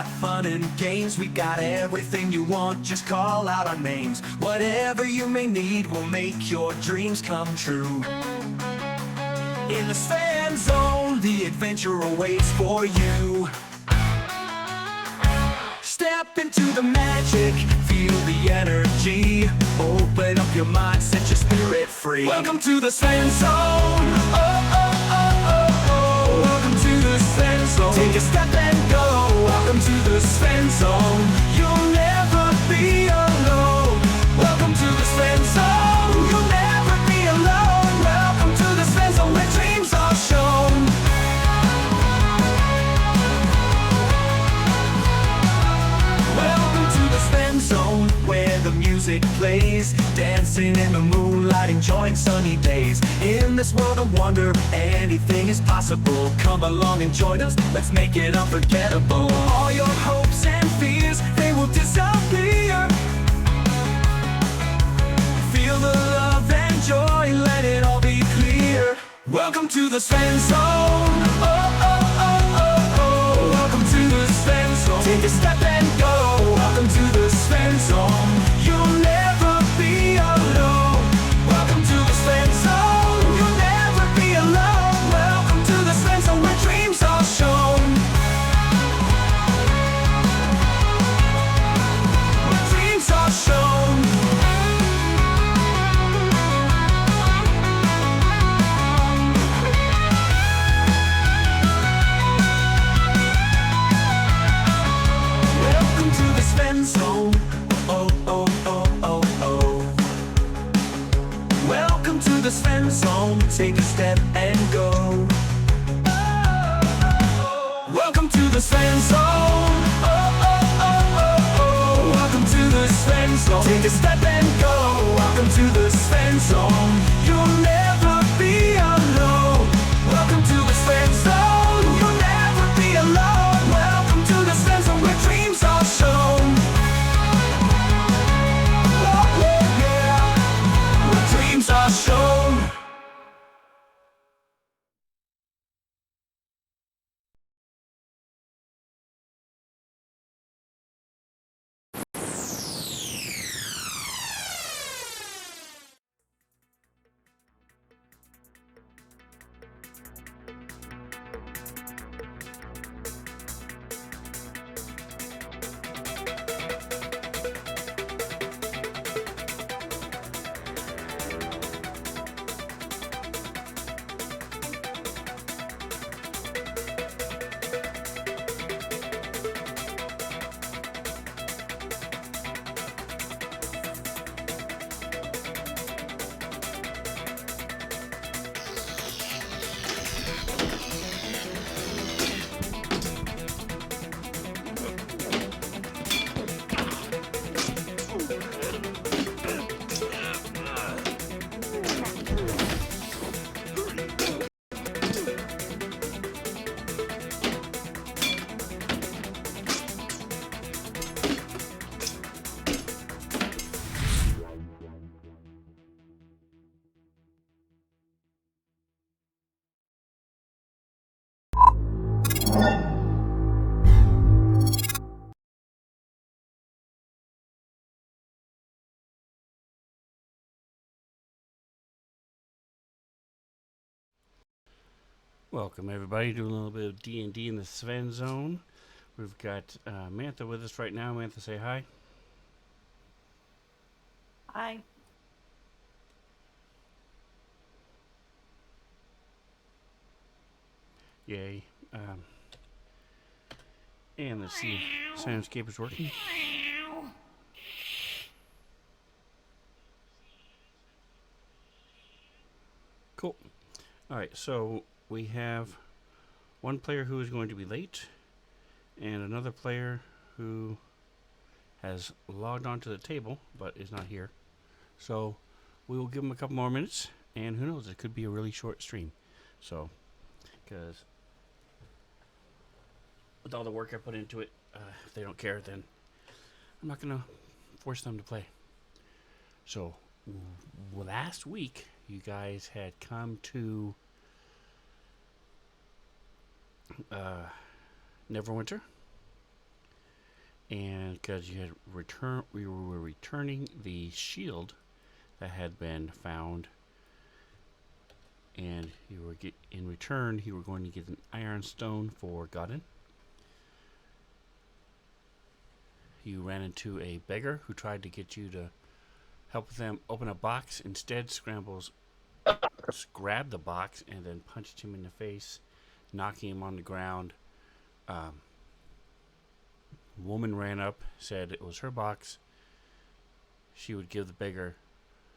got fun and games, we got everything you want, just call out our names. Whatever you may need will make your dreams come true. In the Svenzone, the adventure awaits for you. Step into the magic, feel the energy. Open up your mind, set your spirit free. Welcome to the Svenzone. Oh, oh, oh, oh, oh. Welcome to the Svenzone. Take a step and go. Welcome to the Svenzone. You'll never be alone. Welcome to the Svenzone. You'll never be alone. Welcome to the Svenzone, where dreams are shown. Svenzone, where the music plays, dancing in the moonlight, enjoying sunny days. In this world of wonder, anything is possible. Come along and join us, let's make it unforgettable. All your hopes and fears, they will disappear. Feel the love and joy, let it all be clear. Welcome to the Svenzone. Oh, oh, oh, oh, oh. Welcome to the Svenzone. Take a step and go. Welcome to the Svenzone. You'll never be alone. Welcome to the Svenzone. You'll never be alone. Welcome to the Svenzone, where dreams are shown. Where dreams are shown. Welcome to the Svenzone. Oh, oh, oh, oh, oh. Welcome to the Svenzone. Take a step and go. Welcome to the Svenzone. Oh, oh, oh, oh, oh. Welcome to the Svenzone. Take a step and go. Welcome to the Svenzone. You'll never be alone. Welcome to the Svenzone. You'll never be alone. Welcome to the Svenzone, where dreams are shown. Oh, yeah, where dreams are shown. Welcome everybody to a little bit of D&D in the Svenzone. We've got Mantha with us right now. Mantha, say hi. Hi. Yay. And let's see if Soundscape is working. Cool. Alright, so we have one player who is going to be late and another player who has logged onto the table but is not here. So we will give them a couple more minutes, and who knows, it could be a really short stream. So, because with all the work I put into it, if they don't care, then I'm not going to force them to play. So, last week, you guys had come to Neverwinter, and because we were returning the shield that had been found, and in return you were going to get an iron stone for Godin. You ran into a beggar who tried to get you to help them open a box. Instead, Scrambles grabbed the box and then punched him in the face, knocking him on the ground. Woman ran up, said it was her box. She would give the beggar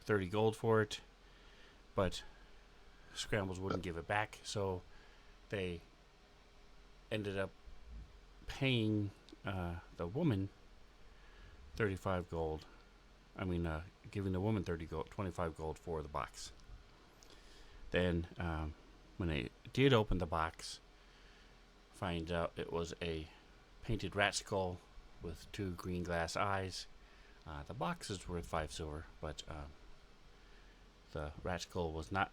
30 gold for it, but Scrambles wouldn't give it back, so they ended up paying the woman 35 gold. Giving the woman 30 gold, 25 gold for the box. Then, when they did open the box, find out it was a painted rat skull with 2 green glass eyes. The box is worth 5 silver, but the rat skull was not.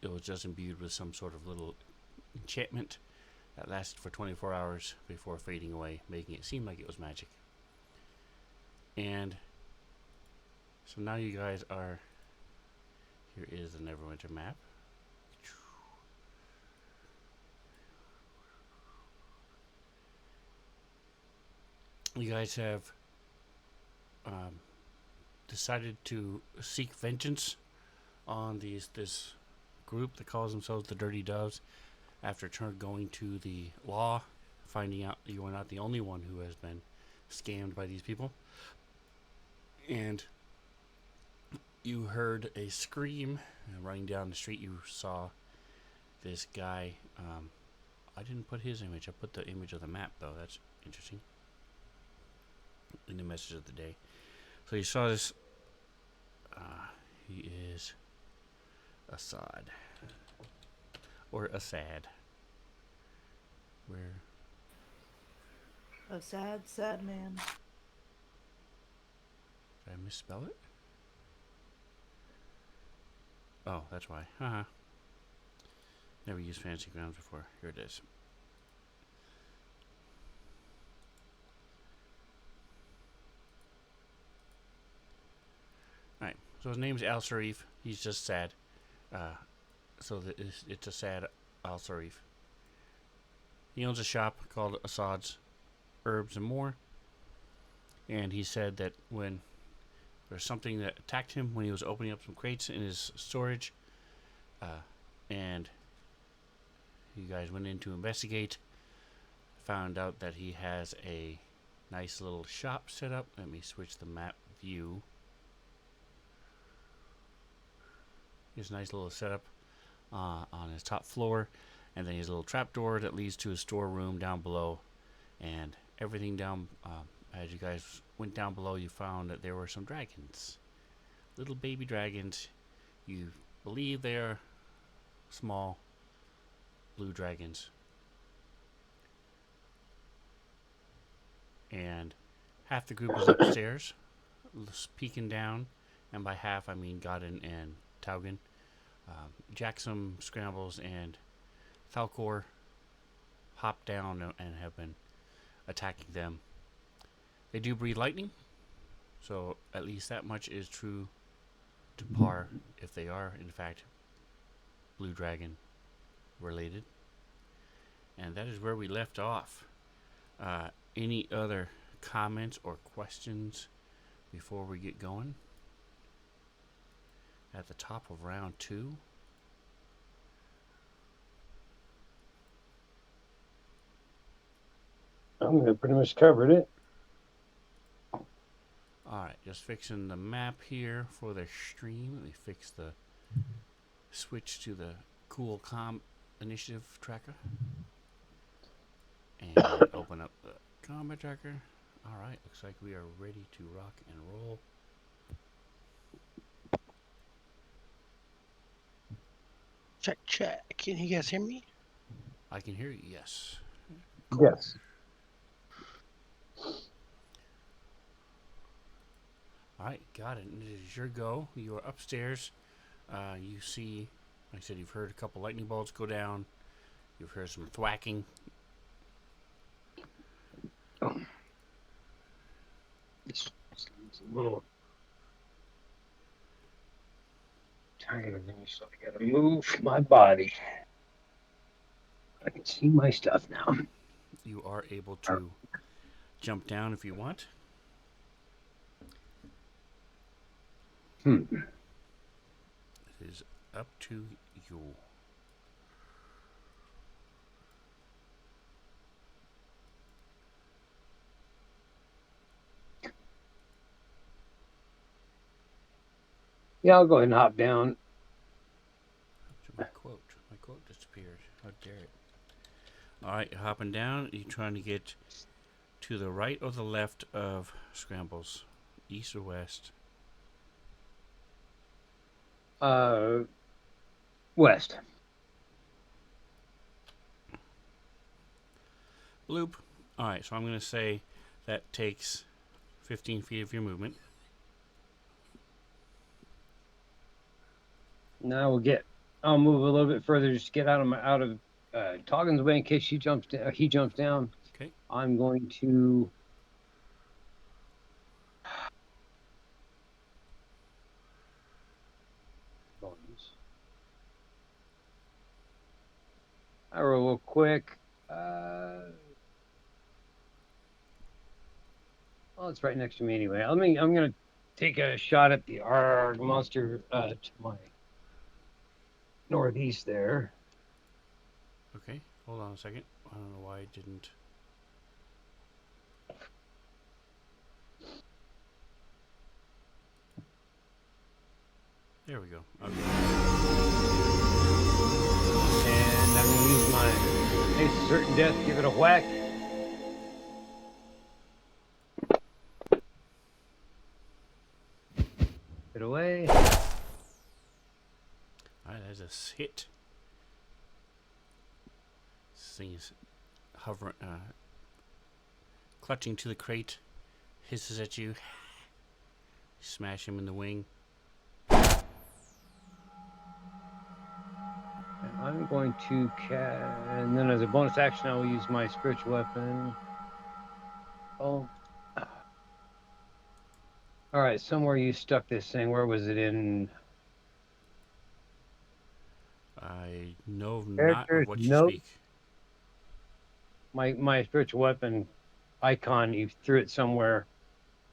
It was just imbued with some sort of little enchantment that lasted for 24 hours before fading away, making it seem like it was magic. And so now you guys are. Here is the Neverwinter map. You guys have decided to seek vengeance on this group that calls themselves the Dirty Doves after going to the law, finding out you are not the only one who has been scammed by these people. And you heard a scream running down the street. You saw this guy. I didn't put his image. I put the image of the map, though. That's interesting. In the message of the day. So you saw this. He is Assad. Or Assad. Where? A sad, sad man. Did I misspell it? Oh, that's why. Haha. Never used fancy grounds before. Here it is. Alright, so his name's Al Sarif. He's just sad. So it's a sad Al Sarif. He owns a shop called Assad's Herbs and More. And he said that when there's something that attacked him when he was opening up some crates in his storage, and you guys went in to investigate, found out that he has a nice little shop set up. Let me switch the map view. His nice little setup on his top floor, and then his little trapdoor that leads to his storeroom down below, and everything down. As you guys went down below, you found that there were some dragons, little baby dragons. You believe they're small blue dragons, and half the group is upstairs, peeking down, and by half I mean Godin and Taugen. Jackson, Scrambles, and Falcor hopped down and have been attacking them. They do breathe lightning, so at least that much is true to par if they are, in fact, blue dragon related. And that is where we left off. Any other comments or questions before we get going? At the top of round 2. We pretty much covered it. Alright, just fixing the map here for the stream. Let me fix the switch to the cool initiative tracker. And open up the combat tracker. Alright, looks like we are ready to rock and roll. Check, check. Can you guys hear me? I can hear you, yes. Yes. Alright, got it. It is your go. You are upstairs. You see, like I said, you've heard a couple lightning bolts go down. You've heard some thwacking. It's a little tired of me, so I gotta move my body. I can see my stuff now. You are able to jump down if you want. Hmm. It is up to you. Yeah, I'll go ahead and hop down. To my quote. My quote disappeared. How dare it. Alright, you're hopping down. You're trying to get to the right or the left of Scrambles? East or west? West. Bloop. Alright, so I'm going to say that takes 15 feet of your movement. Now I'll move a little bit further, just get out of Toggin's way in case he jumps down. Okay. I'm going to I roll real quick. Well, it's right next to me anyway. I'm gonna take a shot at the Arg monster to my northeast there. Okay. Hold on a second. I don't know why I didn't. There we go. Okay. And I'm gonna use my haste of certain death, give it a whack. Get away. Alright, that's a hit. This thing is hovering, clutching to the crate, hisses at you. Smash him in the wing. And I'm going to and then as a bonus action, I will use my spiritual weapon. Oh. All right, somewhere you stuck this thing. Where was it in? I know not of Characters, what you note. speak. My spiritual weapon icon, you threw it somewhere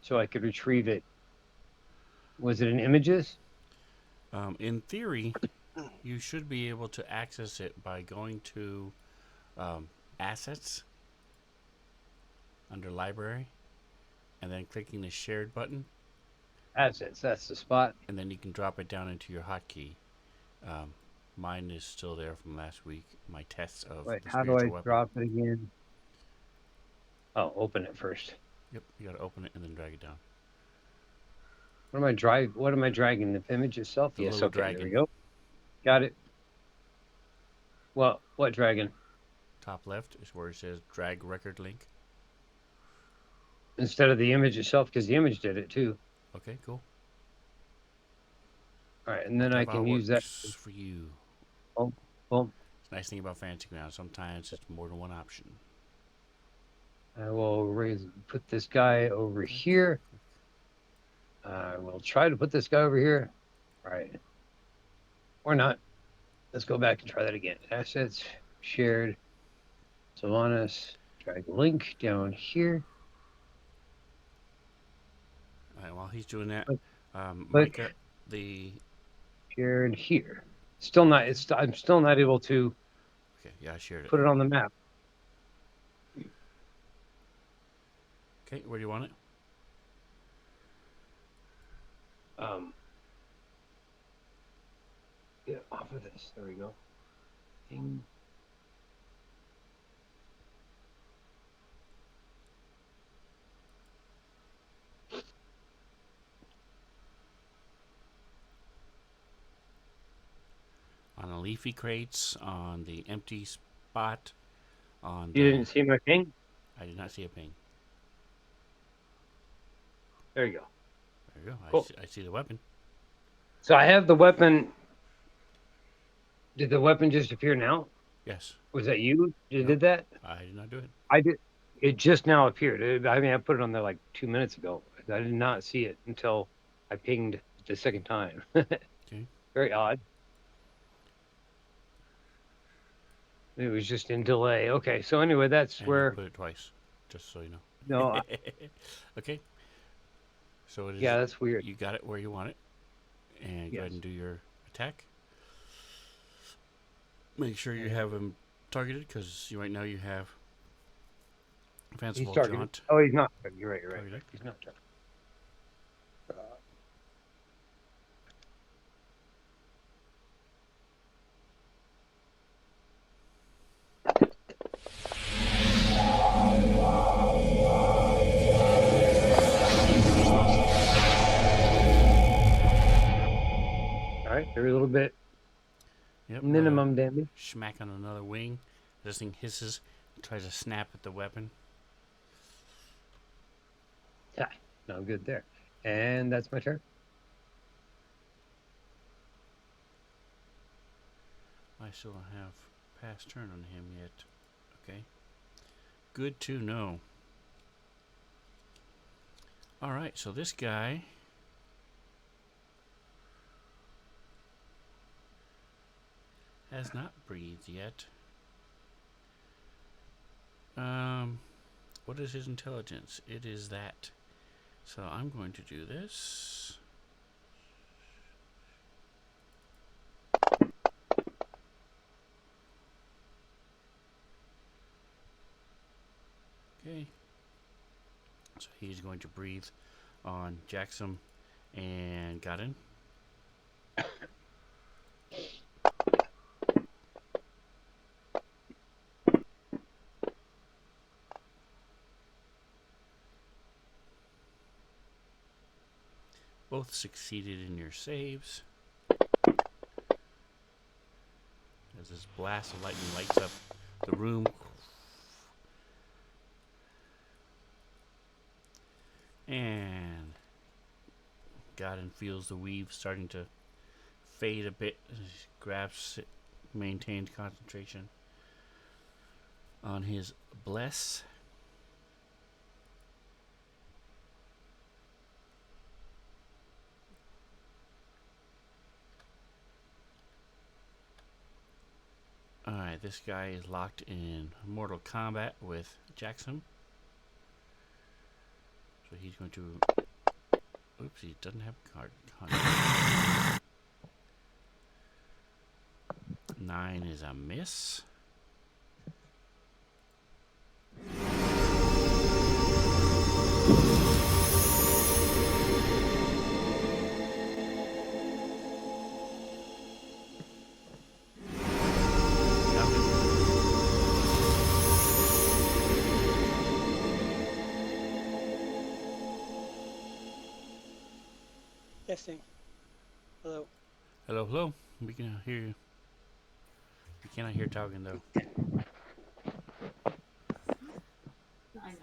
so I could retrieve it. Was it in images? In theory, you should be able to access it by going to assets under library and then clicking the shared button, Assets, that's the spot. and then you can drop it down into your hotkey. Mine is still there from last week. My tests of Wait, the how do I spiritual weapon. drop it again? Oh, open it first. Yep, you gotta open it and then drag it down. What am I dragging? The image itself? The Yes, little okay, there we dragon. go. Got it. Well, what dragon? Top left is where it says drag record link. Instead of the image itself, because the image did it too. Okay, cool. All right, and then I Whatever can use that. works for you. Boom, boom. It's a nice thing about Fantasy Ground. Sometimes it's more than one option. I will put this guy over here. I will try to put this guy over here. All right. Or not. Let's go back and try that again. Assets, shared, Sylvanas, drag link down here. All right, while he's doing that, Click. Micah, the Shared here. Still not. I'm still not able to okay, yeah, I shared it. put it on the map. Okay, where do you want it? Get off of this. There we go. Ding. On the leafy crates, on the empty spot, on You the... didn't see my ping? I did not see a ping. There you go. There you go. Cool. I see the weapon. So I have the weapon. Did the weapon just appear now? Yes. Was that you that No. did that? I did not do it. I did. It just now appeared. I mean, I put it on there like 2 minutes ago. because I did not see it until I pinged the second time. Okay. Very odd. It was just in delay. Okay, so anyway, that's And you where. put it twice, just so you know. No, Okay. So it is. yeah, that's weird. You got it where you want it, and go Yes. ahead and do your attack. Make sure you have him targeted, because right now you have He's fanciful targeted. jaunt. Oh, he's not. You're right. Targeted. He's not targeted. All right, they're a little bit Yep. minimum damage. Smack on another wing. This thing hisses, tries to snap at the weapon. Yeah, no good there. And that's my turn. I still don't have pass turn on him yet. Okay. Good to know. Alright, so this guy has not breathed yet. What is his intelligence? It is that. So I'm going to do this. Okay. So he's going to breathe on Jackson and Godin. Both succeeded in your saves. As this blast of lightning lights up the room. And Godin feels the weave starting to fade a bit as he grabs it, maintained concentration on his bless. Alright, this guy is locked in mortal combat with Jackson. So he's going to... Oops, he doesn't have a card. 9 is a miss. Testing. Hello. Hello, hello. We can hear you. We cannot hear talking though.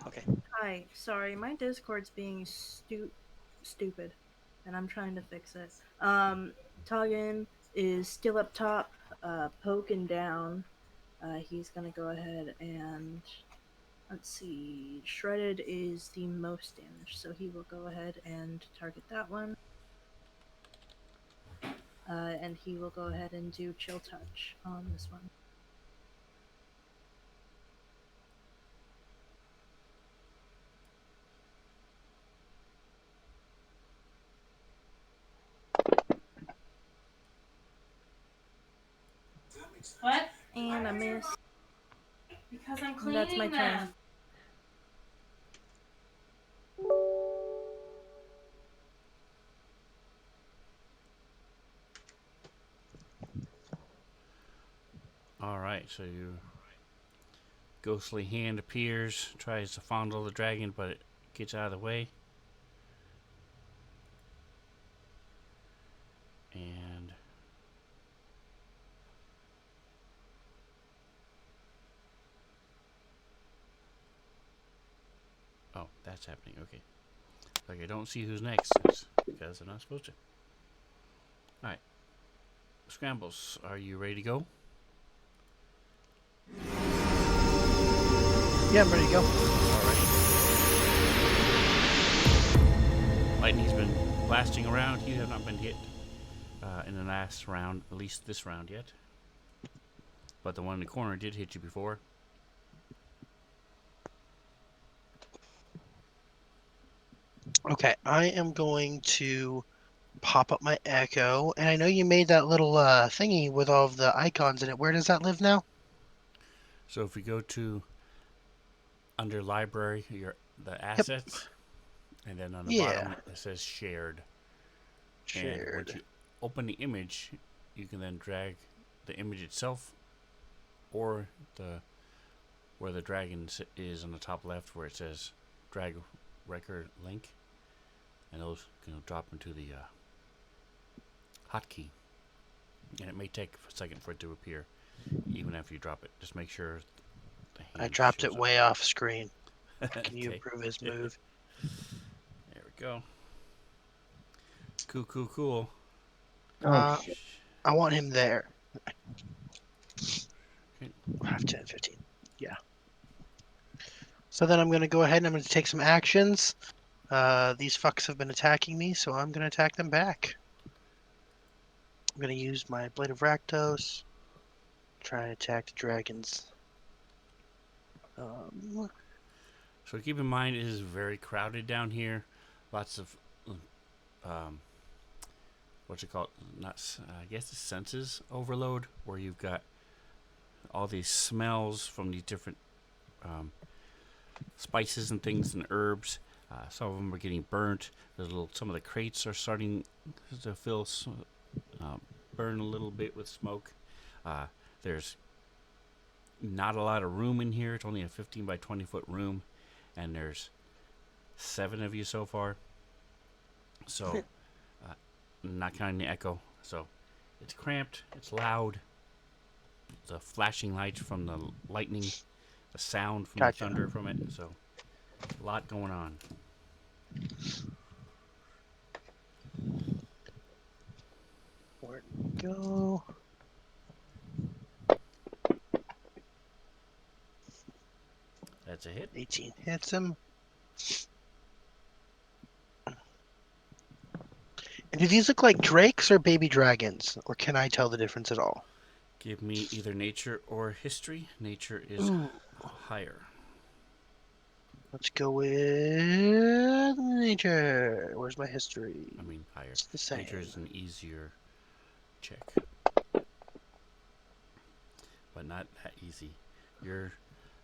Okay. Hi, sorry, my Discord's being stupid, and I'm trying to fix it. Toggin is still up top, poking down. He's gonna go ahead and let's see. Shredded is the most damage, so he will go ahead and target that one. And he will go ahead and do chill touch on this one. What? And I miss. Because I'm cleaning That's my turn. them. Alright, so your ghostly hand appears, tries to fondle the dragon, but it gets out of the way. And oh, that's happening. Okay. Like I don't see who's next because I'm not supposed to. Alright. Scrambles, are you ready to go? Yeah, I'm ready to go. Alright. lightning's been blasting around. You have not been hit in the last round, at least this round yet. But the one in the corner did hit you before. Okay, I am going to pop up my Echo, and I know you made that little thingy with all of the icons in it. Where does that live now? So if we go to under library, the assets, and then on the Yeah. bottom it says shared. And once Shared. you open the image, you can then drag the image itself, or where the dragon is on the top left, where it says drag record link, and those can drop into the hotkey. And it may take a second for it to appear, even after you drop it. Just make sure the hand I dropped shows it up. way off screen. Can you Okay. approve his move? There we go. Cool. Uh, shit. I want him there. Okay. 5, 10, 15. Yeah. So then I'm going to go ahead and I'm going to take some actions. These fucks have been attacking me, so I'm going to attack them back. I'm going to use my Blade of Rakdos. Try and attack the dragons. So keep in mind, it is very crowded down here. Lots of, what's it called? I guess it's senses overload, where you've got all these smells from these different spices and things and herbs. Some of them are getting burnt. Some of the crates are starting to burn a little bit with smoke. There's not a lot of room in here. It's only a 15 by 20 foot room, and there's 7 of you so far. So, not counting the echo. So, it's cramped. It's loud. The flashing lights from the lightning, the sound from Gotcha. the thunder from it. So, a lot going on. Where'd it go? That's a hit. 18 hits him. And do these look like drakes or baby dragons? Or can I tell the difference at all? Give me either nature or history. Nature is Ooh. higher. Let's go with nature. Where's my history? I mean, higher. It's the same. Nature is an easier check, but not that easy. You're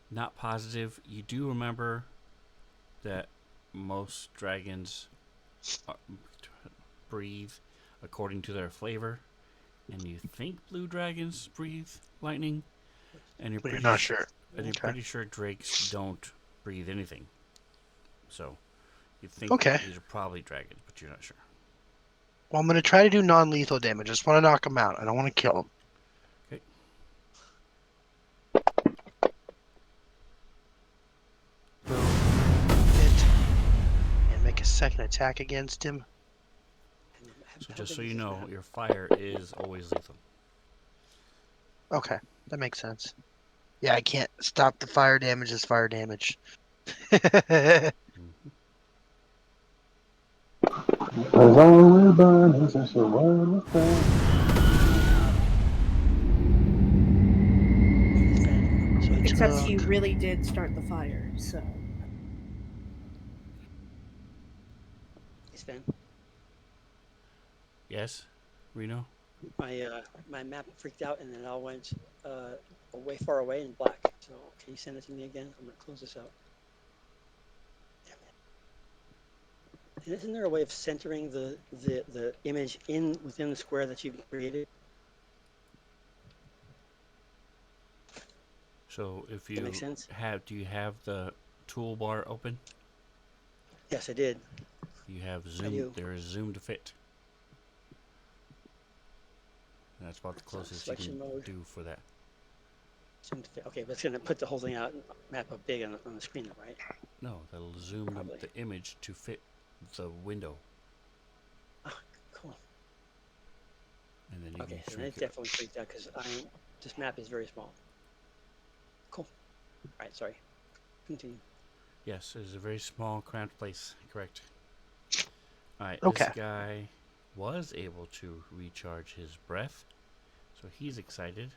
not positive. You do remember that most dragons breathe according to their flavor, and you think blue dragons breathe lightning, and you're But you're pretty not sure. And you're Okay. pretty sure drakes don't breathe anything. So you think Okay. these are probably dragons, but you're not sure. Well, I'm going to try to do non-lethal damage. I just want to knock him out. I don't want to kill him. Okay. Boom. Hit. And make a second attack against him. So just so you know, your fire is always lethal. Okay. That makes sense. Yeah, I can't stop the fire damage as fire damage. Mhm. Cause all we're burning is the world of burn. So I Except took- he really did start the fire, so. Sven, Yes, Reno? my map freaked out and it all went way far away in black. So can you send it to me again? I'm gonna close this out. Damn it. And isn't there a way of centering the image within the square that you've created? So if That you makes sense? do you have the toolbar open? Yes, I did. You have do. zoom. There is zoom to fit. And that's about the It's on closest you selection can mode. do for that. Okay, but it's gonna put the whole thing out, map up big on the screen, though, right? No, that'll zoom Probably. the image to fit the window, Cool. and then you Okay, can and shrink it it. definitely freaked out because this map is very small. Cool. All right, sorry. Continue. Yes, it is a very small, cramped place. Correct. All right, this Okay. guy was able to recharge his breath, so he's excited.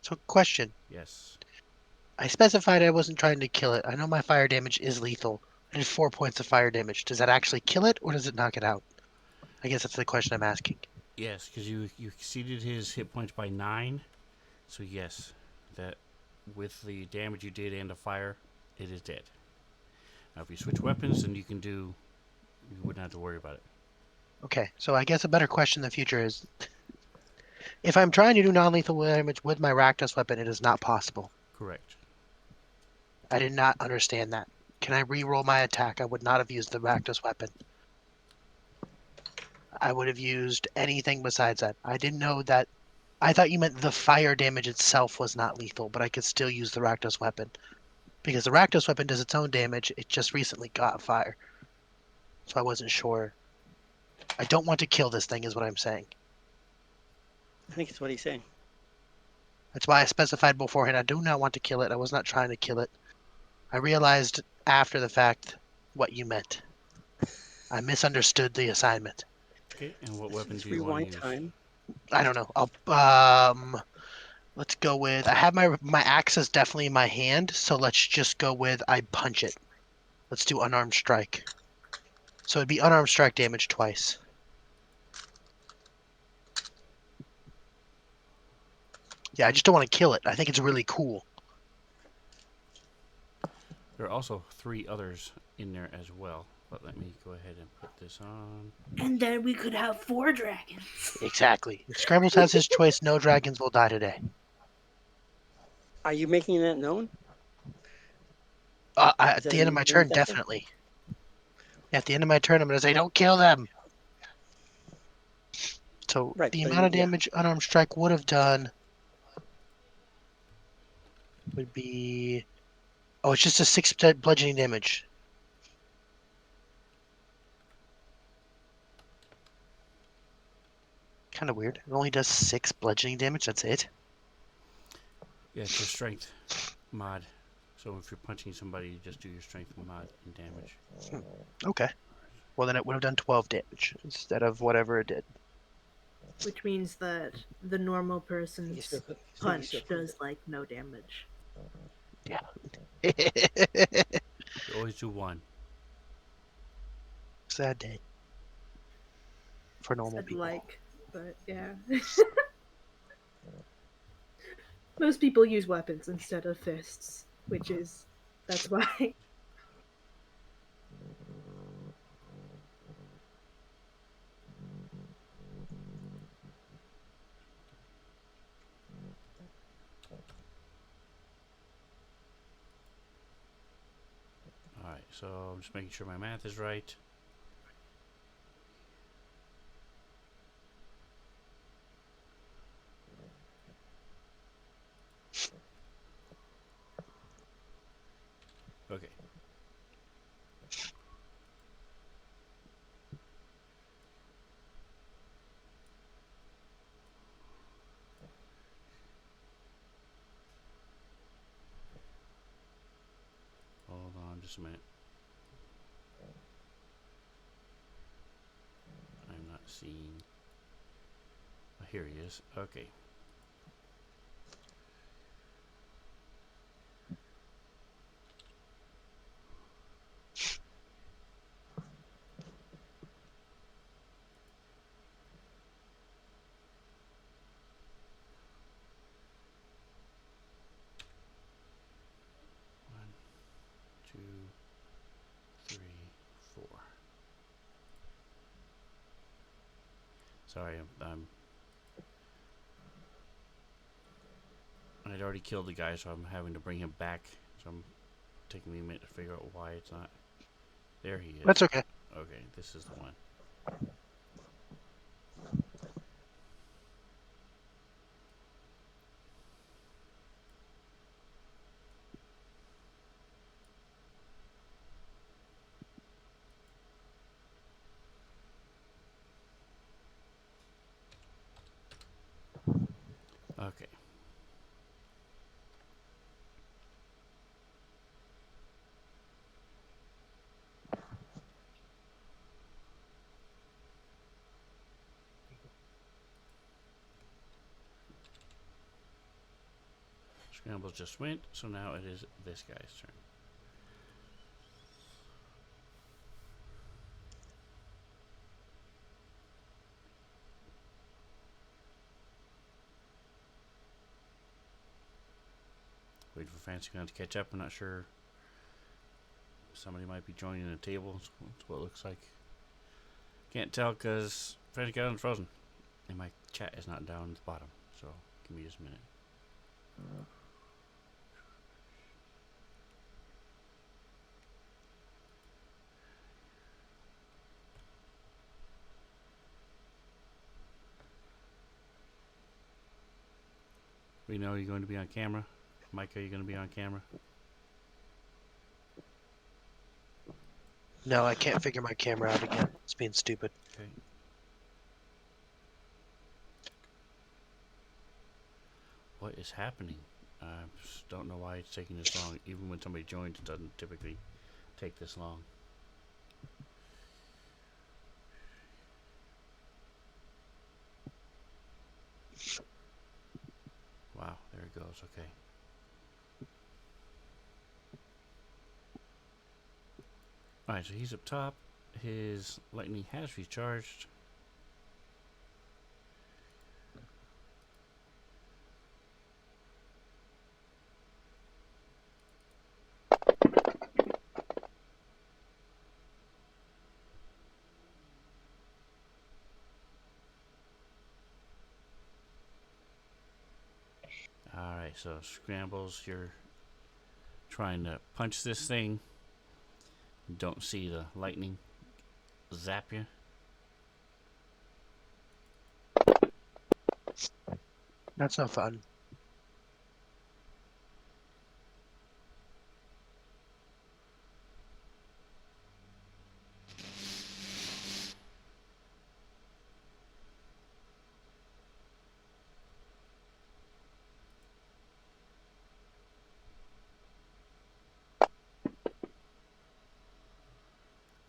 So, question. Yes. I specified I wasn't trying to kill it. I know my fire damage is lethal. I did 4 points of fire damage. Does that actually kill it, or does it knock it out? I guess that's the question I'm asking. Yes, because you exceeded his hit points by 9. So yes, that with the damage you did and the fire, it is dead. Now if you switch weapons, then you wouldn't have to worry about it. Okay, so I guess a better question in the future is, if I'm trying to do non-lethal damage with my Rakdos weapon, it is not possible. Correct. I did not understand that. Can I re-roll my attack? I would not have used the Rakdos weapon. I would have used anything besides that. I didn't know that. I thought you meant the fire damage itself was not lethal, but I could still use the Rakdos weapon. Because the Rakdos weapon does its own damage, it just recently got fire. So I wasn't sure. I don't want to kill this thing, is what I'm saying. I think it's what he's saying. That's why I specified beforehand I do not want to kill it. I was not trying to kill it. I realized after the fact what you meant. I misunderstood the assignment. Okay, and what Let's do weapon this do you want to rewind use? time. I don't know. Let's go with. I have my axe is definitely in my hand, so let's just go with I punch it. Let's do unarmed strike. So it'd be unarmed strike damage twice. Yeah, I just don't want to kill it. I think it's really cool. There are also 3 others in there as well, but let me go ahead and put this on. And then we could have 4 dragons. Exactly. If Scrambles has his choice, no dragons will die today. Are you making that known? At Is that the a end of new my game turn, objective? definitely. At the end of my turn, I'm going to say, don't kill them. So Right, the but amount of yeah, damage unarmed strike would have done would be. Oh, it's just a 6 bludgeoning damage. Kind of weird. It only does 6 bludgeoning damage. That's it. Yeah, it's a strength mod. So if you're punching somebody, you just do your strength mod and damage. Okay. Well, then it would have done 12 damage instead of whatever it did. Which means that the normal you person's still could, you still punch could. does like no damage. Yeah. You always do 1. Sad day for normal Said people. like, but yeah. Most people use weapons instead of fists, that's why. Alright, so I'm just making sure my math is right. Okay. Hold on just a minute. I'm not seeing. Oh, here he is. Okay. One, two, three, four. Sorry, I'd already killed the guy, so I'm having to bring him back. So I'm taking me a minute to figure out why it's not. There he is. That's okay. Okay, this is the one. Okay. Scrambles just went, so now it is this guy's turn. Wait for Fancy Gun to catch up. I'm not sure. Somebody might be joining the table. That's what it looks like. Can't tell because Fancy Gun's frozen. And my chat is not down at the bottom. So give me just a minute. We know you're going to be on camera. Mike, are you going to be on camera? No, I can't figure my camera out again. It's being stupid. Okay. What is happening? I just don't know why it's taking this long. Even when somebody joins, it doesn't typically take this long. Wow, there it goes. Okay. Alright, so he's up top. His lightning has recharged. Alright, so Scrambles, you're trying to punch this thing. Don't see the lightning zap you. That's no fun.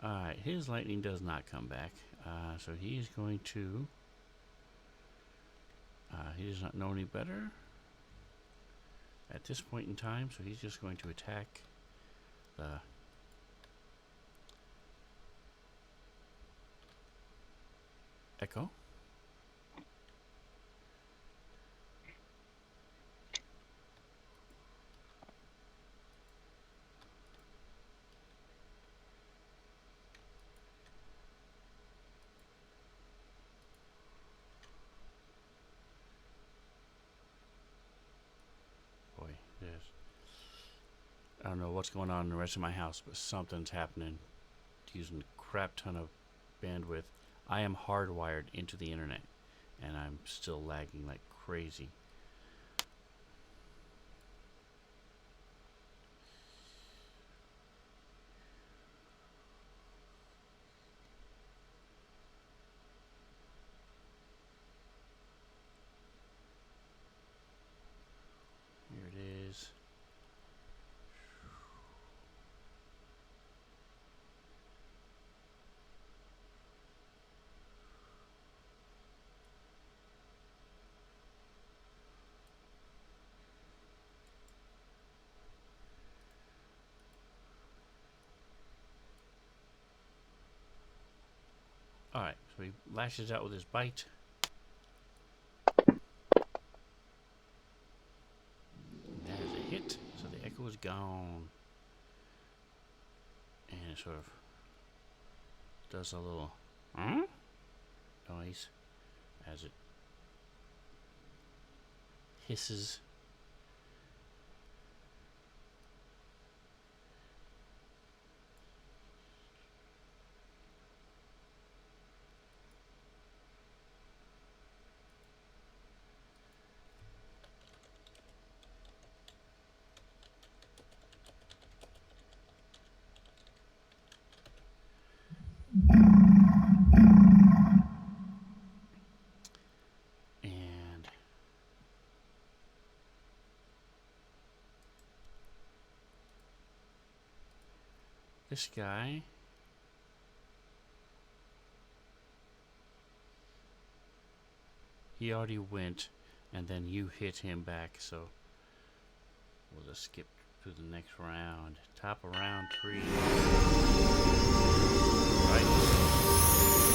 Alright, his lightning does not come back. So he's going to... he does not know any better at this point in time, so he's just going to attack the Echo. Boy, there's... I don't know what's going on in the rest of my house, but something's happening. Using a crap ton of bandwidth. I am hardwired into the internet, and I'm still lagging like crazy. Here it is. Alright, so he lashes out with his bite. And that is a hit, so the echo is gone. And it sort of does a little noise as it hisses. And this guy he already went, and then you hit him back, so We'll just skip to the next round. Top of round 3. Right.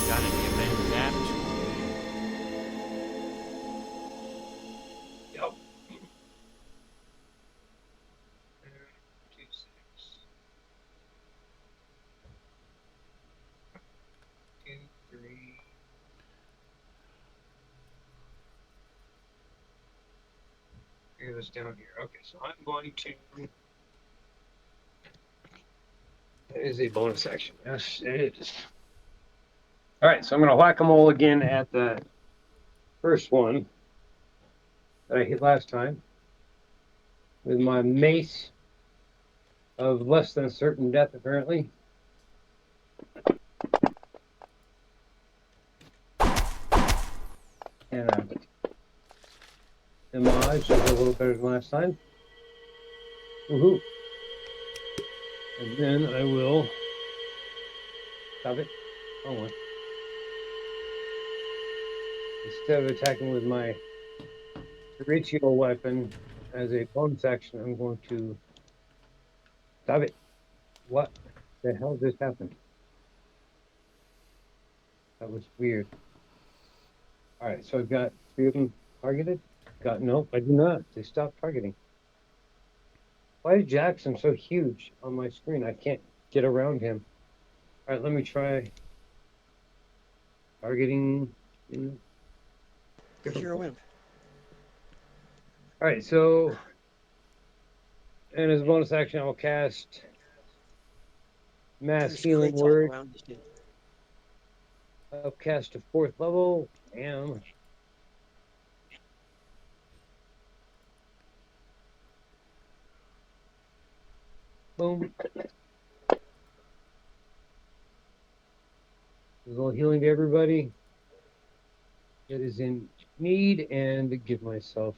Got it. You've been zapped. Yep. 2, 3. Figure this down here. Okay, so I'm going to. That is a bonus action. Yes, it is. All right, so I'm going to whack them all again at the first one that I hit last time with my mace of less than certain death, apparently. And damage is a little better than last time. Woohoo! And then I will stop it. Oh, one. Instead of attacking with my ritual weapon as a bonus action, I'm going to stop it. What the hell just happened? That was weird. All right, so I've got 3 of them targeted. Nope, I do not. They stopped targeting. Why is Jackson so huge on my screen? I can't get around him. All right, let me try targeting. Because you're a wimp. All right, so, and as a bonus action, I will cast Mass There's Healing crates all Word. around this dude. I'll cast to 4th level. Bam. Boom. A little healing to everybody that is in need, and give myself,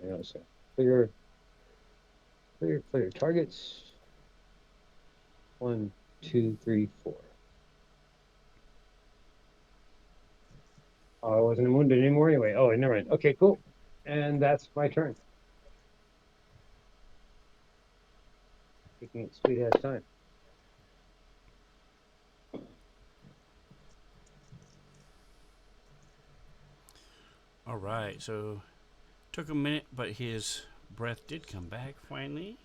I know, so clear targets. 1, 2, 3, 4. Oh, I wasn't wounded anymore anyway. Oh, never mind. Okay, cool. And that's my turn. Taking sweet ass time. All right. So took a minute, but his breath did come back finally.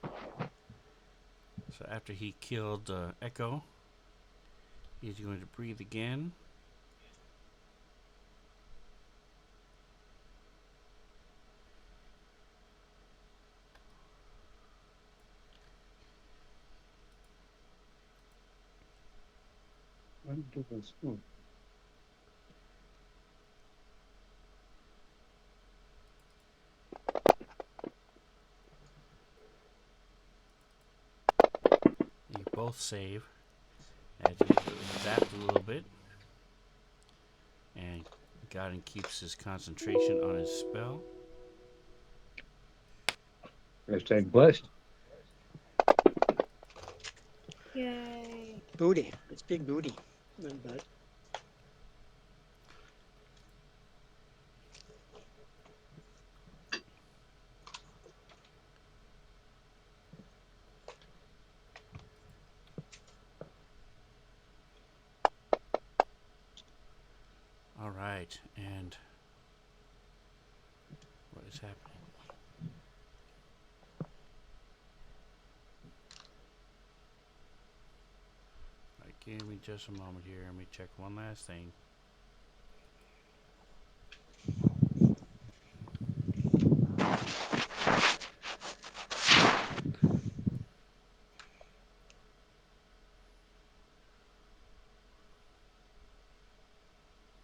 So after he killed Echo, he's going to breathe again. You both save. As he zapped a little bit. And Godin keeps his concentration on his spell. Hashtag blessed. Yay. Booty. It's big booty. Not bad. All right, and what is happening? All right, give me just a moment here. Let me check one last thing.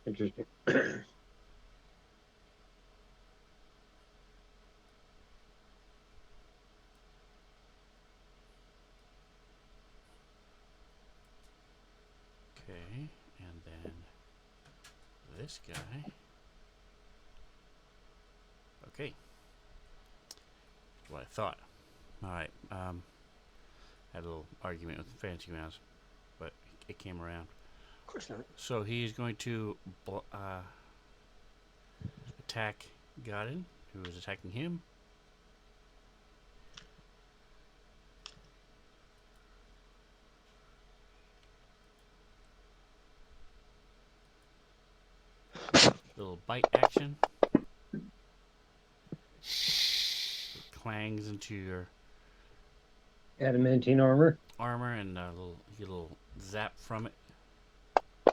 Interesting. Okay, and then this guy. Okay, that's what I thought. All right, had a little argument with Fancy Mouse, but it came around. Of course not. So he's going to attack Godin, who is attacking him. bite action. Clangs into your Adamantine armor. armor and you get a little zap from it. A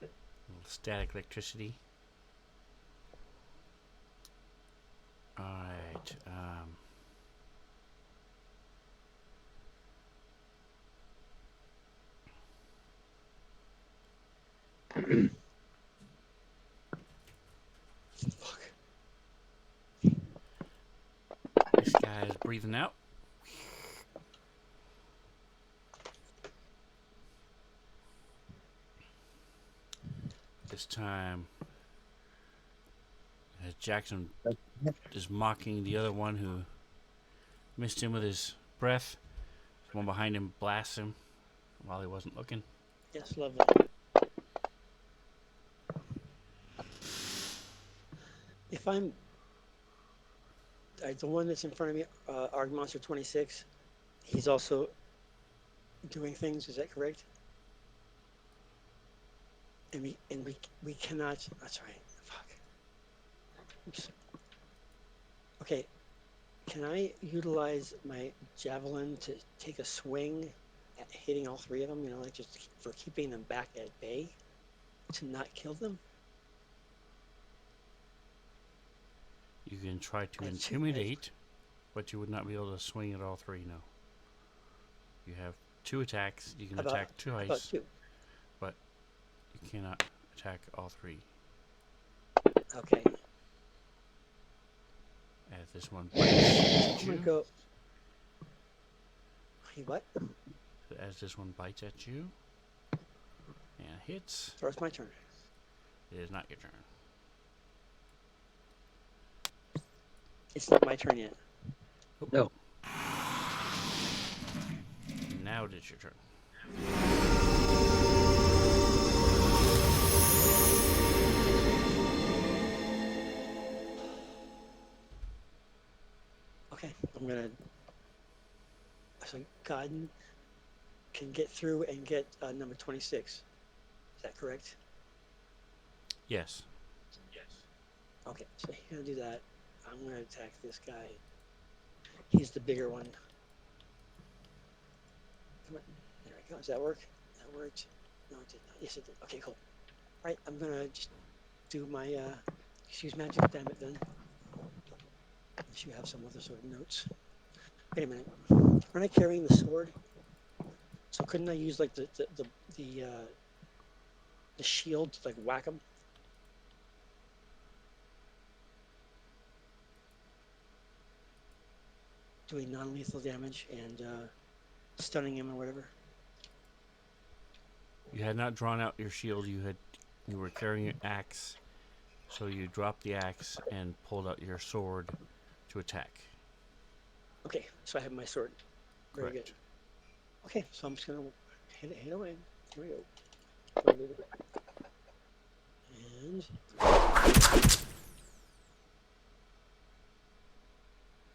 little static electricity. Alright. Fuck. This guy is breathing out. This time, as Jackson is mocking the other one who missed him with his breath, someone behind him blasts him while he wasn't looking. Yes, lovely. If I'm the one that's in front of me, Arg Monster 26, he's also doing things. Is that correct? And we cannot. That's right. Fuck. Oops. Okay. Can I utilize my javelin to take a swing at hitting all three of them? You know, like just for keeping them back at bay, to not kill them. You can try to I see. intimidate, but you would not be able to swing at all three, no. You have 2 attacks. You can attack How about twice, two? but you cannot attack all 3. Okay. As this one bites at I'm gonna you, go. Hey, what? as this one bites at you and hits, So it's my turn. it is not your turn. It's not my turn yet. Oh, No. Now it is your turn. Okay, I'm gonna. So Godden can get through and get number 26. Is that correct? Yes. Okay, so he's gonna do that. I'm gonna attack this guy. He's the bigger one. Come on. There we go. Does that work? That worked. No, it did not. Yes, it did. Okay, cool. All right, I'm gonna just do my excuse magic. Damn it, then. Unless you have some other sort of notes. Wait a minute. Aren't I carrying the sword? So couldn't I use like the shield to like whack him? Doing non-lethal damage and stunning him or whatever. You had not drawn out your shield. You were carrying an axe, so you dropped the axe and pulled out your sword to attack. Okay, so I have my sword. Very Correct. good. Okay, so I'm just gonna hit away. Here we go. And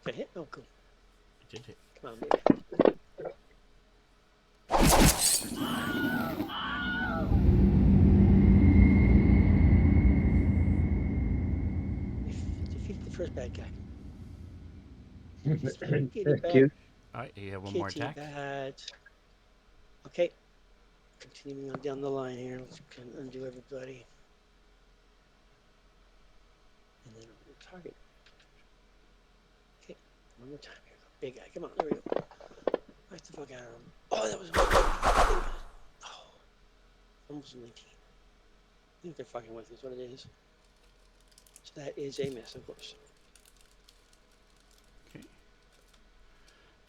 did I hit? Oh, cool. It did hit. Come on, baby. Defeat the first bad guy. Kitty bat. Cute. All right, you have one more Kitty attack. bat. Okay. Continuing on down the line here. Let's kind of undo everybody. And then I'm going to target. Okay. One more time here. Big guy. Come on. There we go. Knock the fuck out of him. Oh, that was oh, almost 19. I think they're fucking with me, is what it is. So that is a miss, of course. Okay.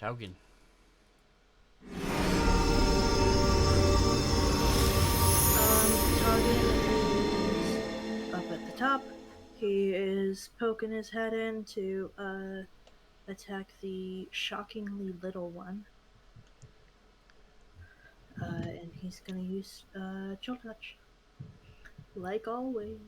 Taugen. Target is up at the top. He is poking his head in to attack the shockingly little one. And he's gonna use Chill Touch. Like always.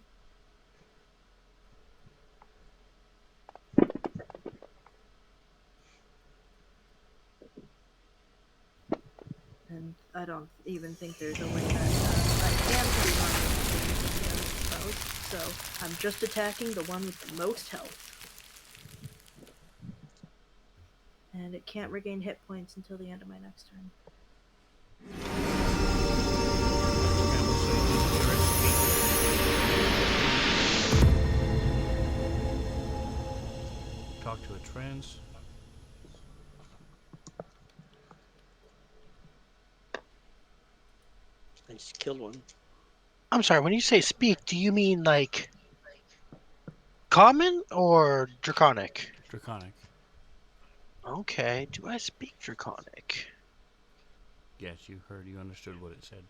And I don't even think there's a way that I can put it on the spells, so I'm just attacking the one with the most health. And it can't regain hit points until the end of my next turn. Scramble, so you can hear it speak. Talk to a trance. I just killed one. I'm sorry, when you say speak, do you mean like common or draconic? Draconic. Okay, do I speak draconic? Yes, you heard, you understood what it said.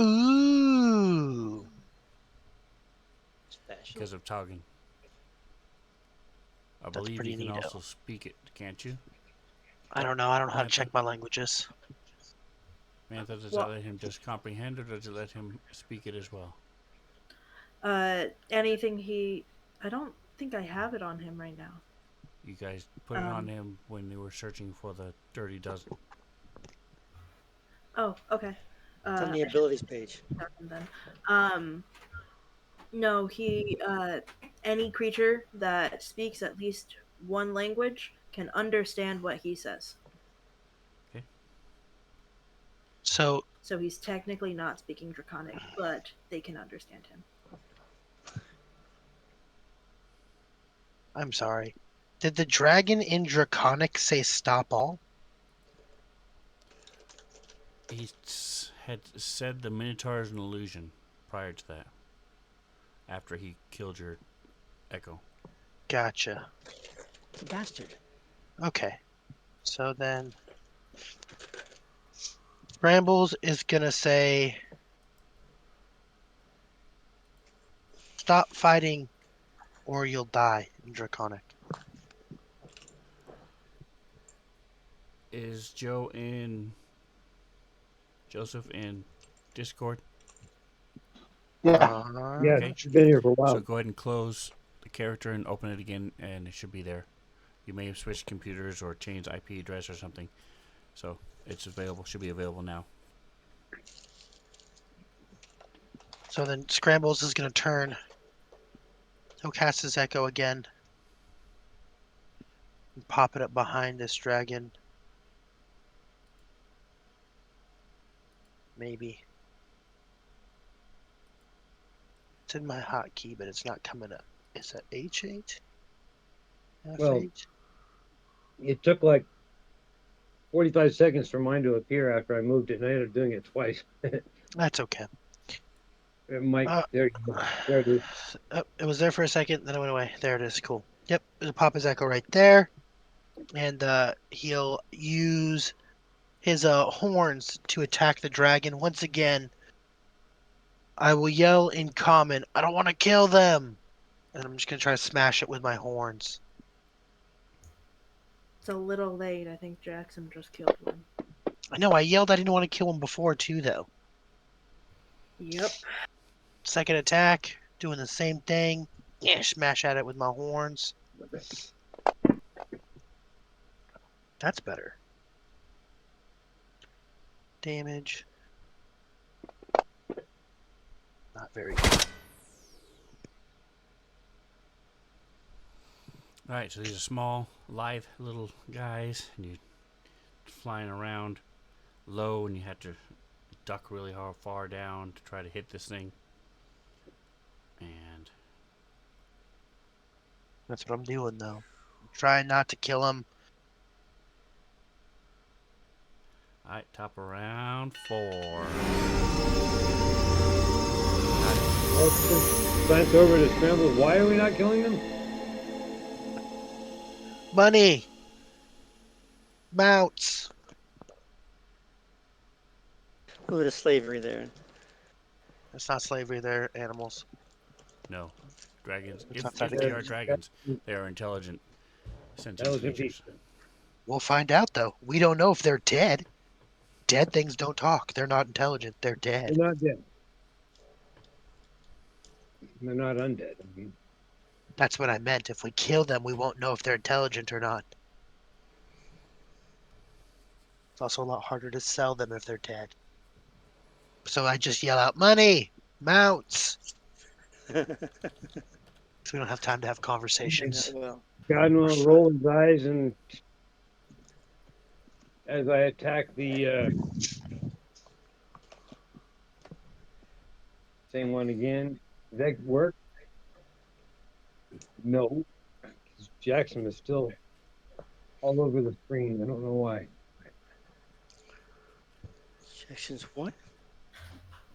Ooh. Special. Because of Toggen. I That's believe pretty you can neato. also speak it, can't you? I don't know. I don't know how to Mantha? check my languages. Mantha, does Well- that let him just comprehend, or does it let him speak it as well? Anything he. I don't think I have it on him right now. You guys put it on him when you were searching for the Dirty Dozen. Oh, okay. It's on the I should abilities page. have him then. No, he. Any creature that speaks at least one language can understand what he says. So, So he's technically not speaking Draconic, but they can understand him. I'm sorry. Did the dragon in draconic say stop all? He had said the Minotaur is an illusion prior to that. After he killed your Echo. Gotcha. Bastard. Okay. So then Brambles is gonna say stop fighting or you'll die in draconic. Is Joseph in Discord? Yeah, Okay. she's been here for a while. So go ahead and close the character and open it again, and it should be there. You may have switched computers or changed IP address or something. So it's available. Should be available now. So then Scrambles is gonna turn. He'll cast his echo again. And pop it up behind this dragon. Maybe. It's in my hotkey, but it's not coming up. Is that H8? F8? Well, it took like 45 seconds for mine to appear after I moved it, and I ended up doing it twice. That's okay. Mike, there you go. There it is. It was there for a second, then it went away. There it is. Cool. Yep, there's a pop his echo right there. And he'll use his horns to attack the dragon. Once again, I will yell in common, I don't want to kill them! And I'm just going to try to smash it with my horns. It's a little late. I think Jackson just killed one. I know, I yelled I didn't want to kill him before, too, though. Yep. Second attack, doing the same thing. Yeah, smash at it with my horns. That's better. Damage. Not very good. Alright, so these are small, lithe little guys, and you're flying around low, and you have to duck really far down to try to hit this thing. And That's what I'm doing, though. I'm trying not to kill him. alright, top of round 4. Glance over to Scramble. Why are we not killing them? Money! Mounts! A little bit of slavery there. It's not slavery, they're animals. No. Dragons. It's If not that they good. are dragons, they are intelligent, That sentient was creatures. We'll find out, though. We don't know if they're dead. Dead things don't talk. They're not intelligent. They're dead. They're not dead. They're not undead. I mean, That's what I meant. If we kill them, we won't know if they're intelligent or not. It's also a lot harder to sell them if they're dead. So I just yell out, money! Mounts! So we don't have time to have conversations. Well, God will roll his eyes and as I attack the same one again. Does that work? No, because Jackson is still all over the screen. I don't know why. Jackson's what?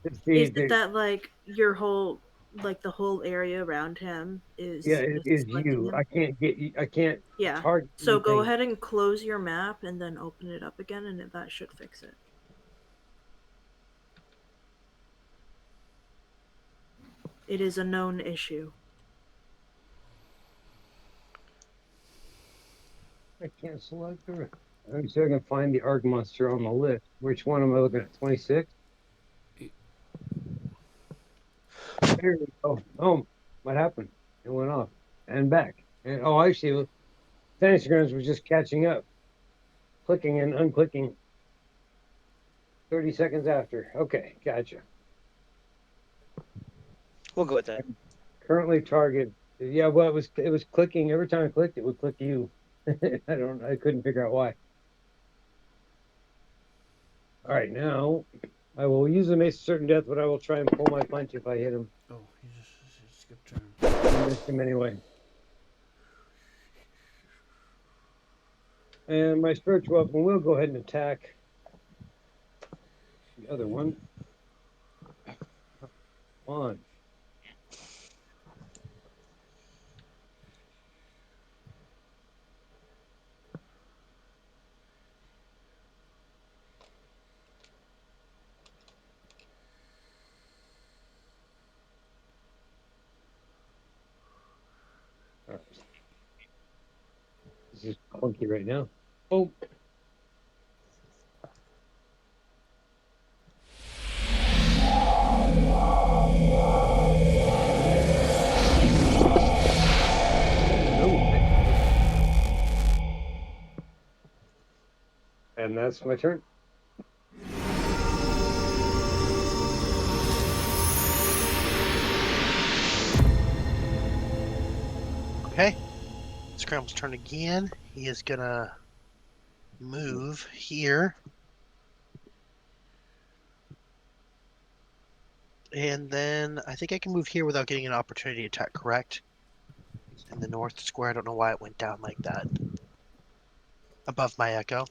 It's Is it that like your whole like the whole area around him yeah, is it is selecting you. him? I can't get you. I can't Yeah. target So go anything. ahead and close your map and then open it up again, and that should fix it. It is a known issue. I can't select her. Let me see if I can find the Arc Monster on the list. Which one am I looking at? 26? There we go. Oh, what happened? It went off and back. And oh, I see. Fantasygrams was just catching up, clicking and unclicking 30 seconds after. Okay, gotcha. We'll go with that. Currently target. Yeah, well, it was clicking every time I clicked. It would click you. I couldn't figure out why. All right, now I will use the Mace of Certain Death, but I will try and pull my punch if I hit him. Oh, he just skipped turn. I missed him anyway. And my spiritual weapon will go ahead and attack the other one. On. All right. This is clunky right now. Oh. And that's my turn. Okay. Scramble's turn again. He is gonna move here. And then I think I can move here without getting an opportunity attack, correct? In the north square. I don't know why it went down like that. Above my echo.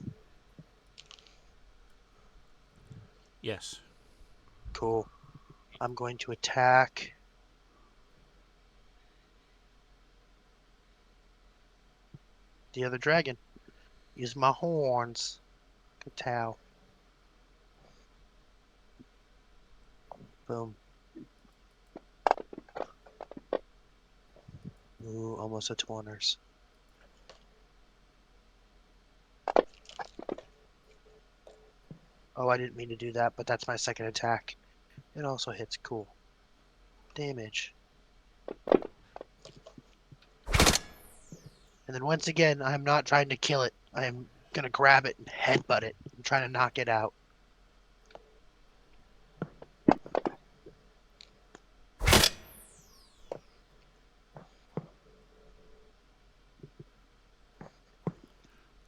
Yes. Cool. I'm going to attack the other dragon. Use my horns. Katow. Boom. Ooh, almost a 20s. Oh, I didn't mean to do that, but that's my second attack. It also hits. Cool. Damage. And then once again, I'm not trying to kill it. I am gonna grab it and headbutt it. I'm trying to knock it out.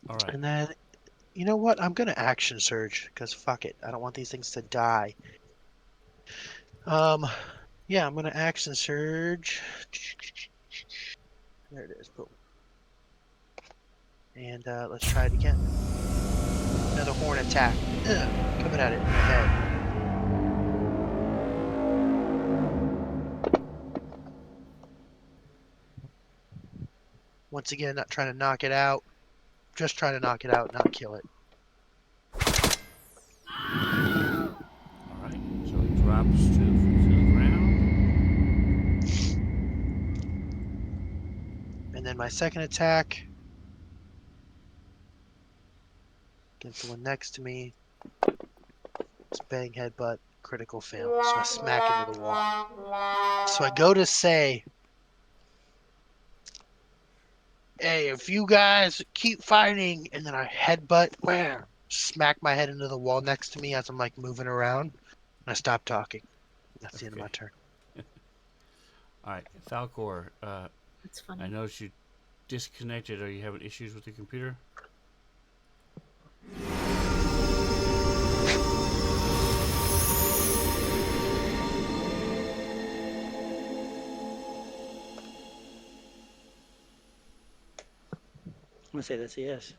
All right. And then, you know what? I'm gonna action surge because fuck it. I don't want these things to die. Yeah, I'm gonna action surge. There it is. Boom. And let's try it again. Another horn attack. Ugh, coming at it in the head. Once again, not trying to knock it out. Just trying to knock it out, not kill it. All right. So it drops to the ground. And then my second attack against the one next to me. It's bang headbutt, critical fail. So I smack into the wall. So I go to say, hey, if you guys keep fighting, and then I headbutt, wham, smack my head into the wall next to me as I'm like moving around, and I stop talking. That's the end of my turn. All right, Falcor. That's funny. I noticed you disconnected. Are you having issues with the computer? I'm gonna say that's a yes.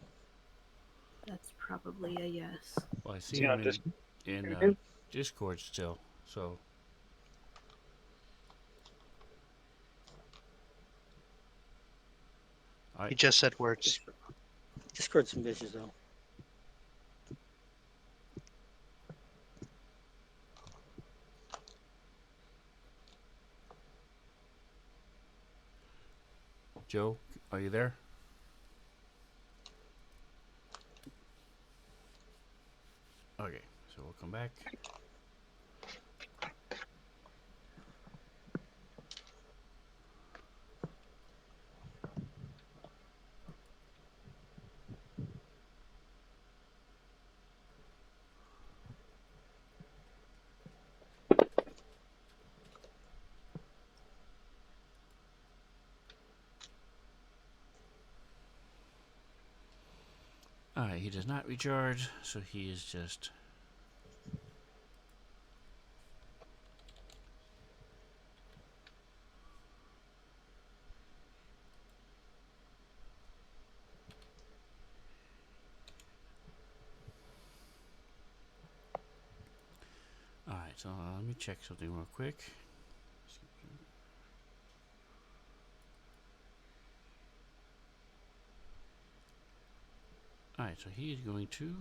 That's probably a yes. Well, I Is see he on him Discord in again? Discord still. So all He right, just said words. Discord some bitches though. Joe, are you there? Okay, so we'll come back. All right, he does not recharge, so he is just. All right, so let me check something real quick. All right, so he is going to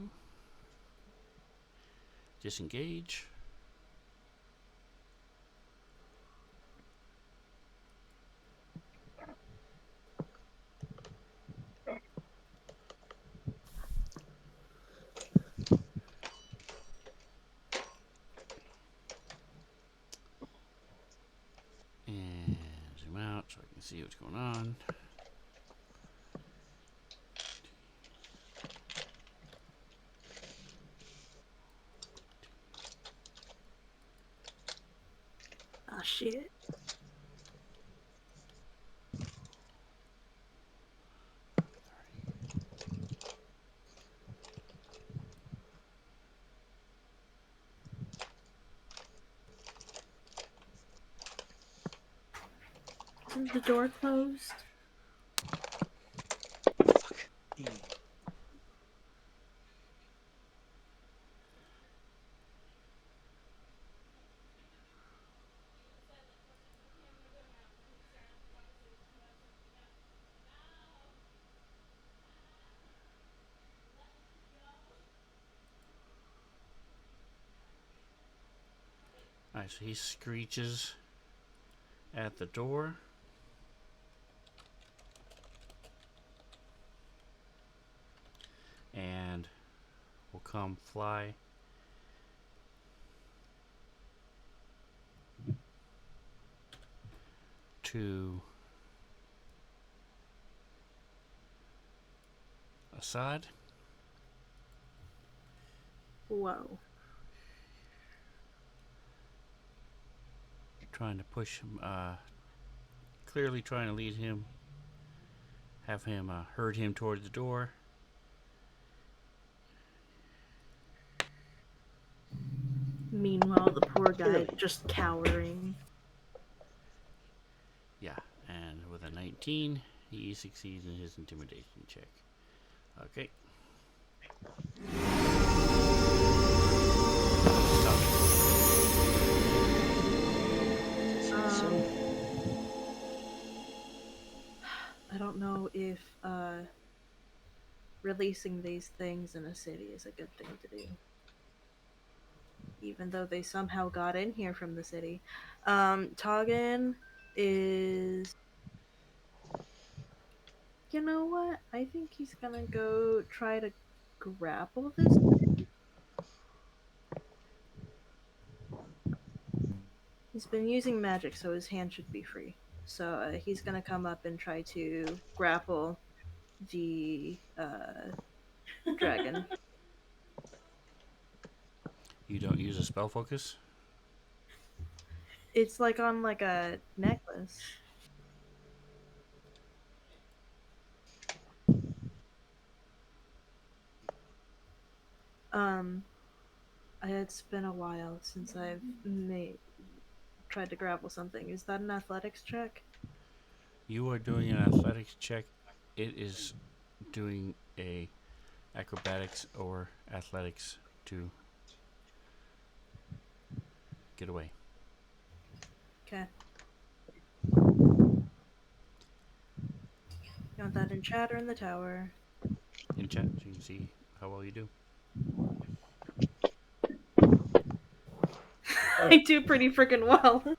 disengage. And zoom out so I can see what's going on. Ah, shit. Isn't the door closed? Fuck. All right, so he screeches at the door. And will come fly to Assad. Whoa. Trying to push him, clearly trying to lead him, have him herd him toward the door. Meanwhile, the poor guy Clearly. just cowering. Yeah, and with a 19, he succeeds in his intimidation check. Okay. Um, I don't know if releasing these things in a city is a good thing to do. Even though they somehow got in here from the city. Toggin is. You know what? I think he's gonna go try to grapple this thing. He's been using magic, so his hand should be free. So he's gonna come up and try to grapple the dragon. You don't use a spell focus? It's like on like a necklace. Um, it's been a while since I've tried to grapple something. Is that an athletics check? You are doing an athletics check. It is doing a acrobatics or athletics to get away. Okay. You want that in chat or in the tower? In chat, so you can see how well you do. I do pretty freaking well.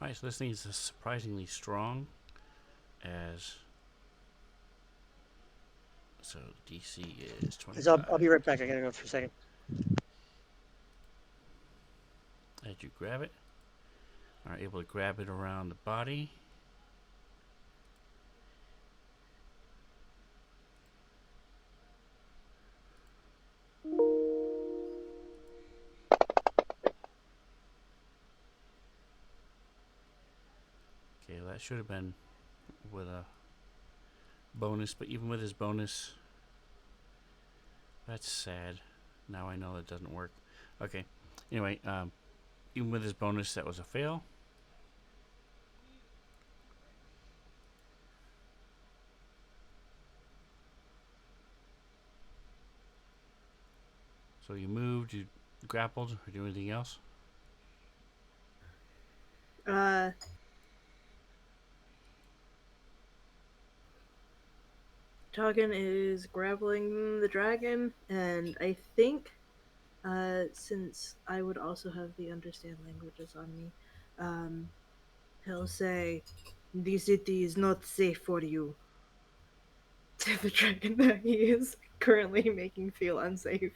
Alright, so this thing is surprisingly strong as. So DC is 25. I'll be right back. I gotta go for a second. As you grab it, are able to grab it around the body. Okay, well, that should have been with a bonus, but even with his bonus, that's sad. Now I know that doesn't work. Okay, anyway, even with his bonus, that was a fail. So you moved, you grappled, or do anything else? Uh, Toggin is grappling the dragon, and I think, since I would also have the understand languages on me, he'll say, "The city is not safe for you." To the dragon that he is currently making feel unsafe.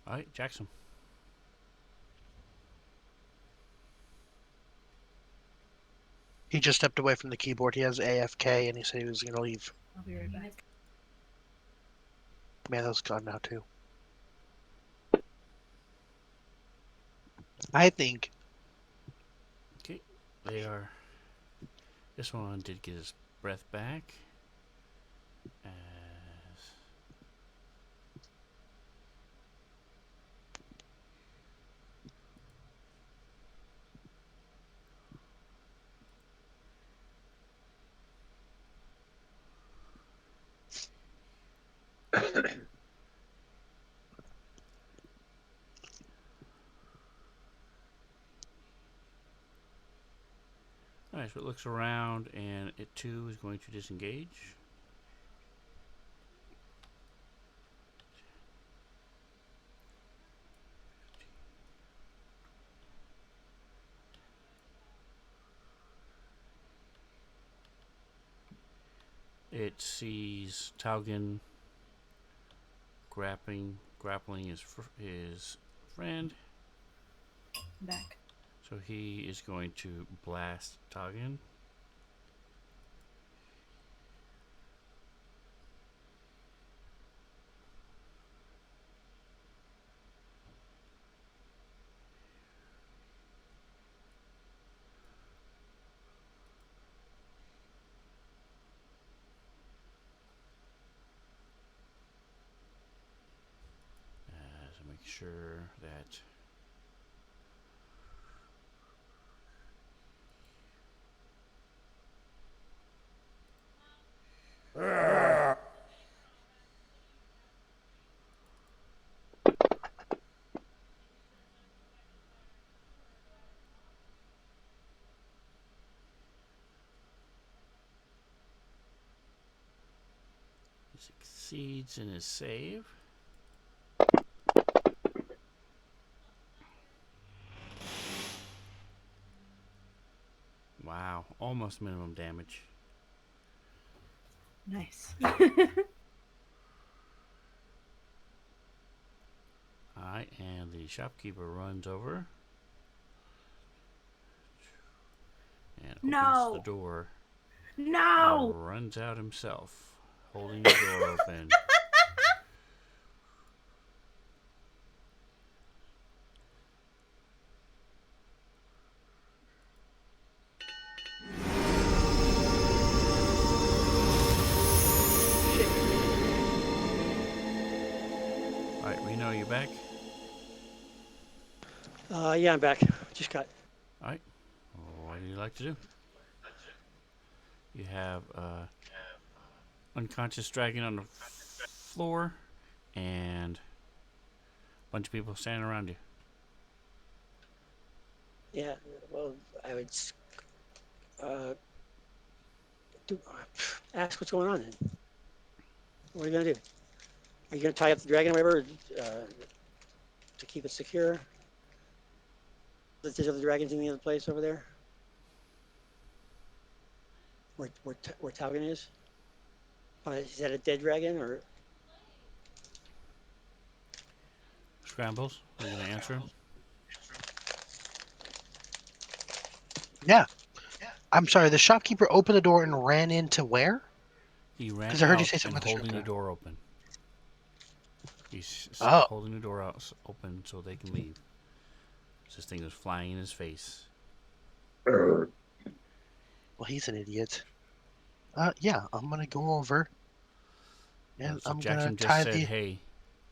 Alright, Jackson. He just stepped away from the keyboard. He has AFK, and he said he was going to leave. I'll be right back. Mando's gone now, too. I think Okay, they are. This one did get his breath back. As Alright, so it looks around and it too is going to disengage. It sees Taugen grappling his friend. Back. So he is going to blast Taugen. To make sure that succeeds in his save. Wow, almost minimum damage. Nice. Alright, and the shopkeeper runs over and opens No. the door No. and runs out himself, holding the door open. Alright, Reno, you back? Yeah, I'm back. Just got. Alright, what do you like to do? You have unconscious dragon on the floor and a bunch of people standing around you. Yeah. Well, I would do, ask what's going on. Then. What are you gonna do? Are you gonna tie up the dragon, or whatever, to keep it secure? There's other dragons in the other place over there. Where Taugen is? Is that a dead dragon or? Scrambles, are you going to answer him? Yeah. I'm sorry. The shopkeeper opened the door and ran into where? He ran 'Cause I heard you out say something and about the holding the shopkeeper. door open. He's Oh. holding the door out open so they can leave. This thing is flying in his face. Well, he's an idiot. Yeah, I'm gonna go over and So I'm Jackson gonna just tie said, the. hey,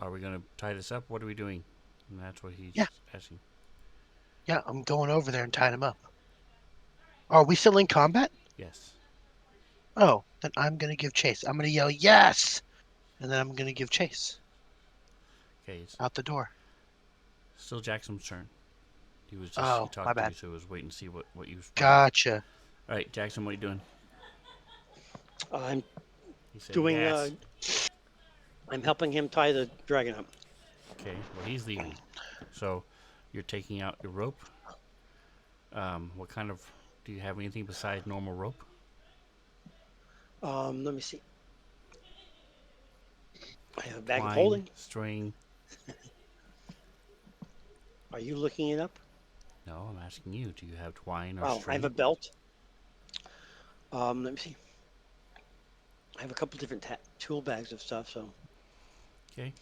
are we going to tie this up? What are we doing? And that's what he's Yeah. asking. Yeah, I'm going over there and tying him up. Are we still in combat? Yes. Oh, then I'm gonna give chase. I'm gonna yell yes, and then I'm gonna give chase Okay, it's out the door. still Jackson's turn. He Oh, my talked to bad. you, so he was waiting to see what you was planning. Gotcha. All right, Jackson, what are you doing? I'm He said doing. yes. I'm helping him tie the dragon up. Okay, well, he's leaving. So you're taking out your rope. What kind of, do you have anything besides normal rope? Let me see. I have a bag of Twine, holding. string. Are you looking it up? No, I'm asking you. Do you have twine or Oh, I string? have a belt. Let me see. I have a couple different tool bags of stuff. So Okay,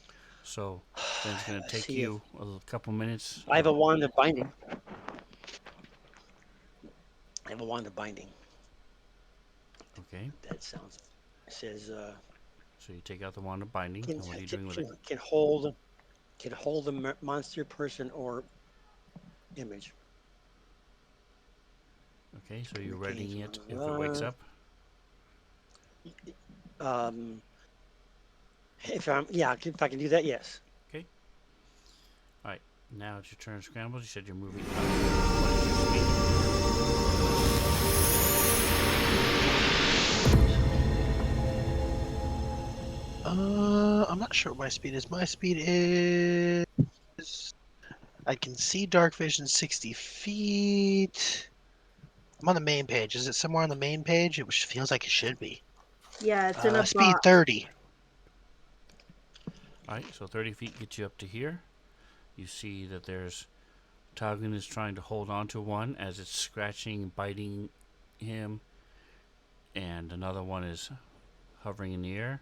so then it's going to let's take see if you a couple minutes. I have a wand of binding. I have a wand of binding. Okay, That sounds. It says so you take out the wand of binding, and what are you doing with it? can hold a monster, person, or image. Okay, so you're Okay, readying so it if it wakes up. If I can do that, yes. Okay. All right, now it's your turn, Scrambles. You said you're moving up. What is your speed? I'm not sure what my speed is. My speed is. I can see dark vision 60 feet. I'm on the main page. Is it somewhere on the main page? It feels like it should be. Yeah, it's in a Speed box. 30. All right, so 30 feet gets you up to here. You see that there's Taugen is trying to hold on to one as it's scratching and biting him, and another one is hovering in the air.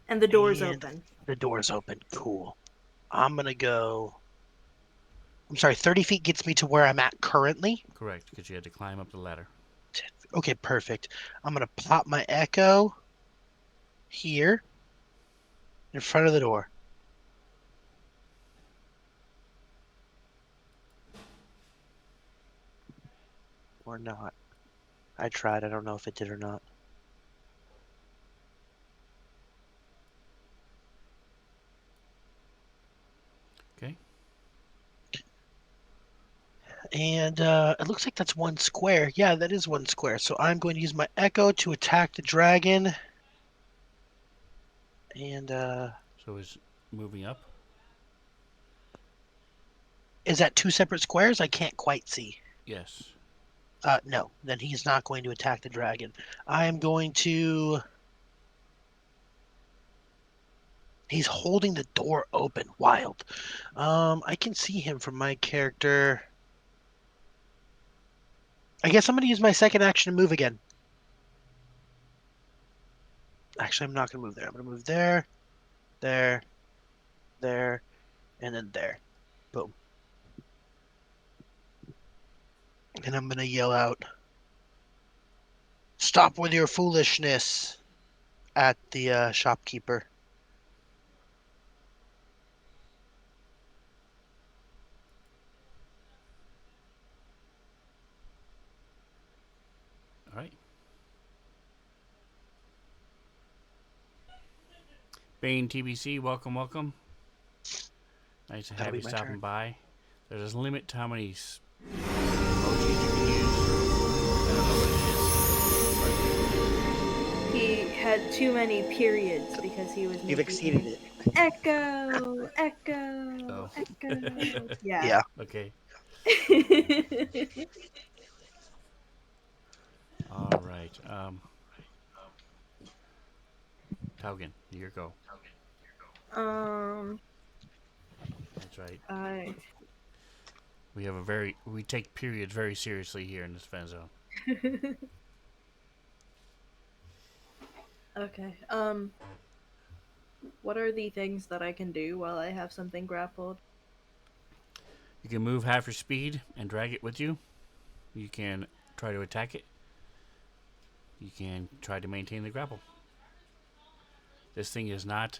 And the door's And open. the door's open. Cool. I'm gonna go. I'm sorry, 30 feet gets me to where I'm at currently. Correct, because you had to climb up the ladder. Okay, perfect. I'm gonna pop my echo here in front of the door. Or not. I tried. I don't know if it did or not. Okay. And it looks like that's 1 square. Yeah, that is 1 square. So I'm going to use my Echo to attack the dragon. And So he's moving up. is that 2 separate squares? I can't quite see. Yes. No, then he's not going to attack the dragon. I am going to. He's holding the door open. Wild. I can see him from my character. I guess I'm going to use my second action to move again. Actually, I'm not going to move there. I'm going to move there, there, there, and then there. Boom. And I'm going to yell out, "Stop with your foolishness," at the shopkeeper. All right. Bane TBC, welcome, welcome. Nice to That'll have be you my stopping turn. by. There's a limit to how many emojis you can use. I don't know what He had too many periods because he was You've making exceeded it. echo, echo, Oh. echo. Yeah. Yeah. it is. Okay. All right. Taugen, your go. um, That's right. I. We take periods very seriously here in this fan zone. Okay. What are the things that I can do while I have something grappled? You can move half your speed and drag it with you. You can try to attack it. You can try to maintain the grapple. This thing is not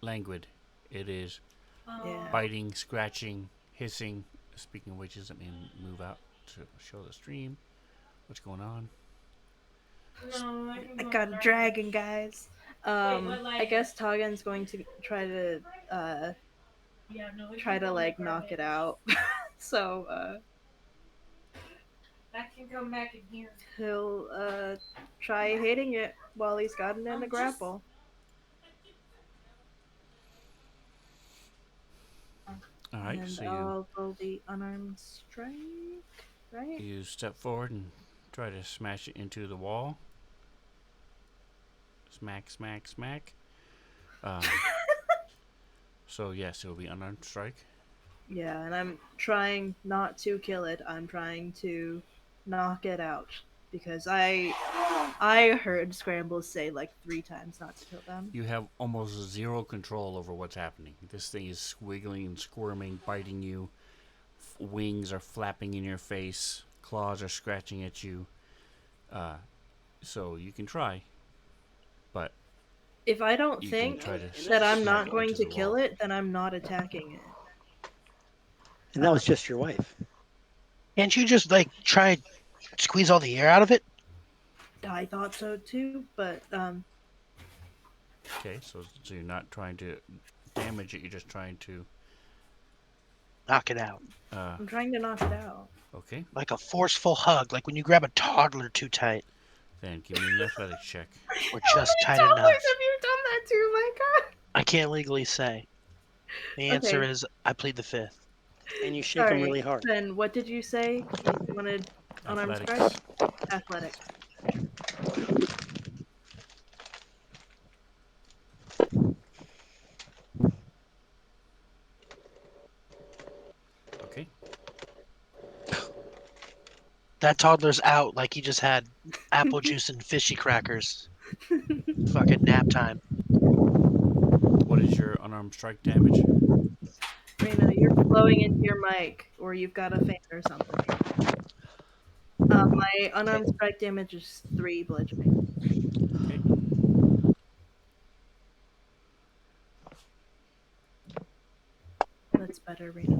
languid. It is Yeah. biting, scratching, hissing. Speaking of which, let me move out to show the stream. What's going on? No, I got a dragon, guys. I guess Toggen's going to try to like knock it out. So That can come back in here. he'll try hitting it while he's got it in a grapple. All right, And so I'll roll the unarmed strike, right? you step forward and try to smash it into the wall. Smack, smack, smack. So yes, it will be unarmed strike. Yeah, and I'm trying not to kill it. I'm trying to knock it out because I heard Scrambles say like 3 times not to kill them. You have almost zero control over what's happening. This thing is squiggling and squirming, biting you. Wings are flapping in your face. Claws are scratching at you. So you can try, but If I don't you think can try to that I'm smack not it going into to the kill wall. it, then I'm not attacking it. And that was just your wife. Can't you just like try squeeze all the air out of it? I thought so too, but Okay, so you're not trying to damage it. You're just trying to. Knock it out. I'm trying to knock it out. Okay, Like a forceful hug, like when you grab a toddler too tight then give me an athletics check. or How just many tight toddlers enough. have you done that to? My God. I can't legally say. The answer Okay. is I plead the fifth. And you shake All him right. really hard. Then what did you say? You wanted unarmed strike? Athletics. Athletics. Okay. That toddler's out like he just had apple juice and fishy crackers. Fucking nap time. What is your unarmed strike damage? Rena, you're blowing into your mic, or you've got a fan or something. My unarmed strike damage is 3 bludgeoning. Okay. That's better, Rena.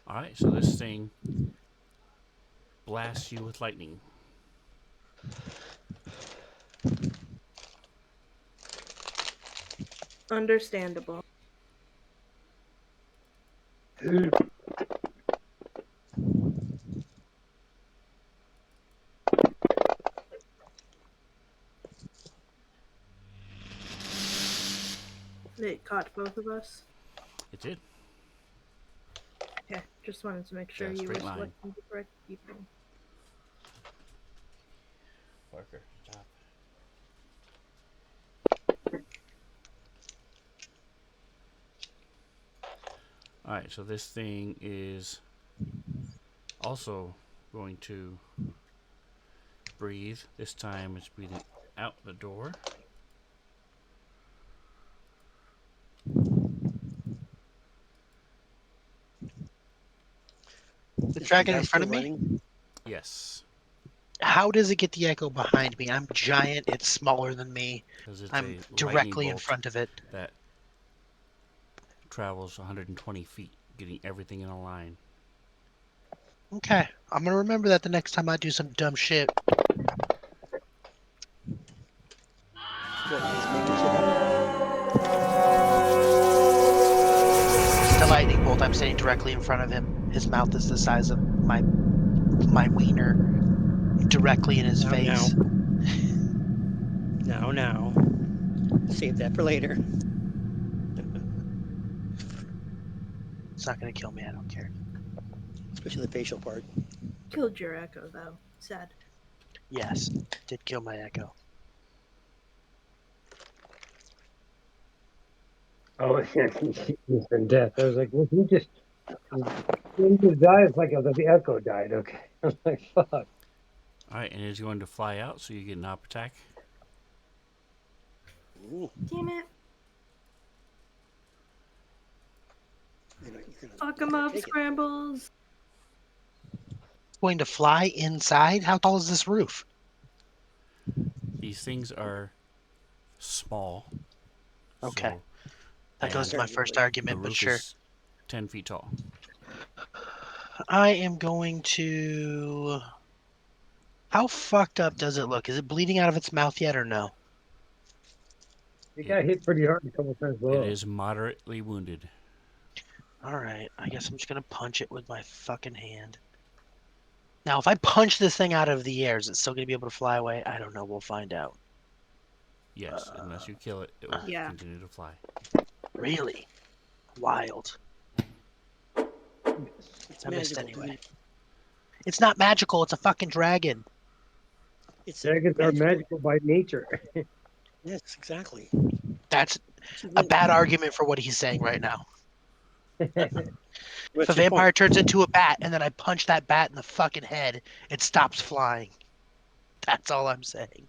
All right. So this thing blasts you with lightning. Understandable. It caught both of us. It did. Okay, just wanted to make sure Yeah, you were straight line. selecting the correct people. Parker, stop. Alright, so this thing is also going to breathe. This time it's breathing out the door. The Is dragon guy in front still of me? running? Yes, How does it get the echo behind me? I'm giant. It's smaller than me. because it's I'm a lightning directly in bolt front of it. that travels 120 feet, getting everything in a line. Okay, I'm gonna remember that the next time I do some dumb shit. What, he's making shit up? It's the lightning bolt. I'm standing directly in front of him. His mouth is the size of my wiener, directly in his Now, face. Now. Save that for later. It's not gonna kill me. I don't care. Especially the facial part. Killed your echo though. Sad. Yes, did kill my echo. Oh, instant death. I was like, well, he just died. It's like the echo died. Okay. I was like, fuck. Alright, and it's going to fly out, so you get an op attack. Ooh, Damn it. you're gonna Fuck 'em up, take it. scrambles. Going to fly inside? How tall is this roof? These things are small. Okay. So, That goes to and my first Comparatively. the argument, but roof sure. is 10 feet tall. I am going to. How fucked up does it look? Is it bleeding out of its mouth yet or no? He got hit pretty hard a couple times It below. is moderately wounded. Alright, I guess I'm just gonna punch it with my fucking hand. Now, if I punch this thing out of the air, is it still gonna be able to fly away? I don't know. We'll find out. Yes, unless you kill it, it will Yeah. continue to fly. Really? Wild. It's I missed magical, anyway. dude. It's not magical. It's a fucking dragon. It's Dragons are magical by nature. Yes, exactly. That's What's your a win? bad argument for what he's saying right now. If What's a your vampire point? turns into a bat and then I punch that bat in the fucking head, it stops flying. That's all I'm saying.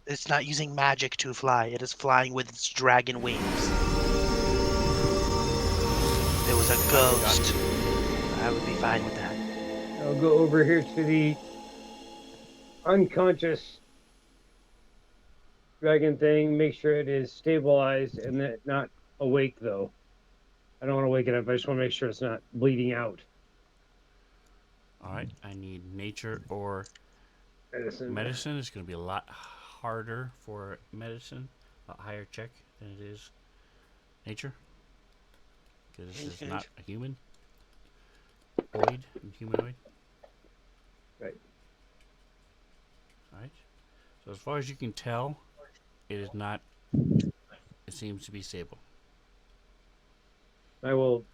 It's not using magic to fly. It is flying with its dragon wings. If it was a ghost, I would be fine with that. I'll go over here to the unconscious dragon thing, make sure it is stabilized and that not awake though. I don't want to wake it up. I just want to make sure it's not bleeding out. Alright, I need nature or Medicine. medicine. It's going to be a lot harder for medicine, a higher check than it is nature. Because this is not a human. Humanoid. Right. Alright. So as far as you can tell, it is not, it seems to be stable. I will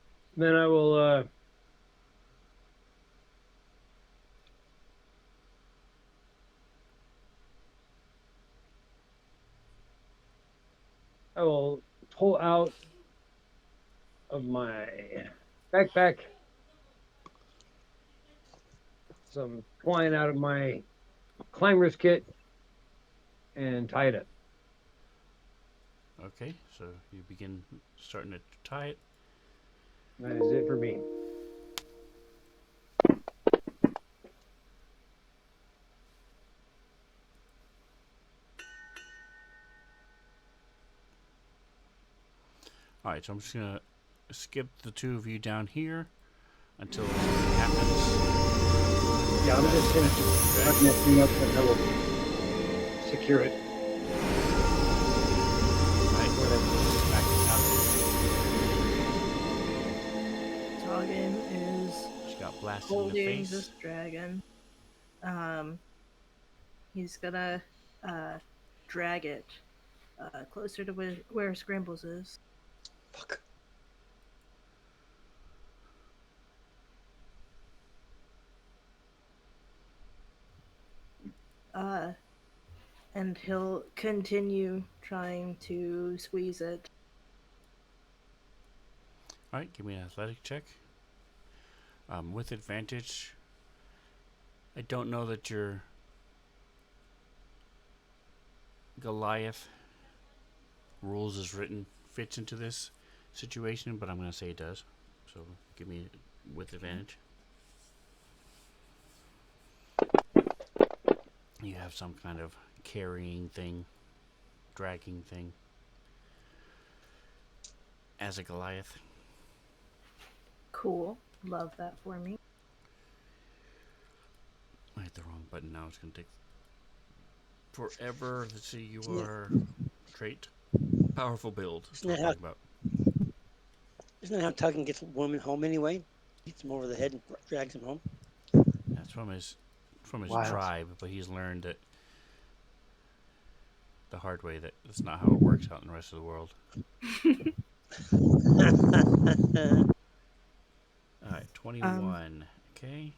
I will pull out of my backpack some twine out of my climber's kit and tie it up. Okay, so you begin starting to tie it. That is it for me. Alright, so I'm just going to skip the two of you down here until something happens. Yeah, I'm just gonna button that thing up and I will secure it. Alright, back out. Toggin is Just got blasted in the holding face. this dragon. He's gonna drag it closer to where Scrambles is. Fuck. Uh, and he'll continue trying to squeeze it. All right, give me an athletic check. With advantage. I don't know that your Goliath rules as written fits into this situation, but I'm going to say it does. So give me with advantage. You have some kind of carrying thing, dragging thing as a Goliath. Cool. Love that for me. I hit the wrong button now. It's going to take forever. Let's see, you Yeah. are trait. Powerful build. That's Isn't what that we're how talking about. isn't that how Tuggin gets women home anyway? Beats them over the head and drags them home. That's from his Wild. tribe, but he's learned it the hard way that that's not how it works out in the rest of the world. All right, 21. Okay.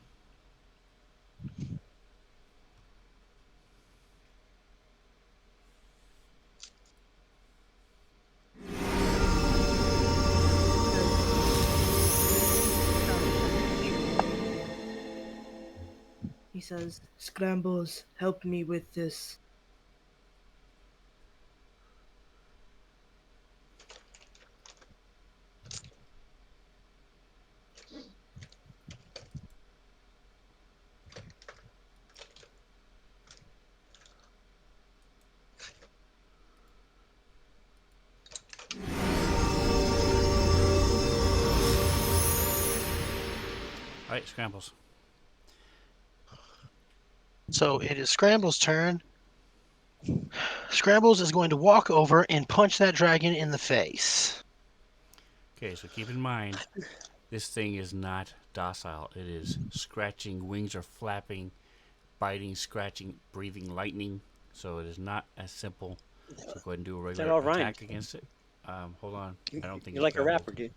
He says, Scrambles, help me with this. All right, Scrambles. So it is Scramble's turn. Scrambles is going to walk over and punch that dragon in the face. Okay, so keep in mind, this thing is not docile. It is scratching. Wings are flapping, biting, scratching, breathing lightning. So it is not as simple. So go ahead and do a regular all attack rhymed. against it. Hold on. I don't think You're it's like a grappled. rapper, dude.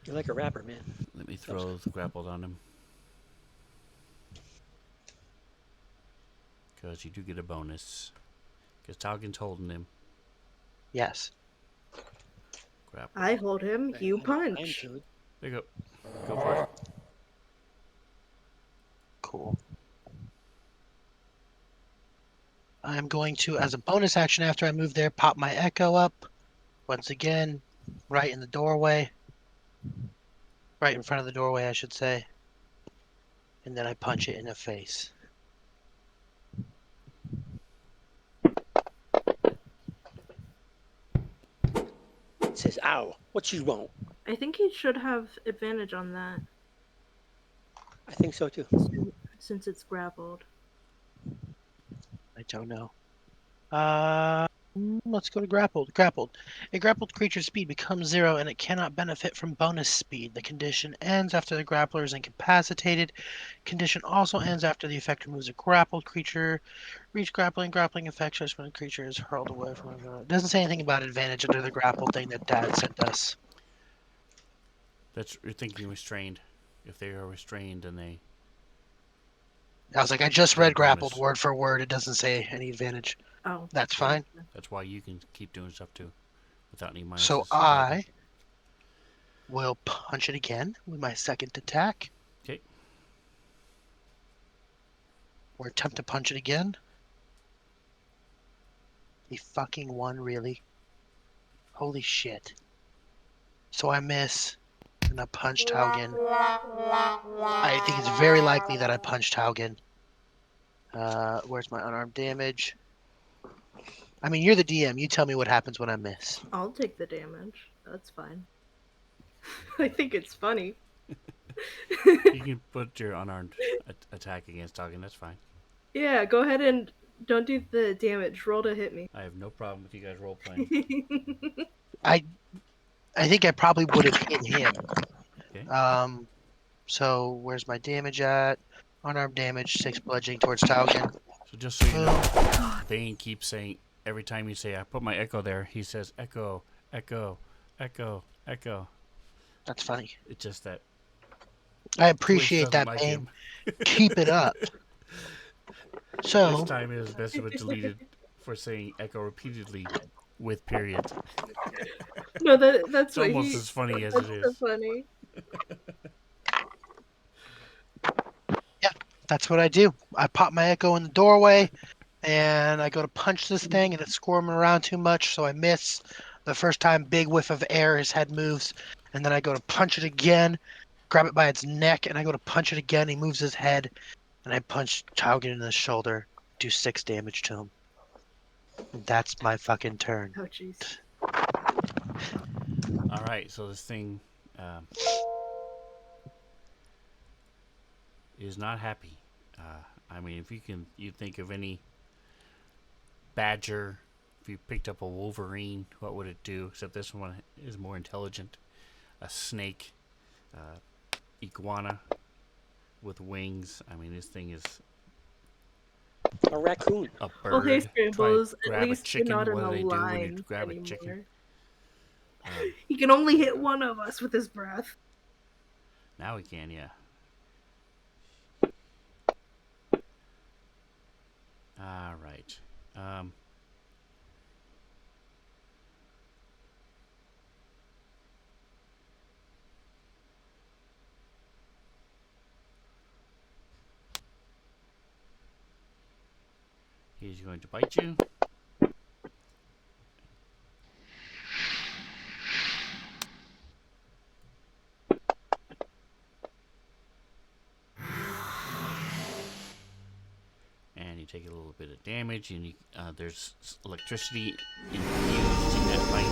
You're like a rapper, man. Let me throw the grappled on him. Because you do get a bonus. Because Talgin's holding him. Yes. Grapple. I hold him, you I'm punch. dude. There you go. Go for it. Cool. I'm going to, as a bonus action after I move there, pop my echo up. Once again, right in the doorway. Right in front of the doorway, I should say. And then I punch it in the face. It says, "Ow, what you want?" I think he should have advantage on that I think so too. since it's grappled. I don't know. Let's go to grappled. Grappled. A grappled creature's speed becomes 0 and it cannot benefit from bonus speed. The condition ends after the grappler is incapacitated. Condition also ends after the effect removes a grappled creature. Reach grappling. Grappling effect just when the creature is hurled away from it. Doesn't say anything about advantage under the grapple thing that Dad sent us. That's you're thinking restrained. If they are restrained, then they. I was like, I just Get a read grappled bonus. word for word. It doesn't say any advantage. Oh. That's fine. That's why you can keep doing stuff too, without any minuses. So I will punch it again with my second attack. Okay. Or attempt to punch it again. The fucking one, really? Holy shit. So I miss, and I punch Taugen. I think it's very likely that I punched Taugen. Where's my unarmed damage? I mean, you're the DM. You tell me what happens when I miss. I'll take the damage. That's fine. I think it's funny. You can put your unarmed attack against Talgin. That's fine. Yeah, go ahead and don't do the damage. Roll to hit me. I have no problem with you guys role playing. I think I probably would have hit him. Okay. So where's my damage at? Unarmed damage, 6 bludgeoning towards Taugen. So just so you know, Bane keeps saying, every time you say, I put my echo there, he says, echo, echo, echo, echo. That's funny. It's just that I Twitch appreciate doesn't that, like Bane. him. Keep it up. This So, time his message was deleted for saying echo repeatedly with periods. No, that's It's what almost he. as funny as That's it so is. funny. yeah, that's what I do. I pop my echo in the doorway, and I go to punch this thing, and it's squirming around too much, so I miss. The first time, big whiff of air, his head moves, and then I go to punch it again, grab it by its neck, and I go to punch it again. He moves his head, and I punch Taugen in the shoulder, do 6 damage to him. And that's my fucking turn. Oh jeez. All right, so this thing is not happy. I mean, if you think of any badger, if you picked up a wolverine, what would it do? Except this one is more intelligent. A snake, iguana with wings. I mean, this thing is A raccoon. a Well, hey, bird. Try to Scrambles. At grab a least you're not chicken. in What a do they do when you line grab a anymore. chicken? He can only hit one of us with his breath. Now we can, yeah. All right. He's going to bite you. And you take a little bit of damage, and there's electricity infused in that bite.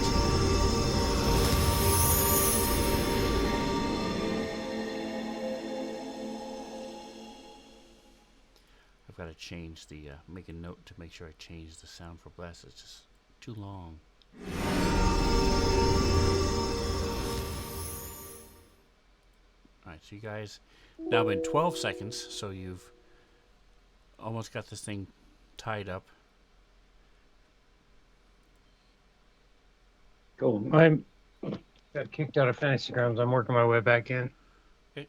I've got to change the make a note to make sure I change the sound for blast. It's just too long. Alright, so you guys now been 12 seconds, so you've almost got this thing tied up. Cool. I got kicked out of Fantasy Grounds. I'm working my way back in. Okay.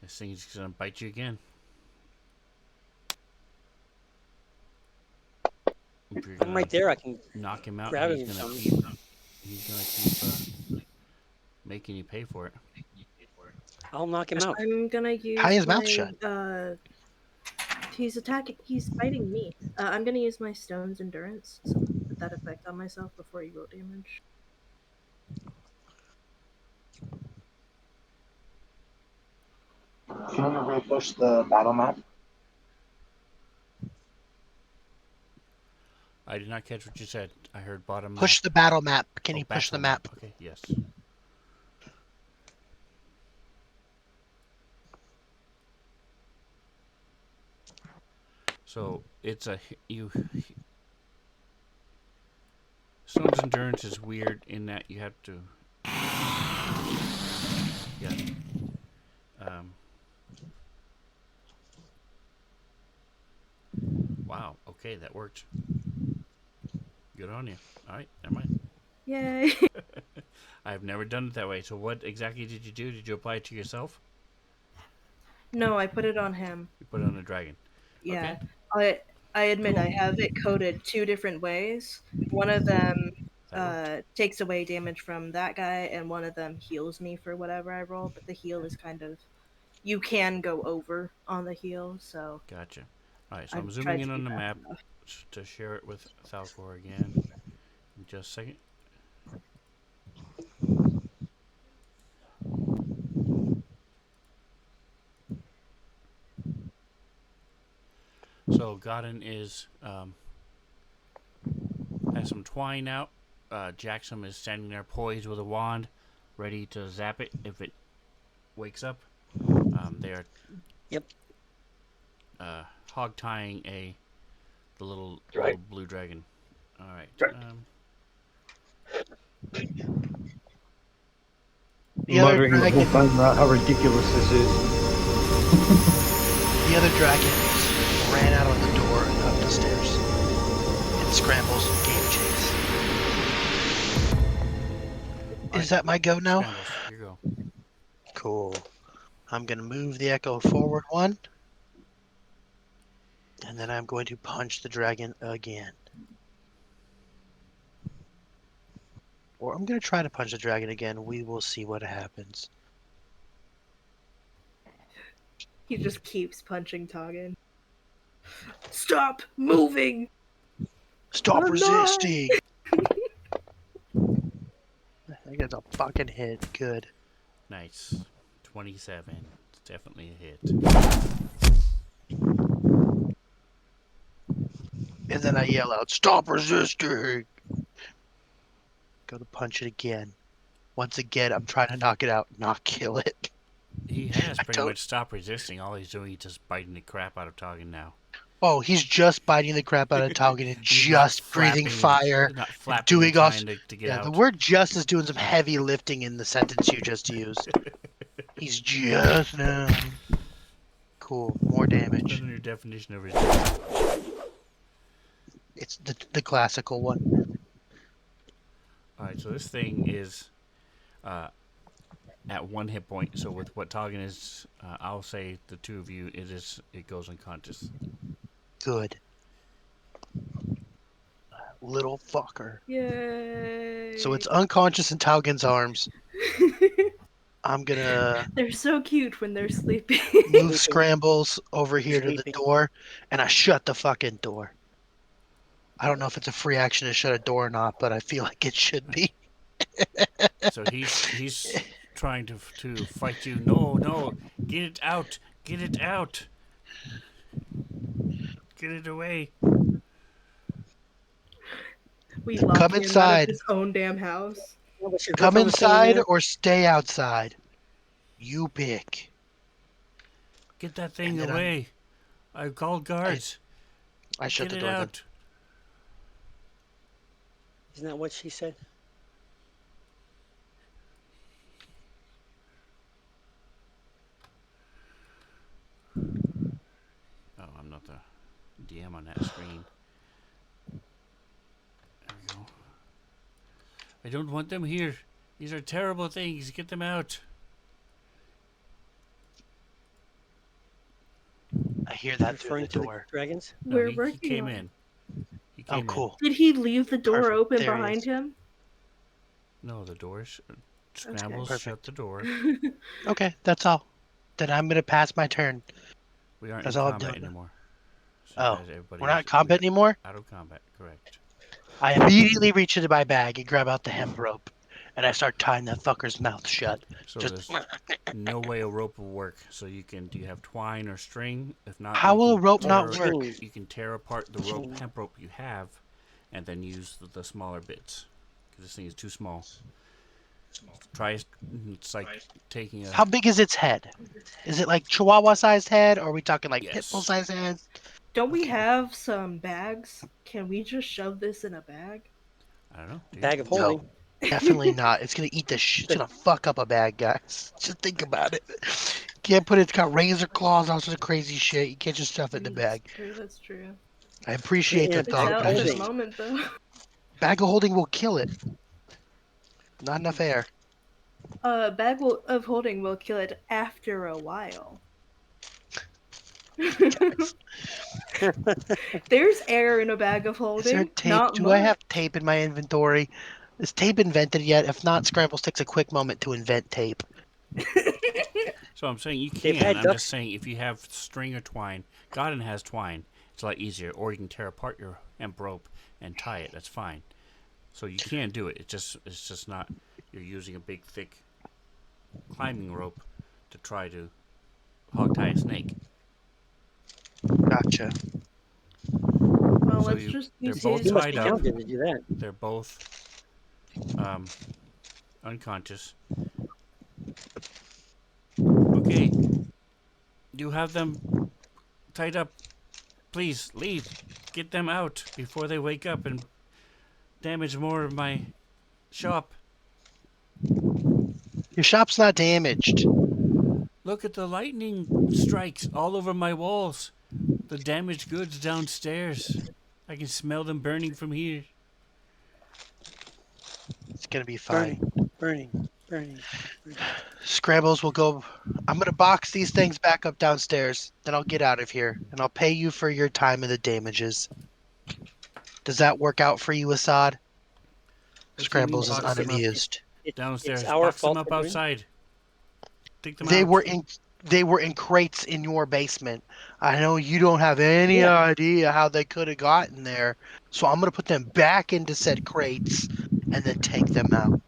This thing is gonna bite you again. If you're I'm gonna right there. I can knock him out, grab he's him. gonna keep making you pay for it. I'll knock him out. I'm gonna use Tie his my, mouth shut. He's attacking. He's fighting me. I'm gonna use my stone's endurance, so put that effect on myself before you roll damage. If you want to repush the battle map, I did not catch what you said. I heard bottom Push map. the battle map. Can you push the battle map? Okay, yes. So it's Stone's endurance is weird in that you have to. Yeah. Wow. Okay, that worked. Good on you. All right, never mind. Yay! I've never done it that way. So what exactly did you do? Did you apply it to yourself? No, I put it on him. You put it on a dragon. Yeah. Okay. I admit Cool. I have it coded 2 different ways. One of them That worked. takes away damage from that guy, and one of them heals me for whatever I roll. But the heal is kind of, you can go over on the heal, so Gotcha. All right, so I've I'm zooming tried in to on be the fast map enough. to share it with Falcor again. In just a second. So Godin is has some twine out. Jackson is standing there poised with a wand, ready to zap it if it wakes up. They are Yep. hog tying the little blue dragon. All right. The other Muttering the whole dragon. time about how ridiculous this is. The other dragons ran out of the door and up the stairs. And Scrambles gave chase. Is that my go now? Scrambles, you go. Cool. I'm going to move the echo forward 1. And then I'm going to punch the dragon again. Or I'm going to try to punch the dragon again. We will see what happens. He just keeps punching Toggin. Stop moving! Stop I'm resisting! I get a fucking hit. Good. Nice. 27. It's definitely a hit. And then I yell out, "Stop resisting!" Go to punch it again. Once again, I'm trying to knock it out, not kill it. He has I pretty don't- much stopped resisting. All he's doing is just biting the crap out of Toggin now. Oh, he's just biting the crap out of Toggin and He's not just breathing flapping, fire. He's not and flapping doing and all. trying to get Yeah, out. the word "just" is doing some heavy lifting in the sentence you just used. He's just cool. More Put damage. in your definition of resistance. It's the classical one. Alright, so this thing is at 1 hit point. So with what Toggin is, I'll say the two of you, it goes unconscious. Good. Little fucker. Yay! So it's unconscious in Taugen's arms. I'm gonna They're so cute when they're sleeping. move Scrambles over here to the Sleeping. door, and I shut the fucking door. I don't know if it's a free action to shut a door or not, but I feel like it should be. So he's trying to fight you. No, get it out, get it out, get it away. We lock Come him out inside. of his own damn house. Yeah, but your Come girlfriend was staying inside there. or stay outside. You pick. Get that thing And then away. I called guards. I shut Get the it door then. out. Isn't that what she said? Oh, I'm not the DM on that screen. There we go. I don't want them here. These are terrible things. Get them out. I hear that through Referring the to door. the dragons? No, We're he working came on in. He Oh, came in. cool. Did he leave the door Perfect. open There he behind is. him? No, the doors. Scrambles Perfect. shut the door. Okay, that's all. Then I'm gonna pass my turn. We aren't That's in all I'm combat doing. anymore. So Oh, guys, everybody we're not in is- combat anymore? Out of combat, correct. I immediately reach into my bag and grab out the hemp rope, and I start tying that fucker's mouth shut. So Just there's no way a rope will work. So you can. Do you have twine or string? If not, How you will can a rope tear- not work? Chain. You can tear apart the rope, Chain. hemp rope you have, and then use the smaller bits. Because this thing is too small. Try. It's like taking a. How big is its head? Is it like Chihuahua-sized head, or are we talking like Yes. Pitbull-sized head? Don't we Okay. have some bags? Can we just shove this in a bag? I don't know. Do you? Bag of No. holding. Definitely not. It's gonna eat the It's gonna fuck up a bag, guys. Just think about it. Can't put it. It's got razor claws, all sorts of crazy shit. You can't just stuff it in a bag. That's true, that's true. I appreciate Yeah, the bag It's thought, of out but I for the just holding. moment, though. bag of holding will kill it. Not enough air. Of holding will kill it after a while. There's air in a bag of Is there holding. tape? Not Do much. I have tape in my inventory? Is tape invented yet? If not, Scrambles takes a quick moment to invent tape. So I'm saying you They've can. had I'm duck- just saying if you have string or twine, Godin has twine. It's a lot easier. Or you can tear apart your hemp rope and tie it. That's fine. So you can do it. It's just not. You're using a big thick climbing rope to try to hog tie a snake. Gotcha. Well, So let's you- just they're use both his. You must tied be up. talented to do that. They're both unconscious. Okay. You have them tied up. Please leave. Get them out before they wake up and damage more of my shop. Your shop's not damaged. Look at the lightning strikes all over my walls. The damaged goods downstairs. I can smell them burning from here. It's gonna be fine. Burning. Scrambles will go. I'm gonna box these things back up downstairs. Then I'll get out of here, and I'll pay you for your time and the damages. Does that work out for you, Assad? What do you mean Scrambles is box them up unamused. It's downstairs? our Box them fault up for doing. outside. Take them They out. were in crates in your basement. I know you don't have any Yeah. idea how they could have gotten there, so I'm gonna put them back into said crates and then take them out.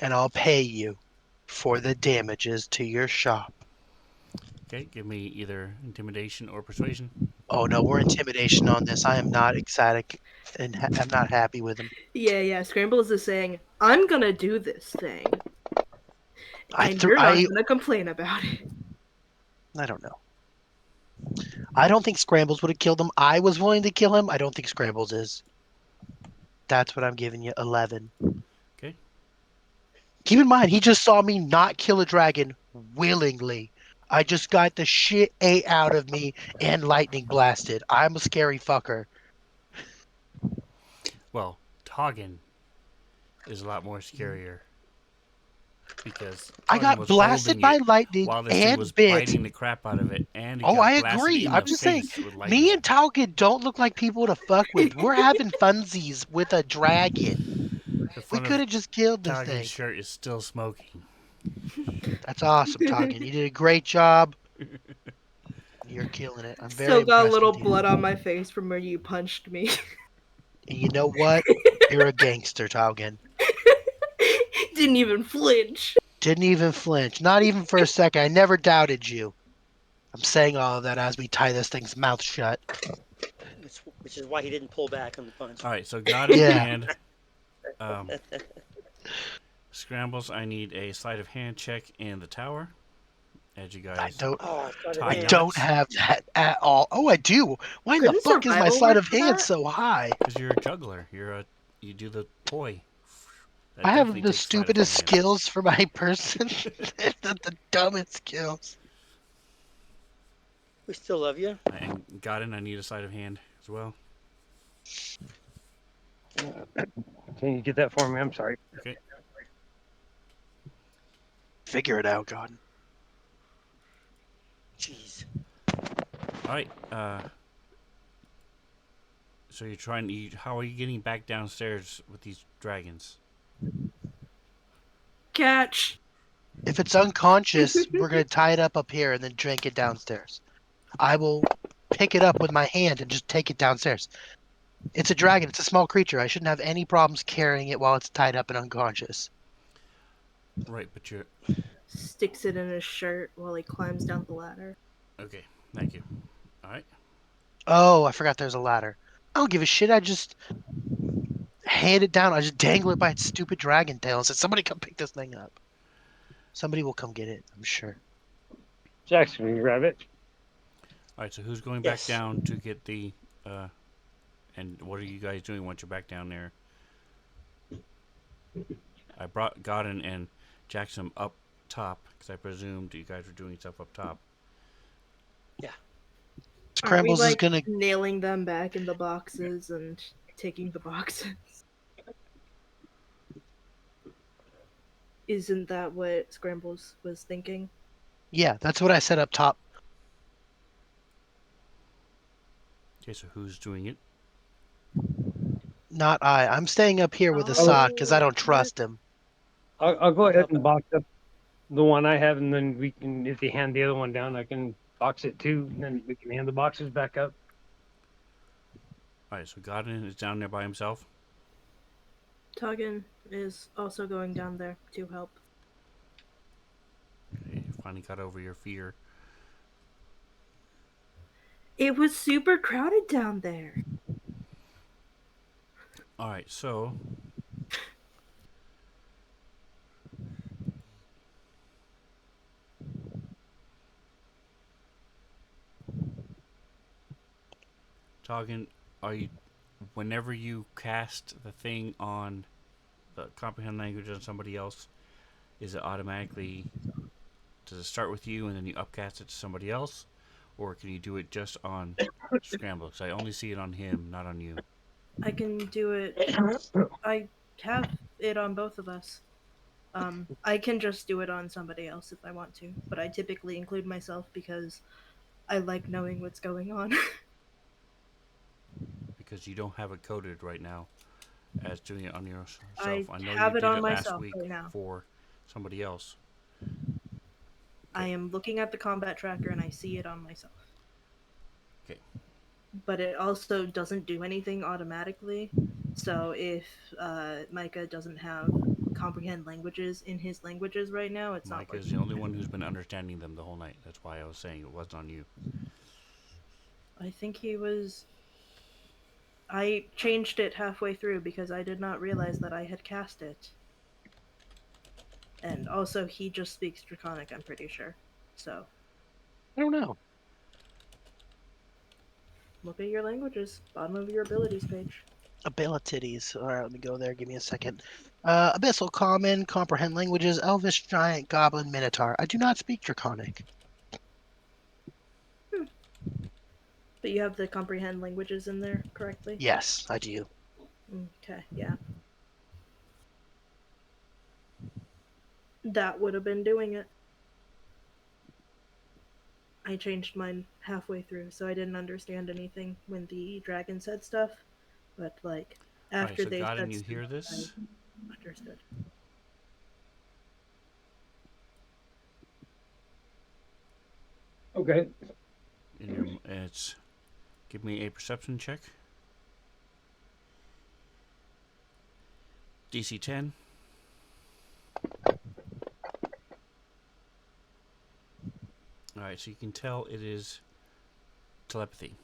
And I'll pay you for the damages to your shop. Okay, give me either intimidation or persuasion. Oh no, we're intimidation on this. I am not ecstatic and I'm not happy with him. Yeah. Scrambles is saying, "I'm gonna do this thing, and you're not gonna complain about it." I don't know. I don't think Scrambles would have killed him. I was willing to kill him. I don't think Scrambles is. That's what I'm giving you. 11. Okay. Keep in mind, he just saw me not kill a dragon willingly. I just got the shit ate out of me and lightning blasted. I'm a scary fucker. Well, Toggin is a lot more scarier because I Toggin got was blasted holding by it lightning while this thing was and bit. biting the crap out of it, and it Oh, got I blasted agree. in I'm the just saying, face with lightning. me and Taugen don't look like people to fuck with. We're having funsies with a dragon. The We front could of have just killed this Toggin's thing. shirt is still smoking. That's awesome, Taugen. You did a great job. You're killing it. I'm very Still got a impressed little with you. blood on my face from where you punched me. And you know what? You're a gangster, Taugen. Didn't even flinch. Didn't even flinch. Not even for a second. I never doubted you. I'm saying all of that as we tie this thing's mouth shut. Which is why he didn't pull back on the punch. All right, so got it. Yeah. And Scrambles, I need a sleight of hand check in the tower. As you guys I tie don't knots. have that at all. Oh, I do. Why in the Couldn't fuck is my survival sleight work of for hand that? so high? Because you're a juggler. You do the poi. That I have definitely the takes sleight of stupidest hand. skills for my person. the dumbest skills. We still love you. And Godin, I need a sleight of hand as well. Can you get that for me? I'm sorry. Okay. Figure it out, God. Jeez. All right. So you're trying. How are you getting back downstairs with these dragons? Catch. If it's unconscious, we're gonna tie it up here and then drink it downstairs. I will pick it up with my hand and just take it downstairs. It's a dragon. It's a small creature. I shouldn't have any problems carrying it while it's tied up and unconscious. Right, but you're Sticks it in his shirt while he climbs down the ladder. okay. Thank you. All right. Oh, I forgot there's a ladder. I don't give a shit. I just hand it down. I just dangle it by its stupid dragon tail and say, somebody come pick this thing up. Somebody will come get it, I'm sure. Jackson, will you grab it? All right. So who's going Yes. back down to get the? And what are you guys doing once you're back down there? I brought Godin and Jackson up top because I presumed you guys were doing stuff up top. Aren't we, Scrambles is gonna. nailing them back in the boxes and taking the boxes? Isn't that what Scrambles was thinking? Yeah, that's what I said up top. Okay. So who's doing it? Not I. I'm staying up here with Oh, Assad because I don't what? trust him. I'll go ahead and box up the one I have, and then we can, if they hand the other one down, I can box it too, and then we can hand the boxes back up. All right. So Godin is down there by himself. Toggin is also going down there to help. Okay, you finally got over your fear. It was super crowded down there. All right. So Toggin, are you? Whenever you cast the thing on the comprehend language on somebody else, is it automatically, does it start with you and then you upcast it to somebody else? Or can you do it just on Scramble? Because I only see it on him, not on you. I can do it. I have it on both of us. I can just do it on somebody else if I want to, but I typically include myself because I like knowing what's going on. Because you don't have it coded right now as doing it on I yourself. I know you have it did on it last myself week right now. for somebody else. I Okay. am looking at the combat tracker and I see it on myself. Okay. But it also doesn't do anything automatically. So if Micah doesn't have comprehend languages in his languages right now, it's not Mike is working. the only one who's been understanding them the whole night. That's why I was saying it wasn't on you. I think he was. I changed it halfway through because I did not realize that I had cast it. And also, he just speaks Draconic, I'm pretty sure. So, I don't know. look at your languages, bottom of your abilities page. Abilities. All right, let me go there. Give me a second. Abyssal Common, Comprehend Languages, Elvish, Giant, Goblin, Minotaur. I do not speak Draconic. But you have the comprehend languages in there correctly? Yes, I do. Okay, yeah. That would have been doing it. I changed mine halfway through, so I didn't understand anything when the dragon said stuff. But, like, Alright, after so they Godin, said you stuff, hear I this? understood. Okay. In your, it's, give me a perception check. DC 10. Alright, so you can tell it is telepathy.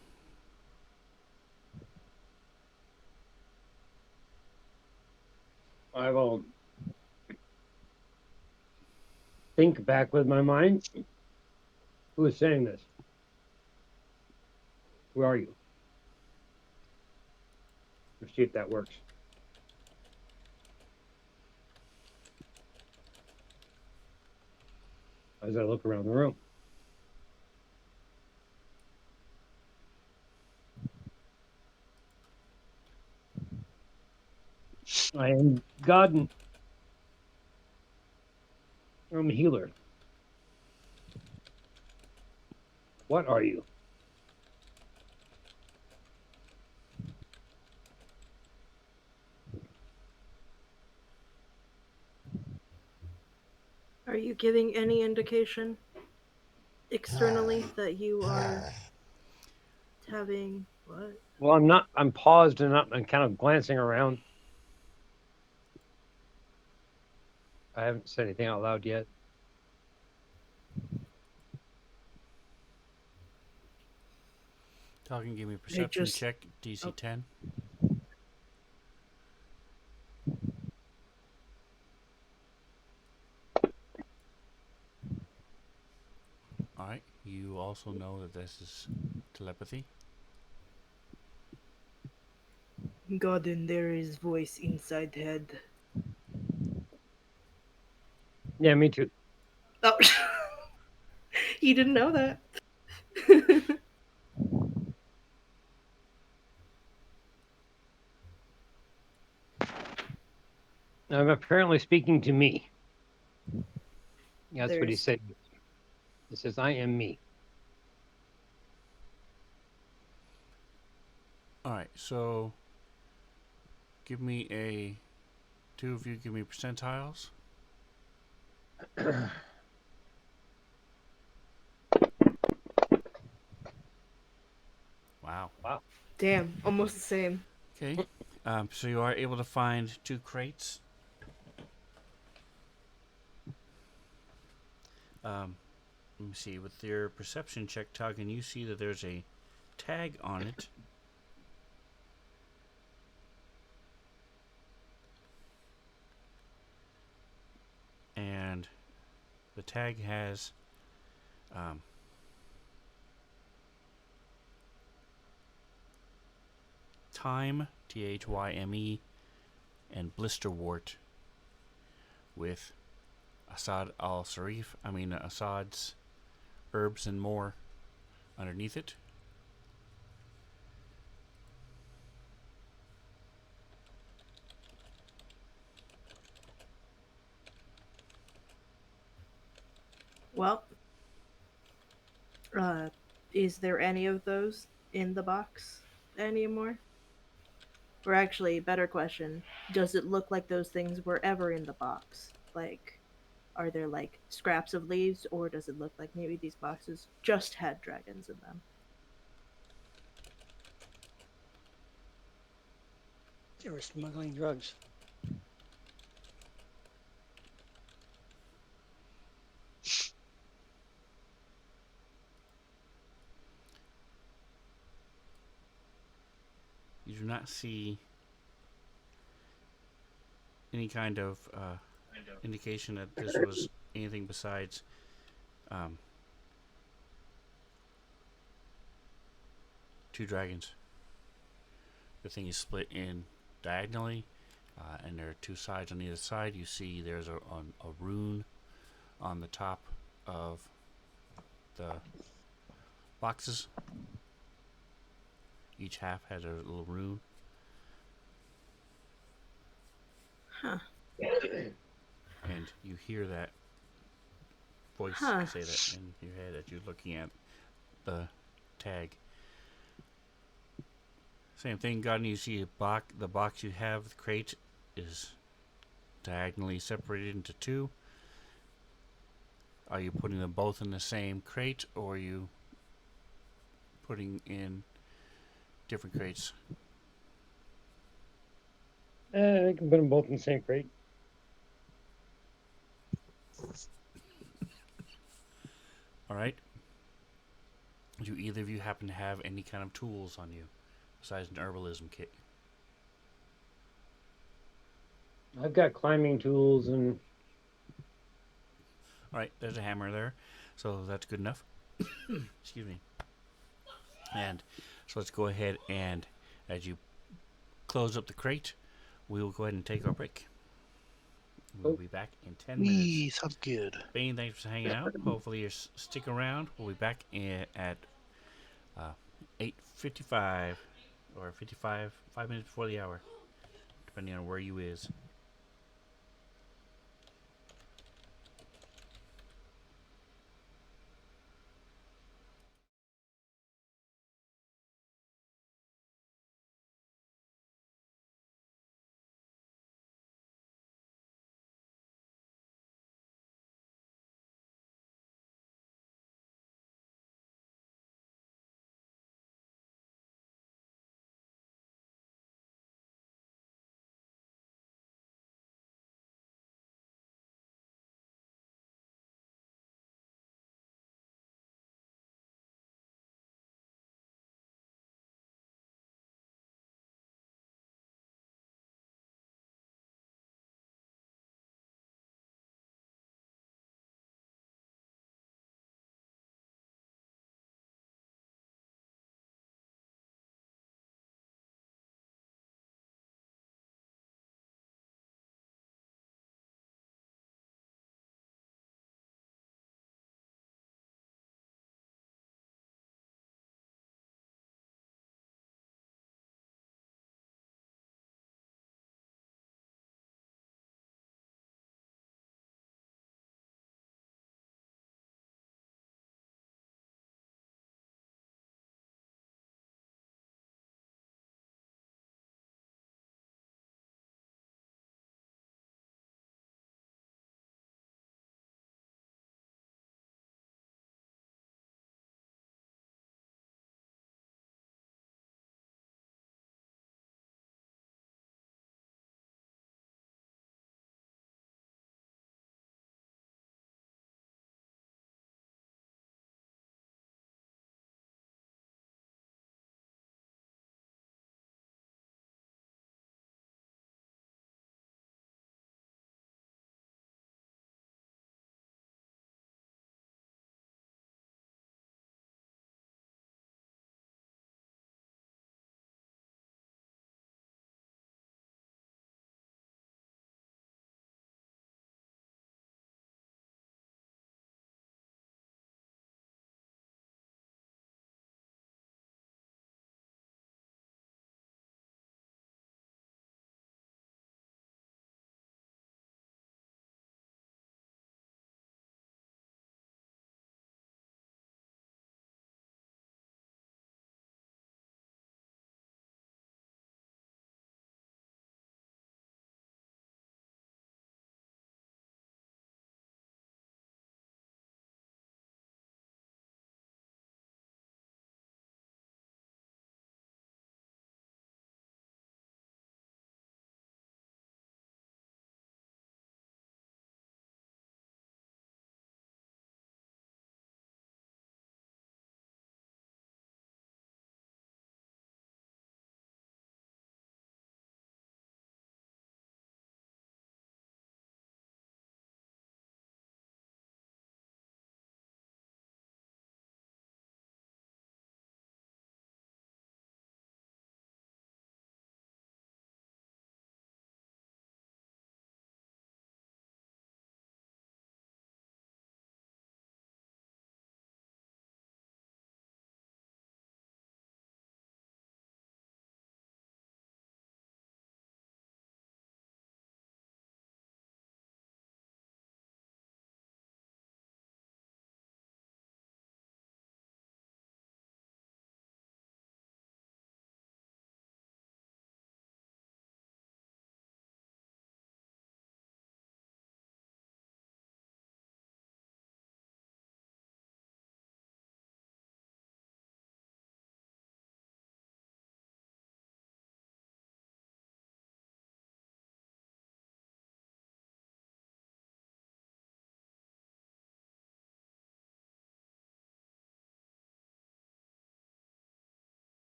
I will think back with my mind. Who is saying this? Who are you? Let's see if that works. As I look around the room. I am Godin. I'm a healer. What are you? Are you giving any indication externally that you are having what? Well, I'm not. I'm paused and I'm kind of glancing around. I haven't said anything out loud yet. Talking, give me a I perception just check, DC 10. Alright, you also know that this is telepathy. God, and there is voice inside head. Yeah, me too. Oh, you didn't know that. I'm apparently speaking to me. That's what he There's said. He says, I am me. Alright, so give me a, two of you give me percentiles. Wow. Wow. damn, almost the same. Okay, so you are able to find 2 crates. Let me see, with your perception check, Tuggan, you see that there's a tag on it. And the tag has Thyme, Thyme, and Blisterwort with Assad's herbs and more underneath it. Well, uh, is there any of those in the box anymore? Or actually, better question, does it look like those things were ever in the box? Like, are there like scraps of leaves, or does it look like maybe these boxes just had dragons in them? They were smuggling drugs. You do not see any kind of indication that this was anything besides um, two dragons. The thing is split in diagonally, and there are two sides on either side. You see there's a rune on the top of the boxes. Each half has a little rune. Huh. And you hear that voice Huh. say that in your head as you're looking at the tag. Same thing, God, you see the box you have, the crate, is diagonally separated into two. Are you putting them both in the same crate, or are you putting in different crates? I can put them both in the same crate. All right. Do either of you happen to have any kind of tools on you besides an herbalism kit? I've got climbing tools and All right, there's a hammer there, so that's good enough. Excuse me. And so let's go ahead and, as you close up the crate, we will go ahead and take our break. We'll be back in 10 minutes. Sounds good. Bane, thanks for hanging out. Hopefully you stick around. We'll be back at 8:55 or 55, 5 minutes before the hour, depending on where you is.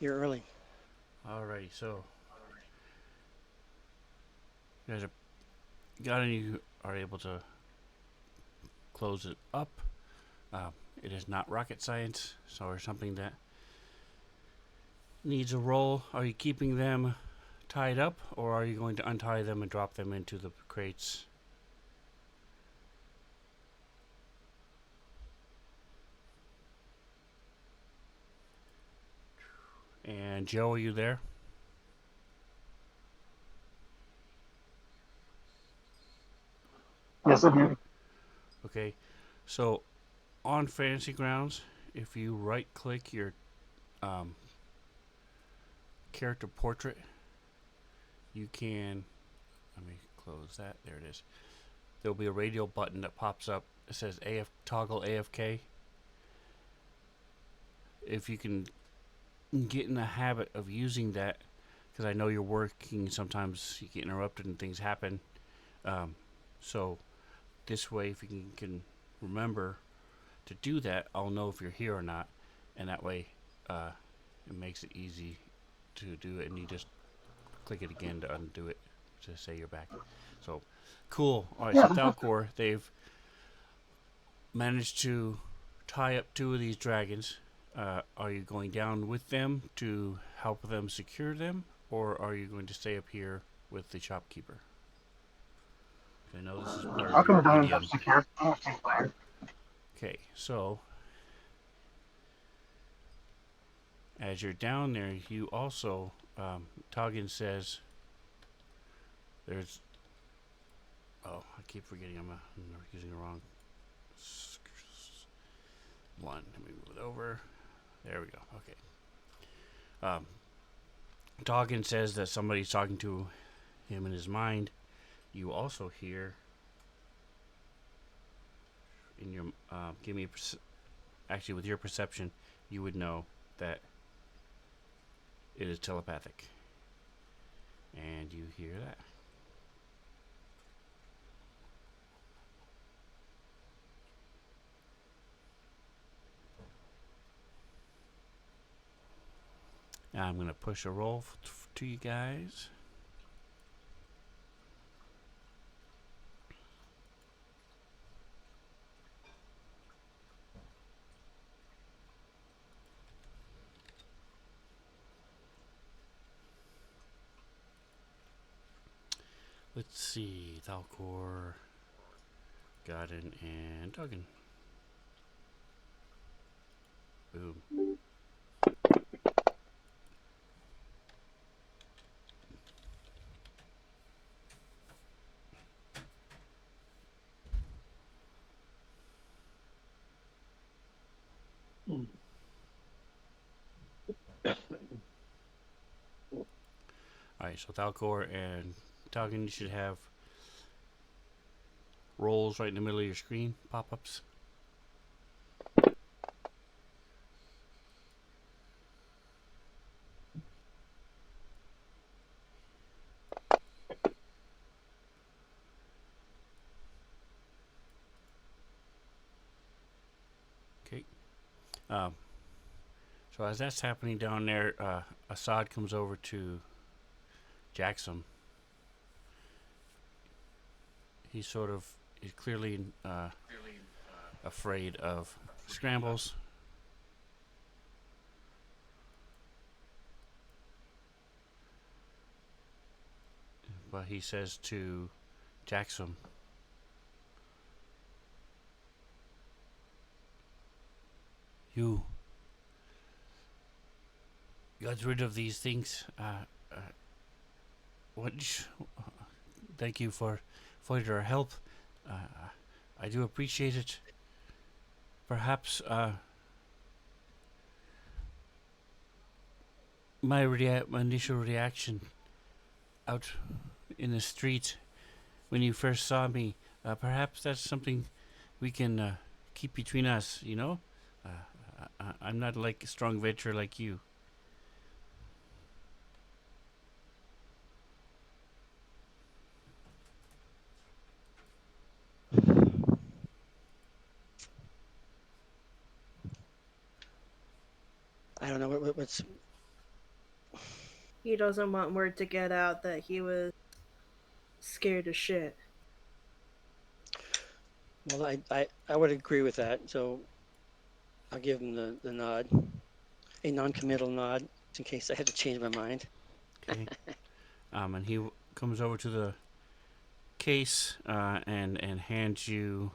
You're early. Alrighty, so you guys are able to close it up. It is not rocket science, so or something that needs a roll. Are you keeping them tied up, or are you going to untie them and drop them into the crates? And Joe, are you there? Yes, I'm here. Okay, so on Fantasy Grounds, if you right click your um, character portrait, you can, let me close that, there it is. There'll be a radio button that pops up. It says toggle AFK. If you can get in the habit of using that, because I know you're working, sometimes you get interrupted and things happen. So this way, if you can remember to do that, I'll know if you're here or not, and that way it makes it easy to do it, and you just click it again to undo it to say you're back. So cool. All right, so Thalcor, they've managed to tie up 2 of these dragons. Are you going down with them to help them secure them, or are you going to stay up here with the shopkeeper? I know this is part I'll of your come down and help EDM. secure. I'm a team player. Okay, so as you're down there, you also, Toggin says, there's, oh, I keep forgetting I'm using the wrong one. Let me move it over. There we go. Okay. Toggin says that somebody's talking to him in his mind. You also hear in your, give me actually with your perception, you would know that it is telepathic. And you hear that. Now I'm going to push a roll to you guys. Let's see. Thalcor, Godin, and Duggan. Boom. Alright, so Thalcor and Tuggan, you should have rolls right in the middle of your screen, pop-ups. Okay. So as that's happening down there, Assad comes over to Jackson. He's sort of, he's clearly afraid of scrambles. But he says to Jackson, you got rid of these things. Thank you for your help. I do appreciate it. Perhaps my initial reaction out in the street when you first saw me, perhaps that's something we can keep between us, you know? I'm not like a strong venture like you. I don't know what's He doesn't want word to get out that he was scared as shit. Well, I would agree with that. So I'll give him the nod, a non-committal nod, just in case I had to change my mind. Okay. And he comes over to the case and hands you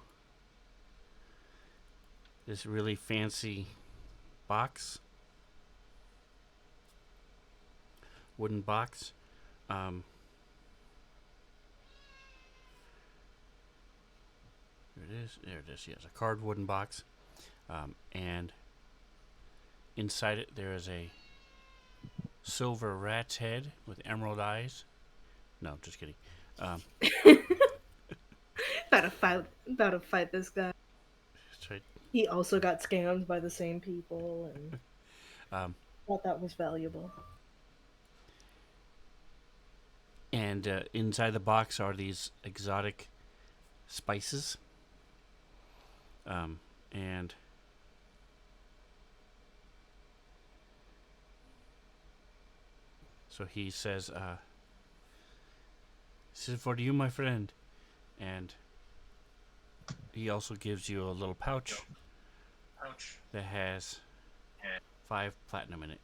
this really fancy box, wooden box. Um, there it is. There it is. Yes, a carved wooden box. And inside it there is a silver rat's head with emerald eyes. No, just kidding. Um, About to fight this guy. right. He also got scammed by the same people and Um, thought that was valuable. and inside the box are these exotic spices. And so he says, "This is for you, my friend." And he also gives you a little pouch that has 5 platinum in it.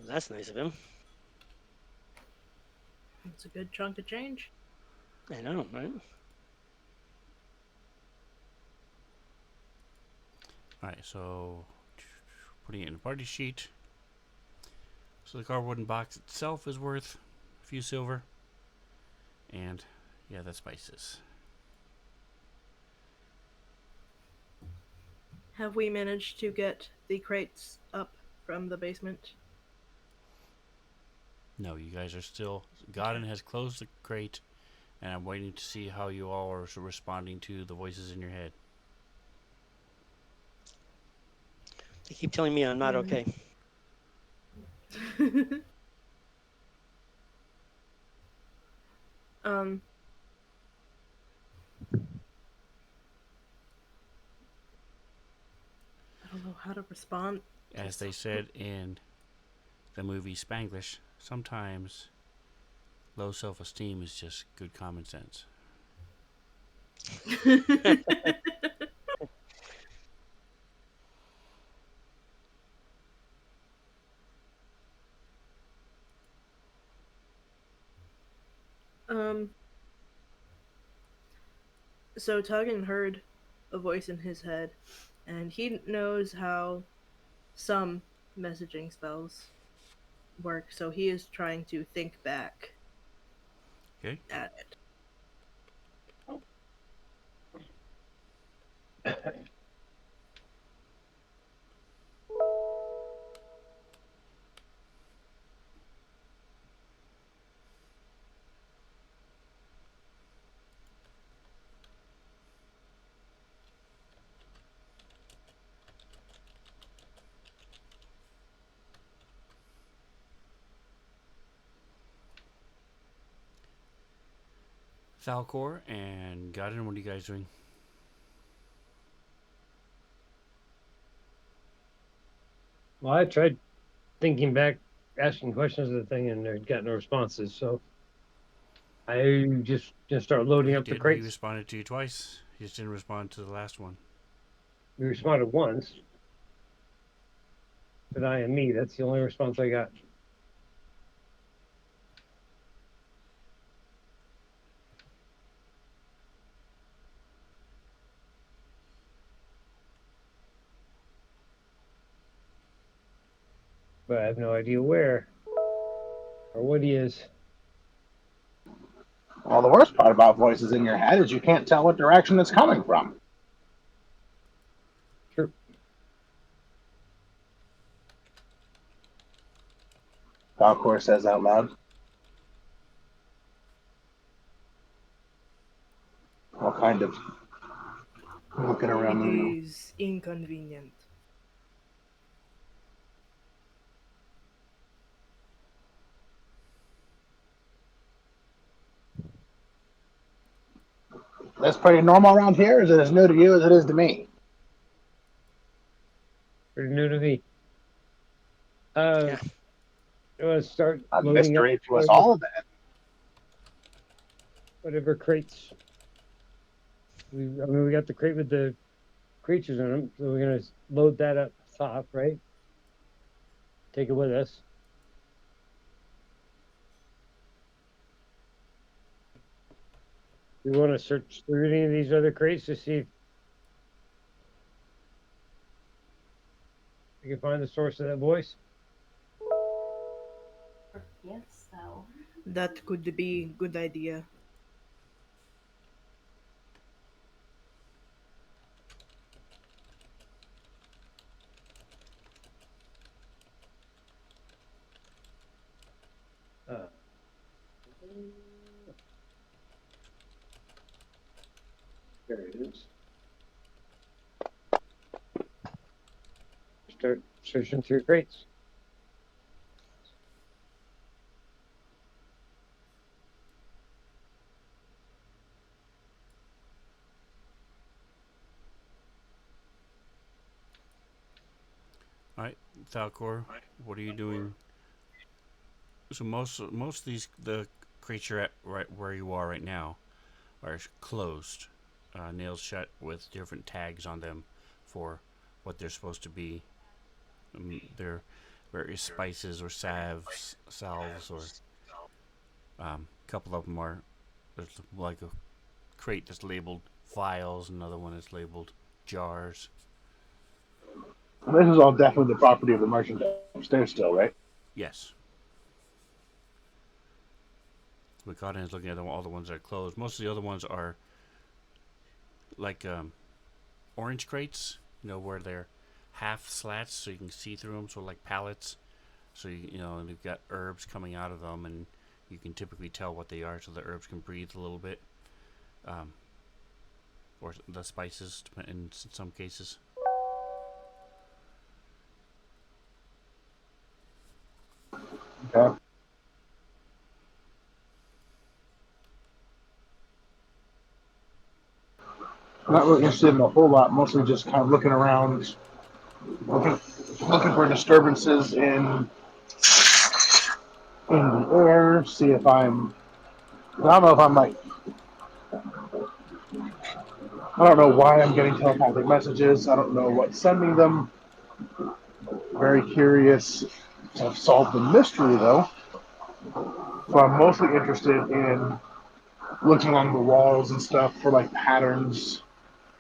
That's nice of him. It's a good chunk of change. I know, right? Alright, so putting it in a party sheet. So the cardboard box itself is worth a few silver. And yeah, that's spices. Have we managed to get the crates up from the basement? No, you guys are still. Godin has closed the crate, and I'm waiting to see how you all are responding to the voices in your head. They keep telling me I'm not okay. um, I don't know how to respond. As they said in the movie Spanglish, sometimes low self esteem is just good common sense. um, so Tuggan heard a voice in his head, and he knows how some messaging spells work, so he is trying to think back Okay? at it. Falcor and Godin, what are you guys doing? Well, I tried thinking back, asking questions of the thing, and I got no responses. So I just start loading He up the did. He crates. responded to you twice. He just didn't respond to the last one. We responded once. But I am me. That's the only response I got. But I have no idea where or what he is. Well, the worst part about voices in your head is you can't tell what direction it's coming from. Sure. Falcor says out loud. What kind of looking around It the room? is inconvenient. That's pretty normal around here. Is it as new to you as it is to me? pretty new to me. Yeah. You want to start A loading up mystery to us all, then. whatever crates. We got the crate with the creatures in them, so we're gonna load that up top, right? Take it with us. We want to search through any of these other crates to see if we can find the source of that voice. Yes, so. That could be good idea. Uh, there it is. Start searching through crates. All right, Falcor, what are you doing? So most of these the creature at right where you are right now are closed, nailed shut with different tags on them for what they're supposed to be. They're various spices or salves, or a couple of them are there's like a crate that's labeled vials, another one is labeled jars. This is all definitely the property of the merchant upstairs, still, right? Yes. Wakata is looking at all the ones that are closed. Most of the other ones are like orange crates, where they're half slats so you can see through them, so like pallets. So and they've got herbs coming out of them, and you can typically tell what they are, so the herbs can breathe a little bit, or the spices in some cases. Okay. Not really interested in a whole lot, mostly just kind of looking around, looking, looking for disturbances in the air, see if I don't know if I'm like, I don't know why I'm getting telepathic messages. I don't know what's sending them. Very curious to solve the mystery, though. So I'm mostly interested in looking along the walls and stuff for like patterns,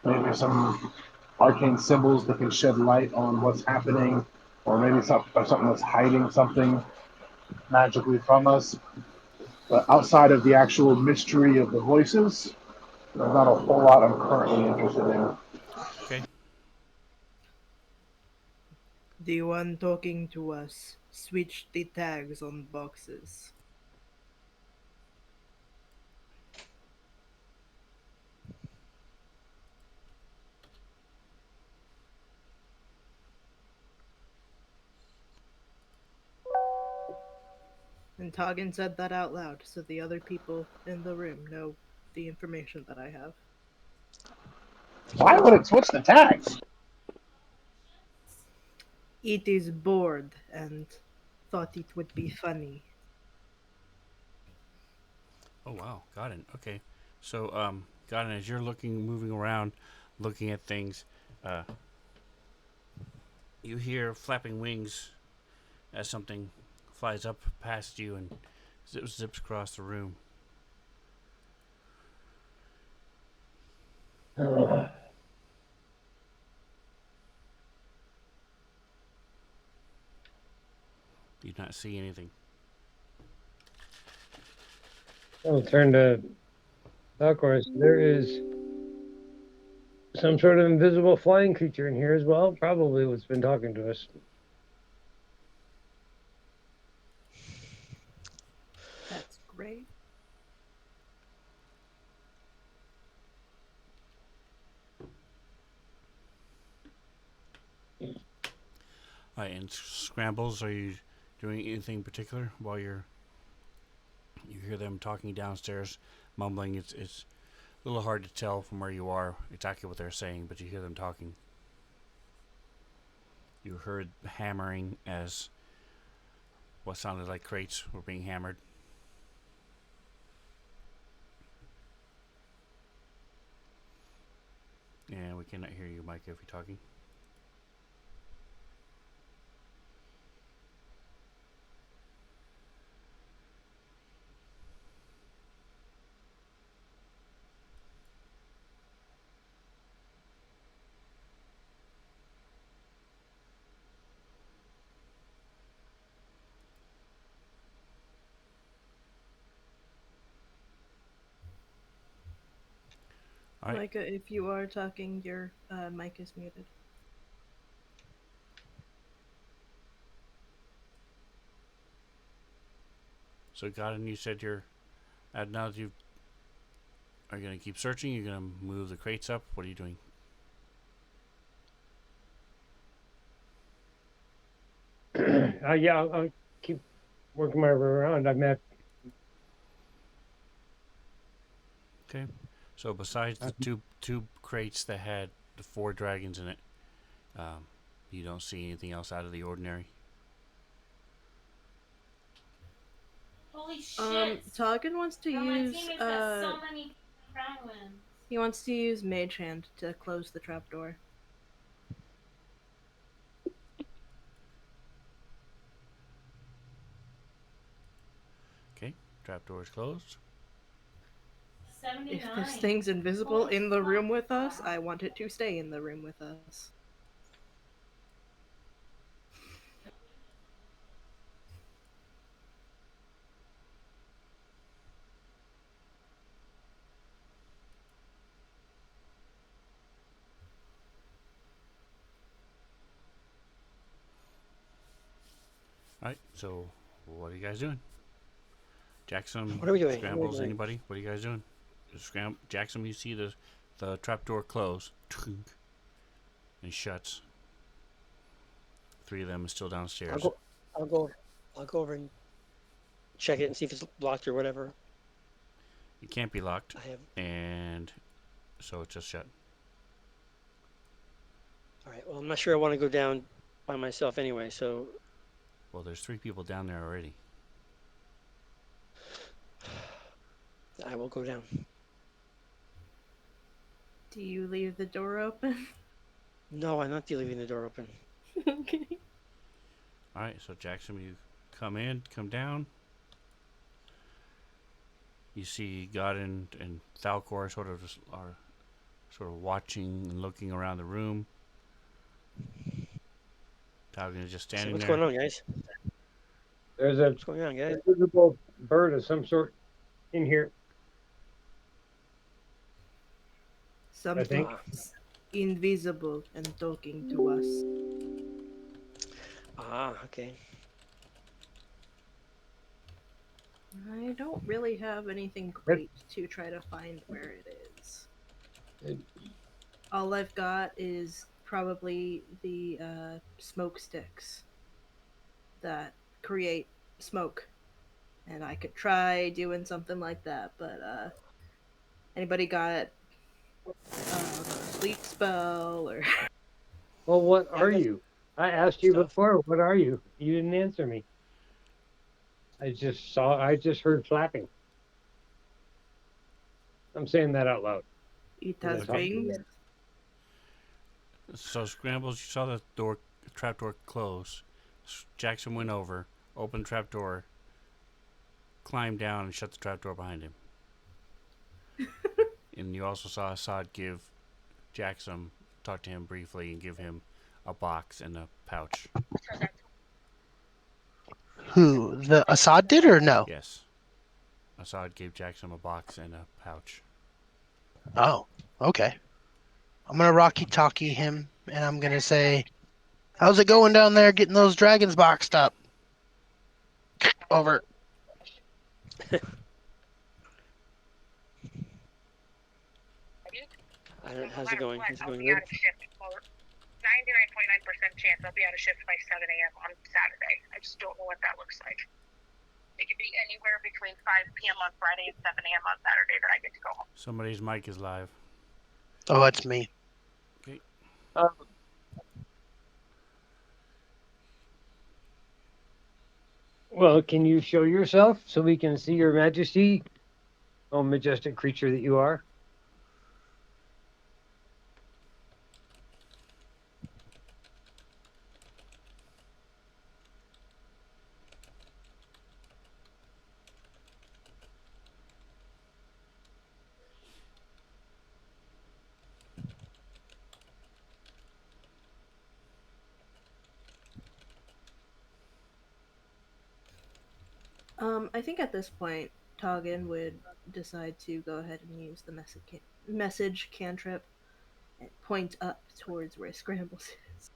maybe some arcane symbols that can shed light on what's happening, or maybe something that's hiding something magically from us. But outside of the actual mystery of the voices, there's not a whole lot I'm currently interested in. Okay. The one talking to us switched the tags on boxes. And Toggin said that out loud, so the other people in the room know the information that I have. Why would it switch the tags? It is bored and thought it would be funny. Oh wow, got it. Okay. So got it. As you're moving around, looking at things, uh, you hear flapping wings as something flies up past you and zips across the room. You do not see anything. I'll turn to Falcor. There is some sort of invisible flying creature in here as well. Probably what's been talking to us. That's great. All right, and scrambles. Are you doing anything particular while you hear them talking downstairs, mumbling? It's a little hard to tell from where you are exactly what they're saying, but you hear them talking. You heard hammering as what sounded like crates were being hammered. And we cannot hear you, Mike, if you're talking. All right. Micah, if you are talking, your mic is muted. So, Godin, you said you're now that you are going to keep searching. You're going to move the crates up. What are you doing? Yeah, I'll keep working my way around. I'm at. Okay. So besides the two crates that had the 4 dragons in it, you don't see anything else out of the ordinary. Holy shit! Toggin wants to Bro, my use teammate's got so many crown wins. he wants to use Mage Hand to close the trapdoor. Okay. Trapdoor is closed. 79. If this thing's invisible Holy in the room fuck. with us, I want it to stay in the room with us. All right. So what are you guys doing? Jackson, What are we doing? Scrambles, anybody? What are you guys doing? Jackson, you see the trapdoor close and shuts. 3 of them are still downstairs. I'll go over and check it and see if it's locked or whatever. It can't be locked, I have. and so it's just shut. All right. Well, I'm not sure I want to go down by myself anyway. So Well, there's 3 people down there already. I will go down. Do you leave the door open? No, I'm not leaving the door open. Okay. All right. So Jackson, you come down. You see Godin and Thalcor are sort of watching and looking around the room. Talgan is just So standing what's there. going on, guys? There's a What's going on, guys? invisible bird of some sort in here. Something Ah, invisible and talking to us. okay. I don't really have anything great to try to find where it is. All I've got is probably the smoke sticks that create smoke. And I could try doing something like that, but anybody got a sleep spell or Well, what Yeah, I are got you? I asked you stuff. before. What are you? You didn't answer me. I just heard flapping. I'm saying that out loud. it As I has talk to you. wings? So Scrambles, you saw the trapdoor close. Jackson went over, opened the trapdoor, climbed down, and shut the trapdoor behind him. And you also saw Assad give Jackson, talk to him briefly, and give him a box and a pouch. Who? The Assad did or no? Yes. Assad gave Jackson a box and a pouch. Oh, okay. I'm gonna talkie him, and I'm gonna say, "How's it going down there getting those dragons boxed up?" Over. How's it going? Is it I'll going be good? out of shift. 99.9% chance I'll be out of shift by 7 a.m. on Saturday. I just don't know what that looks like. It could be anywhere between 5 p.m. on Friday and 7 a.m. on Saturday that I get to go home. Somebody's mic is live. Oh, that's me. Okay. Well, can you show yourself so we can see your majesty, oh majestic creature that you are? I think at this point, Toggin would decide to go ahead and use the message cantrip and point up towards where Scrambles is.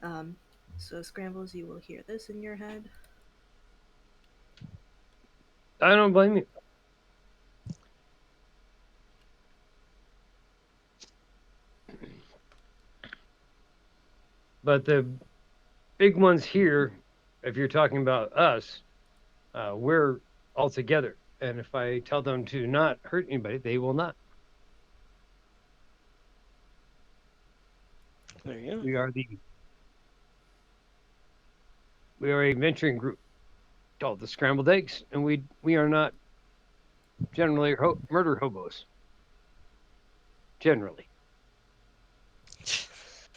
Um, so Scrambles, you will hear this in your head. I don't blame you. But the big ones here, if you're talking about us, we're all together. And if I tell them to not hurt anybody, they will not. There you go. We are a venturing group called the Scrambled Eggs, and we are not generally murder hobos. Generally,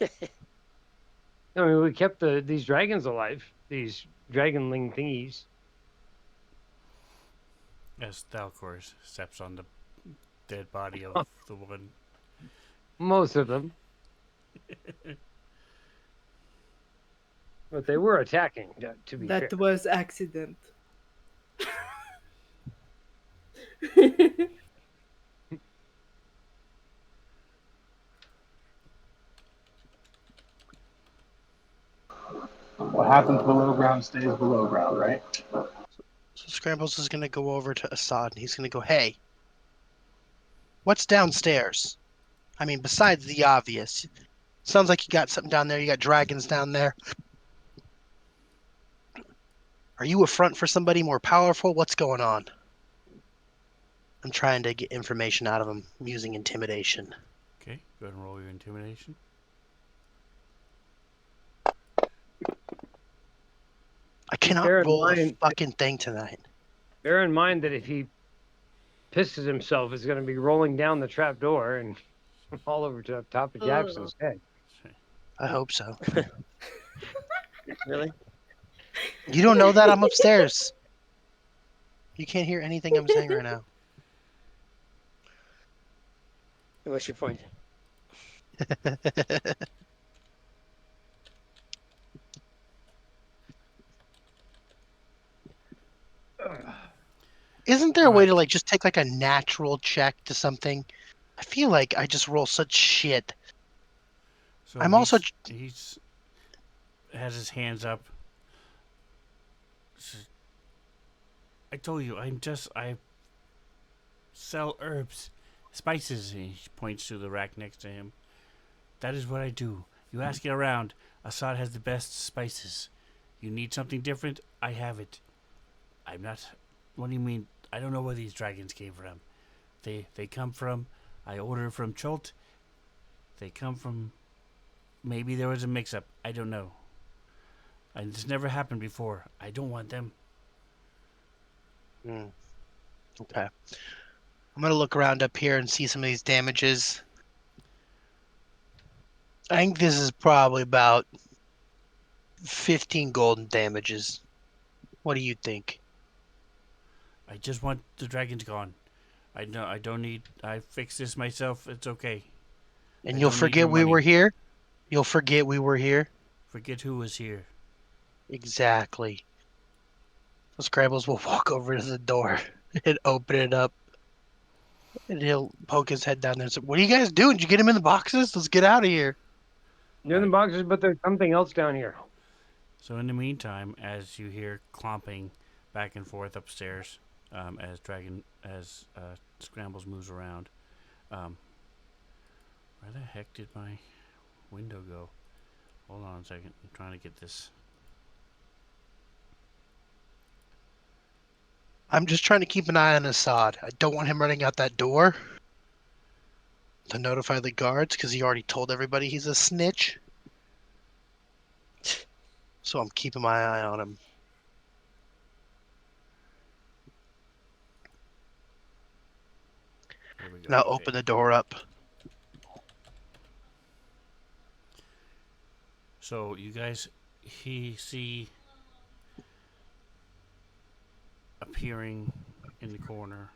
I mean, we kept these dragons alive, these dragonling thingies. As Thalcor steps on the dead body of the woman. Most of them, but they were attacking. To be fair, was accident. What happens below ground stays below ground, right? So Scrambles is gonna go over to Assad and he's gonna go, "Hey, what's downstairs? I mean, besides the obvious, sounds like you got something down there. You got dragons down there. Are you a front for somebody more powerful? What's going on?" I'm trying to get information out of him using intimidation. Okay, go ahead and roll your intimidation. I cannot bear in roll a mind- fucking thing tonight. bear in mind that if he pisses himself, it's going to be rolling down the trap door and all over to the top of Jackson's head. I hope so. Really? You don't know that? I'm upstairs. You can't hear anything I'm saying right now. What's your point? Isn't there a way Alright. to like just take like a natural check to something? I feel like I just roll such shit. So I'm also he's has his hands up. I told you, I sell herbs, spices. He points to the rack next to him. That is what I do. You ask it around. Assad has the best spices. You need something different? I have it. I'm not. What do you mean? I don't know where these dragons came from. They come from. I ordered from Cholt. They come from. Maybe there was a mix-up. I don't know. And this never happened before. I don't want them. Okay. I'm gonna look around up here and see some of these damages. I think this is probably about 15 golden damages. What do you think? I just want the dragons gone. I know. I don't need. I fixed this myself. It's okay. And I you'll don't need forget your we were money. here? You'll forget we were here? Forget who was here. Exactly. So Scrambles will walk over to the door and open it up. And he'll poke his head down there and say, "What are you guys doing? Did you get him in the boxes? Let's get out of here." They're in the boxes, but there's something else down here. So in the meantime, as you hear clomping back and forth upstairs, as Scrambles moves around, where the heck did my window go? Hold on a second. I'm trying to get this. I'm just trying to keep an eye on Assad. I don't want him running out that door to notify the guards because he already told everybody he's a snitch. So I'm keeping my eye on him. Here we go. And I'll Okay. open the door up. So you guys, see appearing in the corner.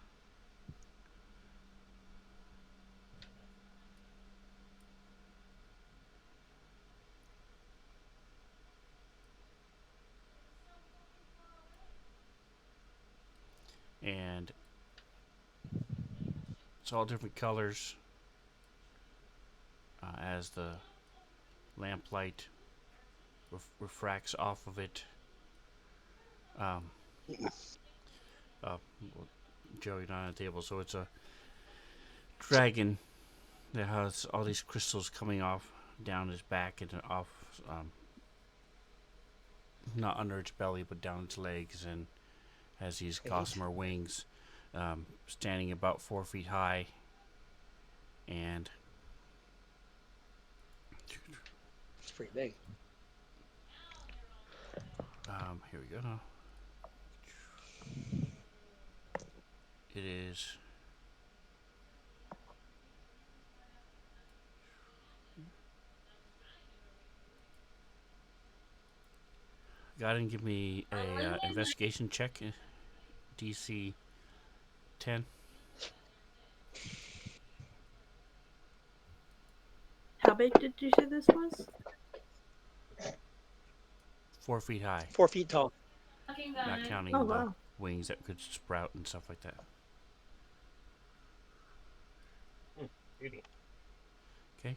And it's all different colors as the lamplight refracts off of it. Um, Joey on the table. So it's a dragon that has all these crystals coming off down his back and off, not under its belly, but down its legs, and has these gossamer wings, standing about 4 feet high. And It's pretty big. here we go. It is. Go ahead and give me a investigation check, DC 10. How big did you say this was? 4 feet high, 4 feet tall. not counting Oh, the wow. wings that could sprout and stuff like that. Beauty. Okay.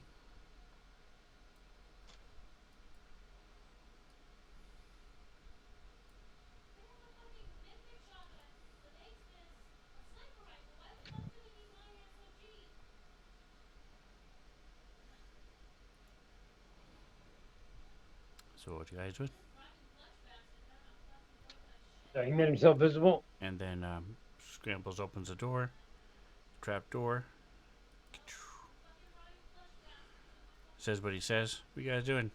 So what you guys doing? So he made himself visible. And then Scrambles opens the door, trap door. Says what he says. What you guys doing?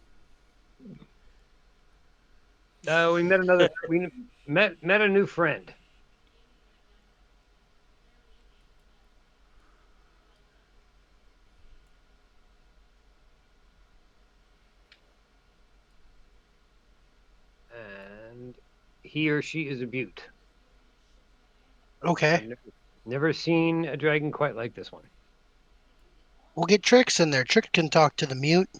We met another. We met a new friend. And he or she is a beaut. Okay. I've never seen a dragon quite like this one. We'll get Trix in there. Trix can talk to the mute.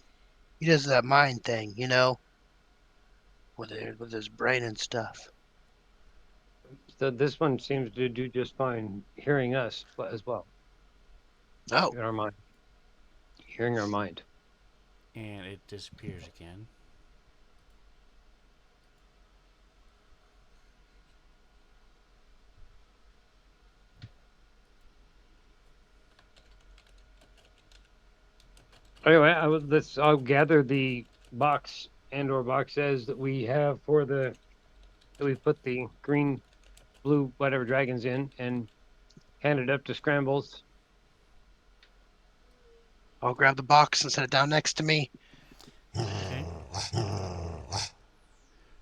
He does that mind thing, you know, with his brain and stuff. So this one seems to do just fine hearing us as well. Oh, In our mind. Hearing our mind. And it disappears again. Anyway, I'll gather the box and/or boxes that we have for that we put the green, blue, whatever dragons in, and hand it up to Scrambles. I'll grab the box and set it down next to me. Okay.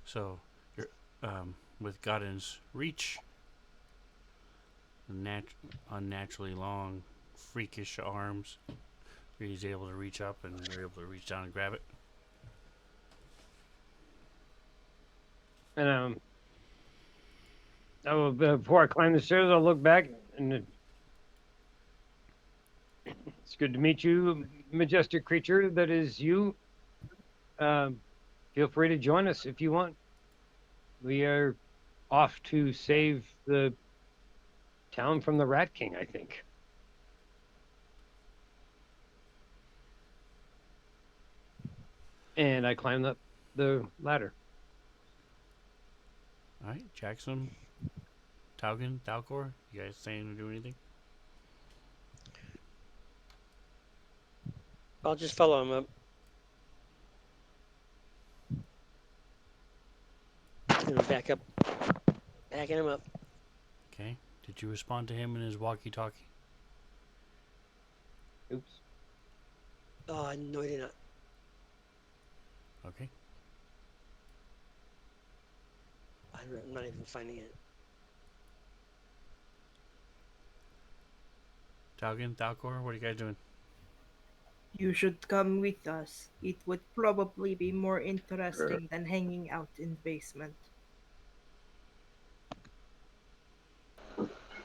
So you're with Godin's reach, unnaturally long, freakish arms. He's able to reach up, and you're able to reach down and grab it. And before I climb the stairs, I'll look back, and it's good to meet you, majestic creature that is you. Feel free to join us if you want. We are off to save the town from the Rat King, I think. And I climbed up the ladder. All right, Jackson, Taugen, Dalcor, you guys saying to do anything? I'll just follow him up. Gonna back up. Backing him up. Okay. Did you respond to him in his walkie-talkie? Oops. Oh, no, he did not. Okay. I'm not even finding it. Talgan, Dalcor, what are you guys doing? You should come with us. It would probably be more interesting than hanging out in the basement.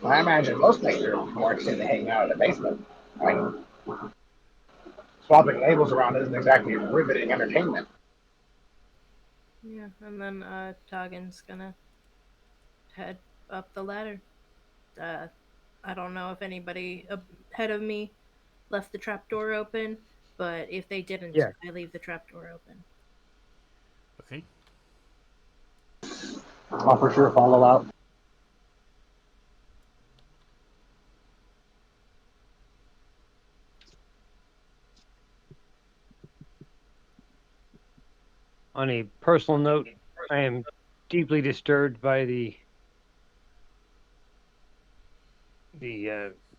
I imagine most things are more interesting than hanging out in the basement. I mean, swapping labels around isn't exactly riveting entertainment. Yeah, and then Toggen's gonna head up the ladder. Uh, I don't know if anybody ahead of me left the trapdoor open, but if they didn't, Yeah. I leave the trapdoor open. Okay. I'll for sure follow out. On a personal note, I am deeply disturbed by the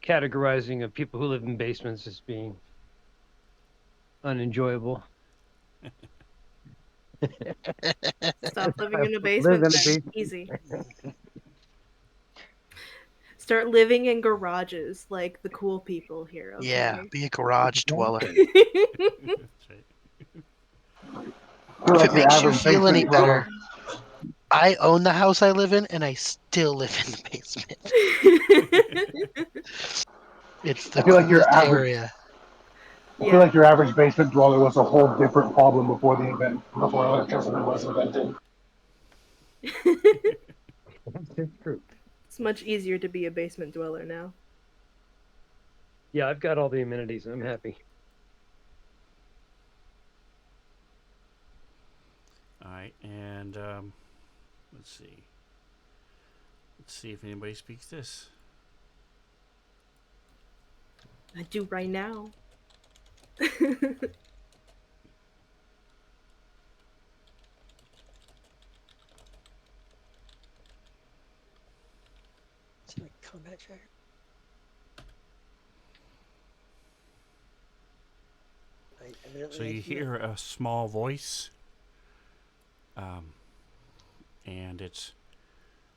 categorizing of people who live in basements as being unenjoyable. Stop living in a Live basement, in a then. basement. Easy. Start living in garages like the cool people here, Yeah, okay? be a garage dweller. That's right. I feel If like it your makes you average feel any basement dweller. better, I own the house I live in, and I still live in the basement. It's the I feel like your coolest average. area. I feel like your average basement dweller was a whole different problem before electricity was invented. It's true. It's much easier to be a basement dweller now. Yeah, I've got all the amenities. I'm happy. All right, and let's see. Let's see if anybody speaks this. I do right now. Is it my combat tracker? I evidently So you need to do hear a small voice, and it's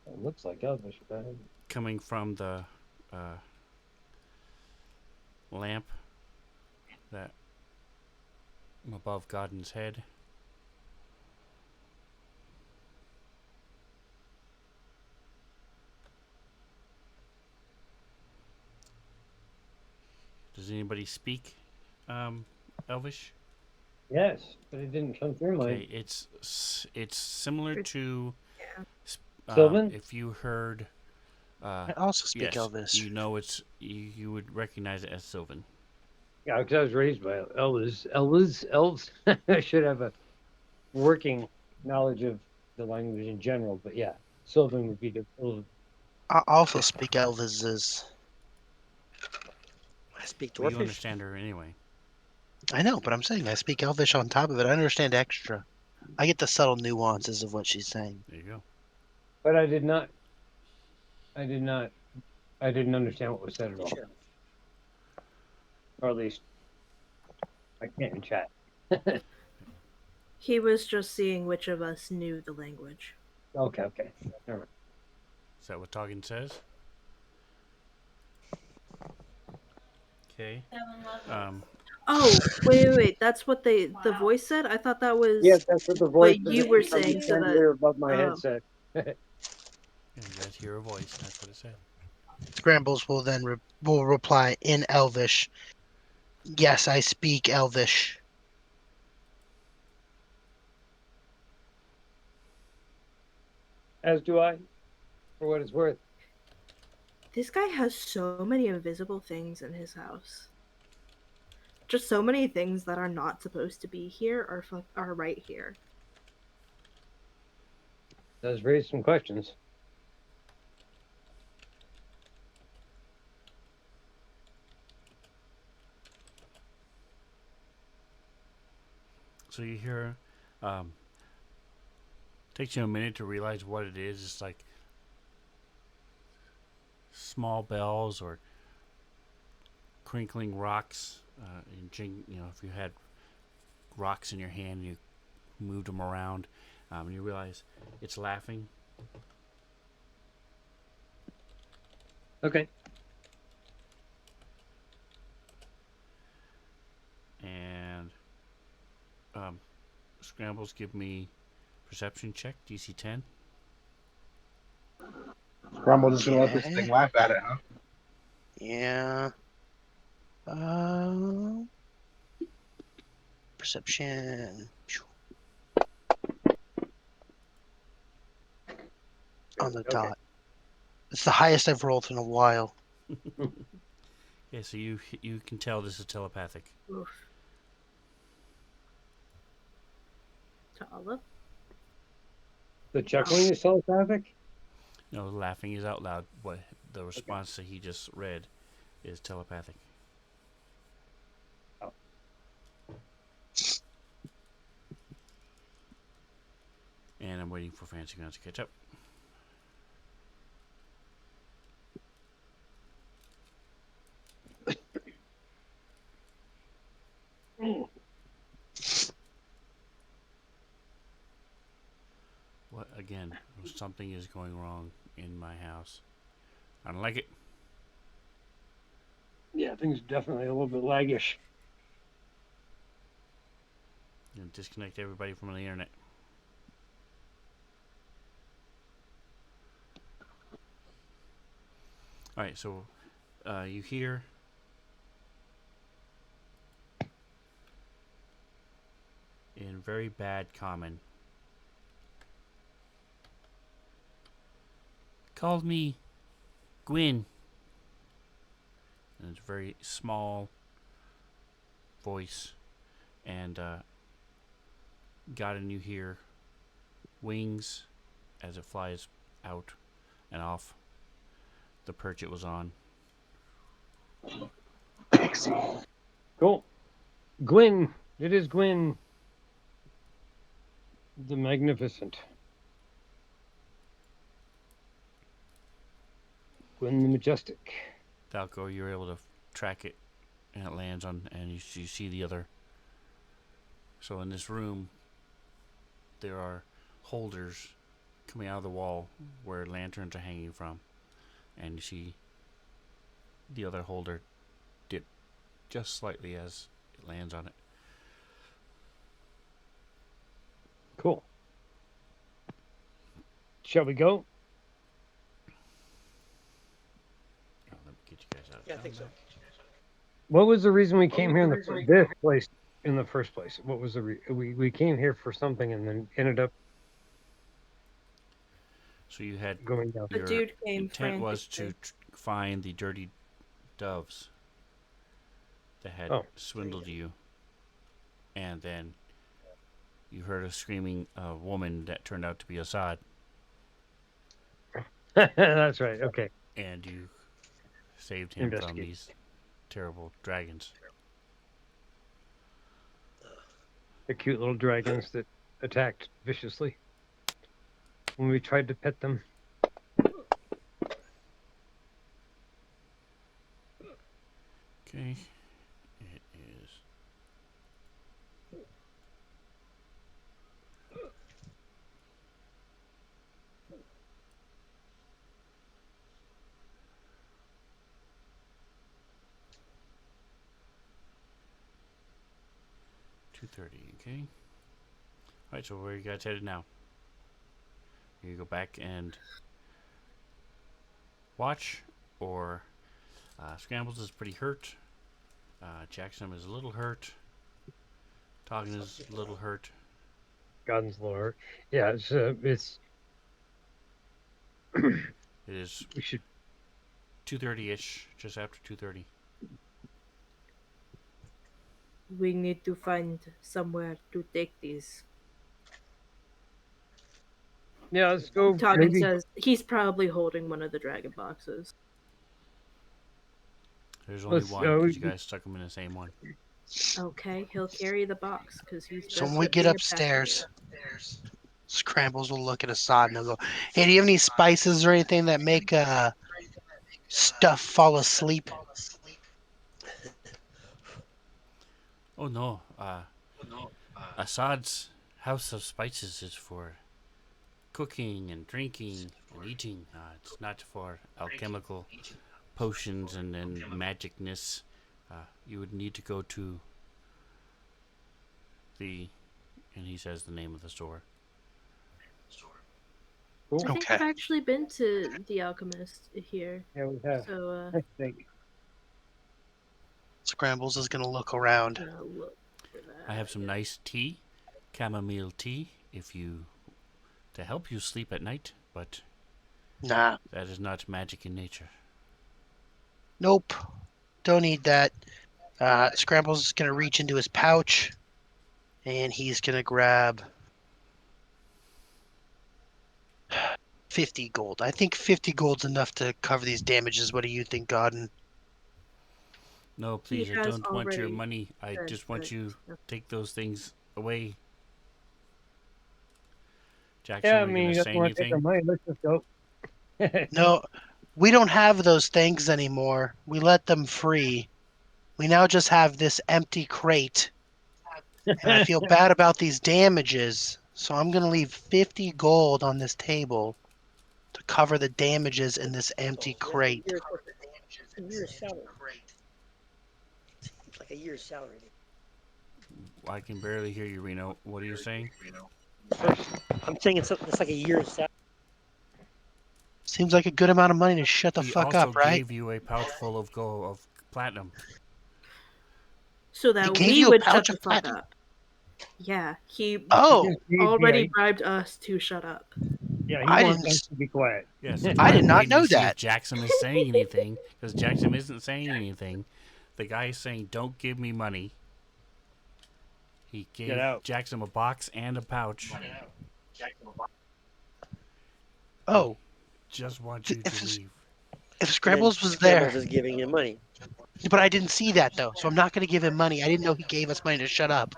It looks like Elvish, but coming from the lamp that above Godden's head. Does anybody speak Elvish? yes, but it didn't come through mine. Okay, it's similar to Sylvan? if you heard. I also speak Yes, Elvish. you know you would recognize it as Sylvan. Yeah, because I was raised by elves. Elves. I should have a working knowledge of the language in general, but yeah, Sylvan would be the. I also speak Elvish. I speak Well, you Dwarfish. understand her anyway. I know, but I'm saying I speak Elvish on top of it. I understand extra. I get the subtle nuances of what she's saying. There you go. But I did not. I did not. I didn't understand what was said at You all, should have. or at least I can't chat. He was just seeing which of us knew the language. Okay, all right. Is that what Toggin says? Okay. 7-Eleven. Oh, wait. That's what the voice said? I thought that was Yes, that's what the voice. what you were saying to the. chandelier above my Oh. headset. Yeah, you guys hear a voice. That's what it said. Scrambles will then will reply in Elvish. Yes, I speak Elvish. As do I, for what it's worth. This guy has so many invisible things in his house. Just so many things that are not supposed to be here are right here. Does raise some questions. So you hear, takes you a minute to realize what it is. It's like small bells or crinkling rocks. If you had rocks in your hand and you moved them around, and you realize it's laughing. Okay. Scrambles, give me perception check, DC 10. Scramble just gonna let this Okay. thing laugh at it, huh? Yeah. Perception. On the Okay. dot. It's the highest I've rolled in a while. Yeah, so you can tell this is telepathic. Oof. Tala? The chuckling is telepathic? No, laughing is out loud. What the response that he just read is telepathic. Oh. And I'm waiting for Fancy Guns to catch up. What again? Something is going wrong in my house. I don't like it. Yeah, things are definitely a little bit laggish. And disconnect everybody from the internet. Alright, so you hear in very bad common. Called me Gwyn. And it's a very small voice. And got and you hear wings as it flies out and off the perch it was on. Cool. Gwyn. It is Gwyn the Magnificent. Gwyn the Majestic. Falco, you're able to track it, and it lands on, and you see the other. So in this room, there are holders coming out of the wall where lanterns are hanging from, and you see the other holder dip just slightly as it lands on it. Cool. Shall we go? Oh, let me get you guys out. Yeah, I think so. What was the reason we came here in this place in the first place? What was the we came here for something and then ended up So you had going down. The your dude came intent was to frantically. find the dirty doves that had swindled you, and then you heard a screaming woman that turned out to be Assad, That's right. Okay. and you saved him from Investigate. these terrible dragons. The cute little dragons that attacked viciously when we tried to pet them. Okay, it is. $2:30. Okay. All right. So where are you guys headed now? You go back and watch, or Scrambles is pretty hurt. Jackson is a little hurt. Toggin is a little hurt. God's Lord. Yeah, it's It is we should 2:30ish, just after 2:30. We need to find somewhere to take these. let's go. Toggin Maybe says he's probably holding one of the dragon boxes. There's only Let's, one because you guys stuck them in the same one. Okay, he'll carry the box because he's. So when best we at get being a upstairs, passenger. Scrambles will look at Assad and he'll go, "Hey, do you have any spices or anything that make stuff fall asleep?" Oh no, Assad's house of spices is for cooking and drinking and eating. It's not for alchemical potions and magicness. You would need to go to the And he says the name of the store. Cool. I think Okay. I've actually been to the Alchemist here. Yeah, we have. So, I think. Scrambles is gonna look around. gonna look for that. I have some nice tea, chamomile tea, to help you sleep at night, but Nah. that is not magic in nature. Nope. Don't need that. Scrambles is gonna reach into his pouch, and he's gonna grab 50 gold. I think 50 gold's enough to cover these damages. What do you think, Godden? No, He please, I has don't want your already money. I said just want that- you to take those things away. Jackson, Yeah, I are you mean, going you to just say want to take our anything? money. Let's just go. No, we don't have those things anymore. We let them free. We now just have this empty crate. And I feel bad about these damages, so I'm going to leave 50 gold on this table to cover the damages in this empty So crate. a year's salary. It's like a year's salary. I can barely hear you, Reno. What are you saying? I'm saying it's like a year's salary. Seems like a good amount of money to shut the He fuck also up, right? gave you a pouch full of gold of platinum. So He that gave we you a would shut pouch the of fuck platinum? up. Yeah, he Oh, already bribed us to shut up. Yeah, he I wants us didn't. to be quiet. Yes, that's I why did I'm not waiting know to see that. if Jackson is saying anything, because Jackson isn't saying anything. The guy is saying, "Don't give me money." He Get gave out. Jackson a box and a pouch. Oh, Just want you to leave. if And then Scrambles was Scrambles there, is giving him money. but I didn't see that though, so I'm not going to give him money. I didn't know he gave us money to shut up.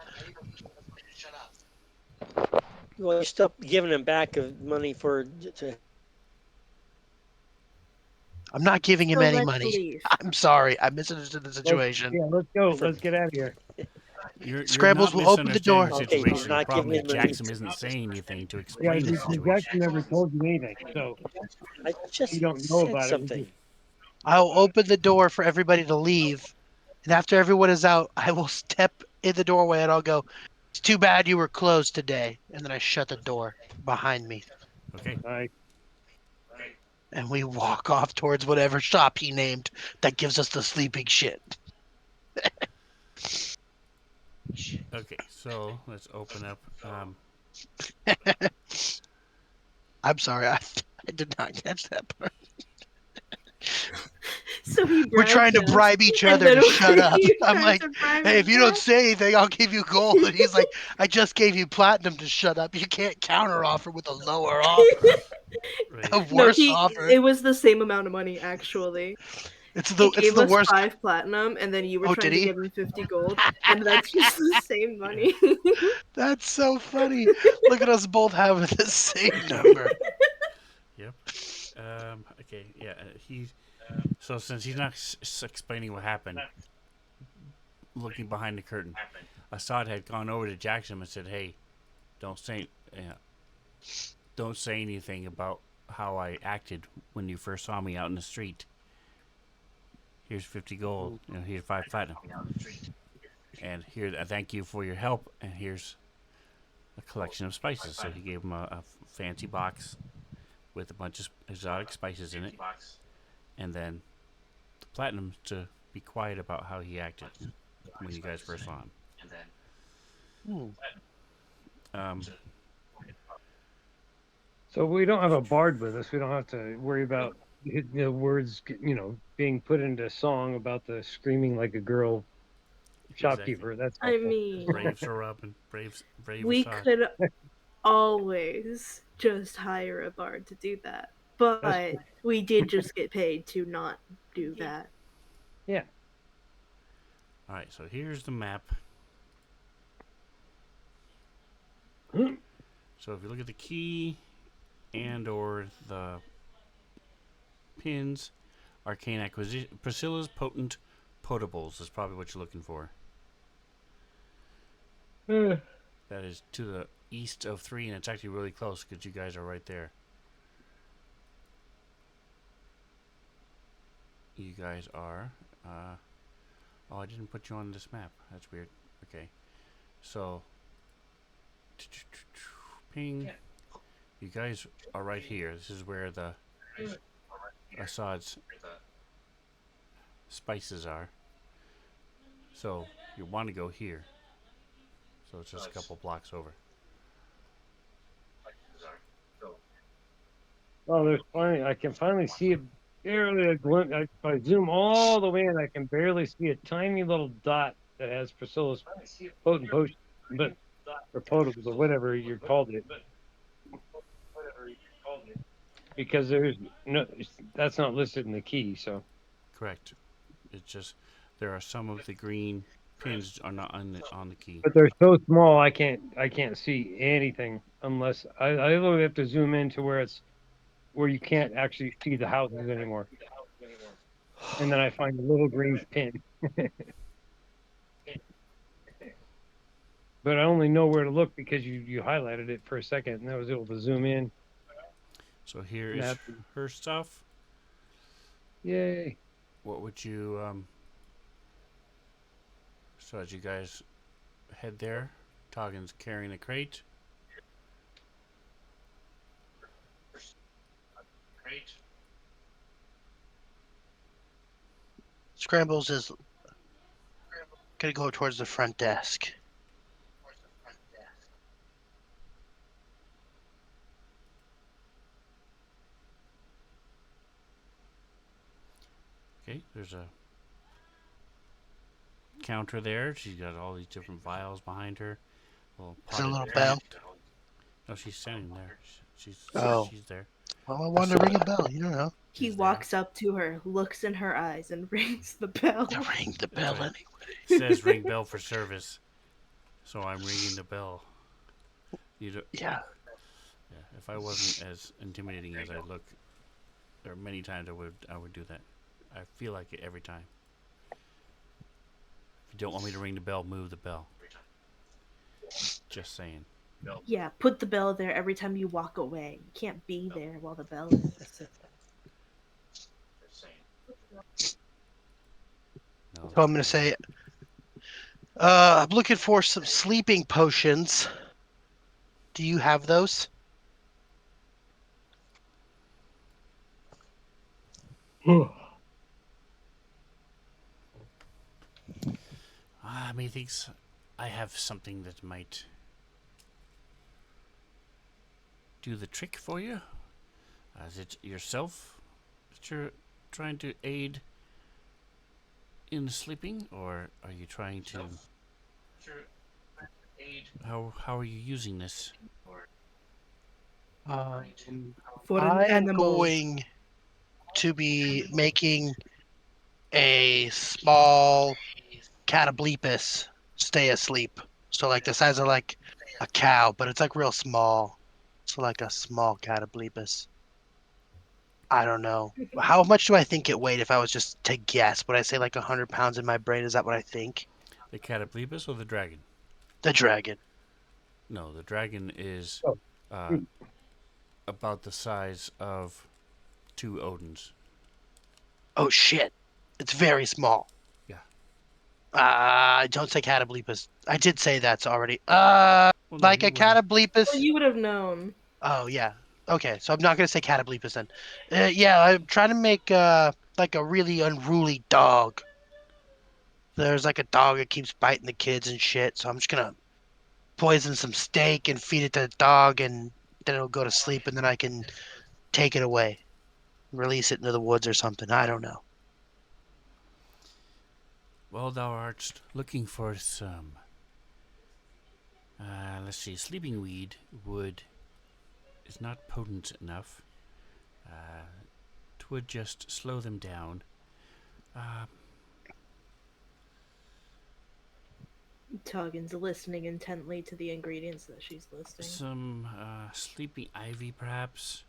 Well, you're still giving him back of money for to. I'm not giving him So any let's money. leave. I'm sorry. I misunderstood the situation. Let's go. For- Let's get out of here. You're Scrambles not will open the door. misunderstanding the Okay, he's situation. The not problem is giving him money. Jackson isn't saying anything to Yeah, explain the the situation. Jackson never told you anything, so I just you don't know said about it. We something. I'll open the door for everybody to leave, and after everyone is out, I will step in the doorway and I'll go, "It's too bad you were closed today," and then I shut the door behind me, Okay. All and we walk off towards whatever shop he named that gives us the sleeping shit. Okay. So let's open up. I'm sorry, I did not catch that part. So he We're bribed trying to us, bribe each and other then to shut up. you I'm tried like, to bribe hey, him if you don't back. say anything, I'll give you gold. And he's like, I just gave you platinum to shut up. You can't counter offer with a lower offer, Right. a No, worse offer. it was the same amount of money actually. It's He it's gave the us worst. 5 platinum, and then you were Oh, trying did to he? give him 50 gold, and that's just the same money. That's so funny. Look at us both having the same number. Yep. Okay. Yeah. He's so since he's not explaining what happened, looking behind the curtain, Assad had gone over to Jackson and said, "Hey, don't say, don't say anything about how I acted when you first saw me out in the street. Here's 50 gold. Here's 5 platinum. And here, I thank you for your help. And here's a collection of spices." So he gave him a fancy box with a bunch of exotic spices in it, and then the platinum to be quiet about how he acted when you guys first saw him. Hmm. So we don't have a bard with us. We don't have to worry about the words, being put into song about the screaming like a girl shopkeeper. That's I helpful. mean, Brave Sir Robin, brave we Assad. could always just hire a bard to do that, but we did just get paid to not do that. Yeah. All right, so here's the map. So if you look at the key and or the pins, arcane acquisition, Priscilla's potent potables is probably what you're looking for. That is to the east of 3, and it's actually really close because you guys are right there. You guys are. Oh, I didn't put you on this map. That's weird. Okay. So, Ping. You guys are right here. This is where the Assad's spices are. So you want to go here. So it's just a couple blocks over. Oh, there's finally, I can finally see it barely a glimpse. If I zoom all the way in, I can barely see a tiny little dot that has Priscilla's potent potion, but or potable or whatever you called it. Because there's no, that's not listed in the key. So, Correct. It's just there are some of the green pins are not on the key. but they're so small, I can't see anything unless I literally have to zoom in to where you can't actually see the houses anymore. And then I find a little green pin. But I only know where to look because you highlighted it for a second, and I was able to zoom in. So here is her stuff. Yay! What would you so as you guys head there, Toggen's carrying a crate. Scrambles is gonna go towards the front desk. Okay, there's a counter there. She's got all these different vials behind her. Is there a little bell? No, she's standing there. She's there. Well, I wanted to ring a bell. You don't know. He walks up to her, looks in her eyes, and rings the bell. Ring the bell Right. anyway. It says ring bell for service, so I'm ringing the bell. You do, Yeah. yeah. If I wasn't as intimidating as I look, there are many times I would do that. I feel like it every time. If you don't want me to ring the bell, move the bell. Just saying. Yeah, put the bell there every time you walk away. You can't be there while the bell is. No, So I'm gonna say, I'm looking for some sleeping potions. Do you have those? methinks I have something that might do the trick for you. Is it yourself that you're trying to aid in sleeping, or are you trying to? How are you using this? For an I am animal. going to be making a small catoblepus stay asleep. So like the size of like a cow, but it's like real small. So like a small catoblepus. I don't know. How much do I think it weighed if I was just to guess? Would I say like 100 pounds in my brain? Is that what I think? The Cataplebus or the dragon? The dragon. No, the dragon is Oh. uh, about the size of 2 Odins. Oh shit. It's very small. Yeah. Don't say catoblepus. I did say that's already. Well, no, Like you a wouldn't. catoblepus. Well, you would have known. Oh yeah. Okay, so I'm not gonna say catoblepus then. Yeah, I'm trying to make like a really unruly dog. There's like a dog that keeps biting the kids and shit, so I'm just gonna poison some steak and feed it to the dog, and then it'll go to sleep, and then I can take it away, release it into the woods or something. I don't know. Well, thou art looking for some. Let's see. Sleeping weed would is not potent enough. It would just slow them down. Tuggin's listening intently to the ingredients that she's listing. Some sleeping ivy, perhaps.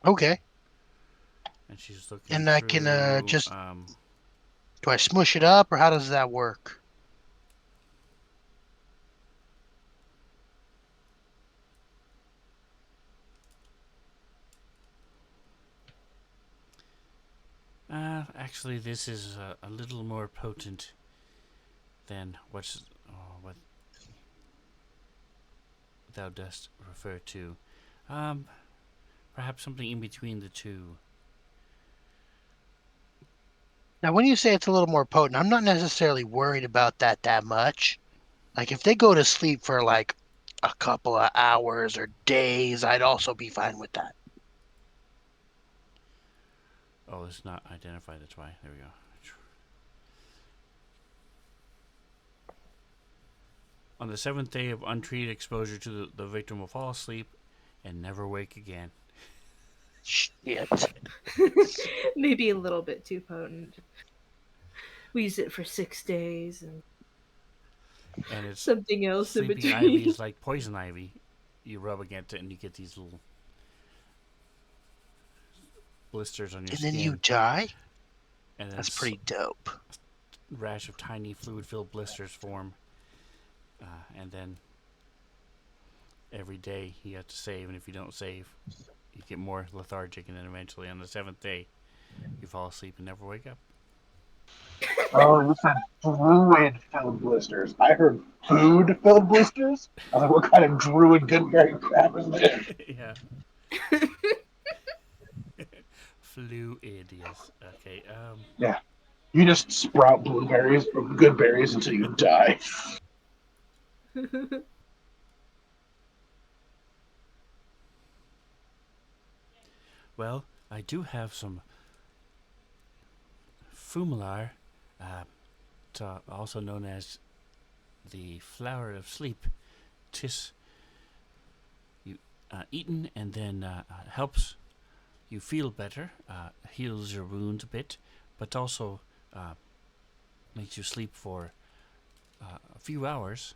Okay. And she's looking And through. I can just. Do I smush it up, or how does that work? Actually, this is a little more potent than what thou dost refer to. Um, Perhaps something in between the two. Now, when you say it's a little more potent, I'm not necessarily worried about that much. Like, if they go to sleep for like a couple of hours or days, I'd also be fine with that. Oh, it's not identified. That's why. There we go. On the seventh day of untreated exposure to the victim will fall asleep and never wake again. Shit. Maybe a little bit too potent. We use it for 6 days and And it's something else in sleeping ivy between. is like poison ivy. You rub against it and you get these little blisters on your And then you skin, die? and then That's pretty dope. rash of tiny fluid-filled blisters form, and then every day you have to save, and if you don't save, you get more lethargic, and then eventually on the seventh day, you fall asleep and never wake up. Oh, you said druid-filled blisters. I heard food-filled blisters. I was like, what kind of druid goodberry crap is this? Yeah. Fluid, yes. Okay. Yeah, you just sprout blueberries or good berries until you die. Well, I do have some fumilar, uh, also known as the flower of sleep. Tis you eaten and then helps you feel better, heals your wounds a bit, but also uh, makes you sleep for a few hours.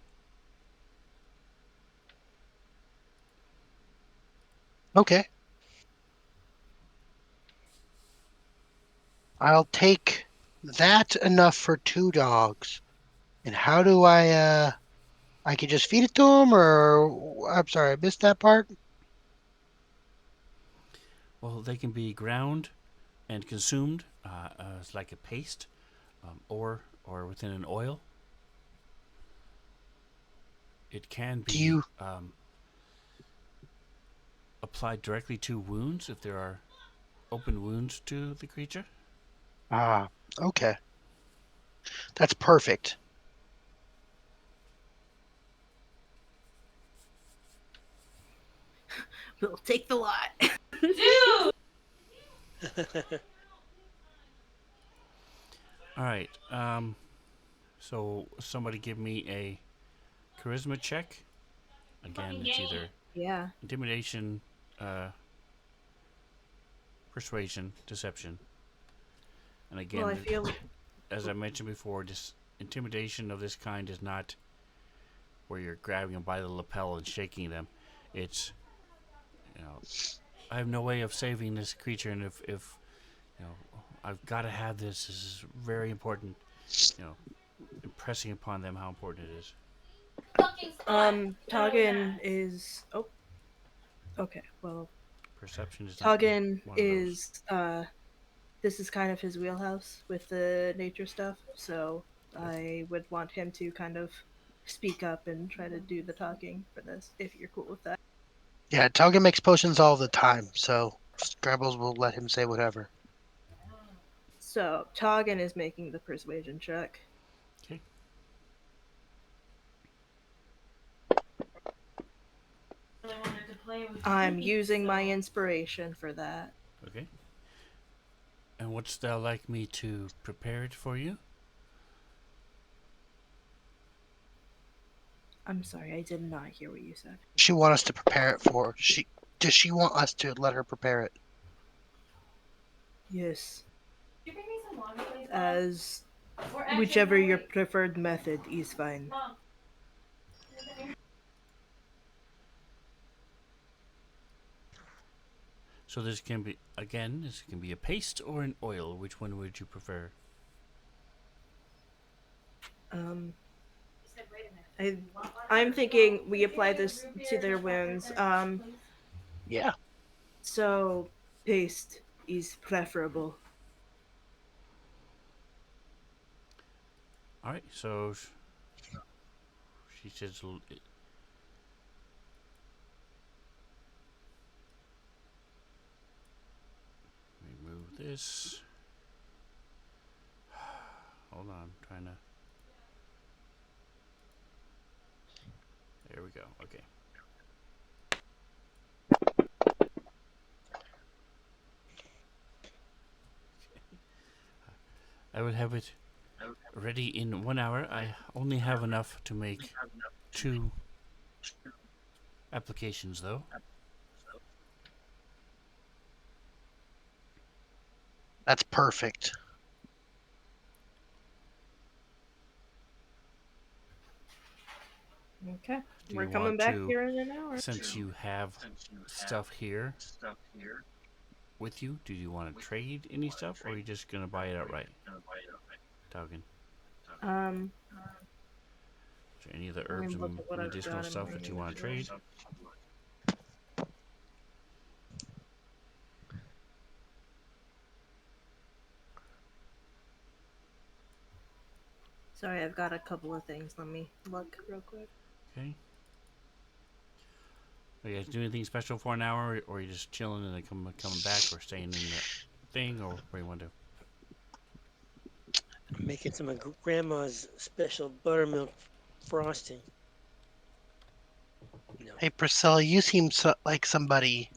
Okay. I'll take that enough for 2 dogs. And how do I can just feed it to them, or I'm sorry, I missed that part. Well, they can be ground and consumed as like a paste, or within an oil. It can Do be you? applied directly to wounds if there are open wounds to the creature. Ah, okay. That's perfect. We'll take the lot. Dude! All right. So somebody give me a charisma check. Again, Fucking it's game. either Yeah. intimidation, persuasion, deception. And Well, again, I feel as I mentioned before, this intimidation of this kind is not where you're grabbing them by the lapel and shaking them. It's, you know, I have no way of saving this creature, and if you know, I've got to have this. This is very important. You know, impressing upon them how important it is. Fucking slut. Toggin is okay. Well, Perception is not Toggin one of those. is this is kind of his wheelhouse with the nature stuff, so Yep. I would want him to kind of speak up and try to do the talking for this, if you're cool with that. Yeah, Taugen makes potions all the time, so Scrabbles will let him say whatever. So Toggin is making the persuasion check. Okay. Really wanted to play with I'm me, using my so- inspiration for that. Okay. And what's thou like me to prepare it for you? I'm sorry, I did not hear what you said. She want us to prepare it for. Does she want us to let her prepare it? Yes, Did you bring me some water, please, Mom? as Or actually, whichever no, your wait. preferred method is fine. Mom. Come here. So this can be this can be a paste or an oil. Which one would you prefer? Um, He said, wait a minute. I You want water? I'm thinking we apply this to their wounds. Yeah. So paste is preferable. All right, so she says remove this. Hold on, I'm trying to. There we go. Okay. I will have it ready in 1 hour. I only have enough to make 2 applications, though. That's perfect. Okay. Do We're you coming want back to, here in an hour. since you have stuff here with you, do you want to trade any stuff, or are you just gonna buy it outright? Talking. Um, Is there any of the let me herbs look and at what I've medicinal got in stuff my that you want to inventory. trade? Sorry, I've got a couple of things. Let me look real quick. Okay. Are you guys doing anything special for an hour, or are you just chilling and then coming back, or staying in the thing, or what do you want to do? I'm making some of grandma's special buttermilk frosting. No. Hey, Priscilla, you seem like somebody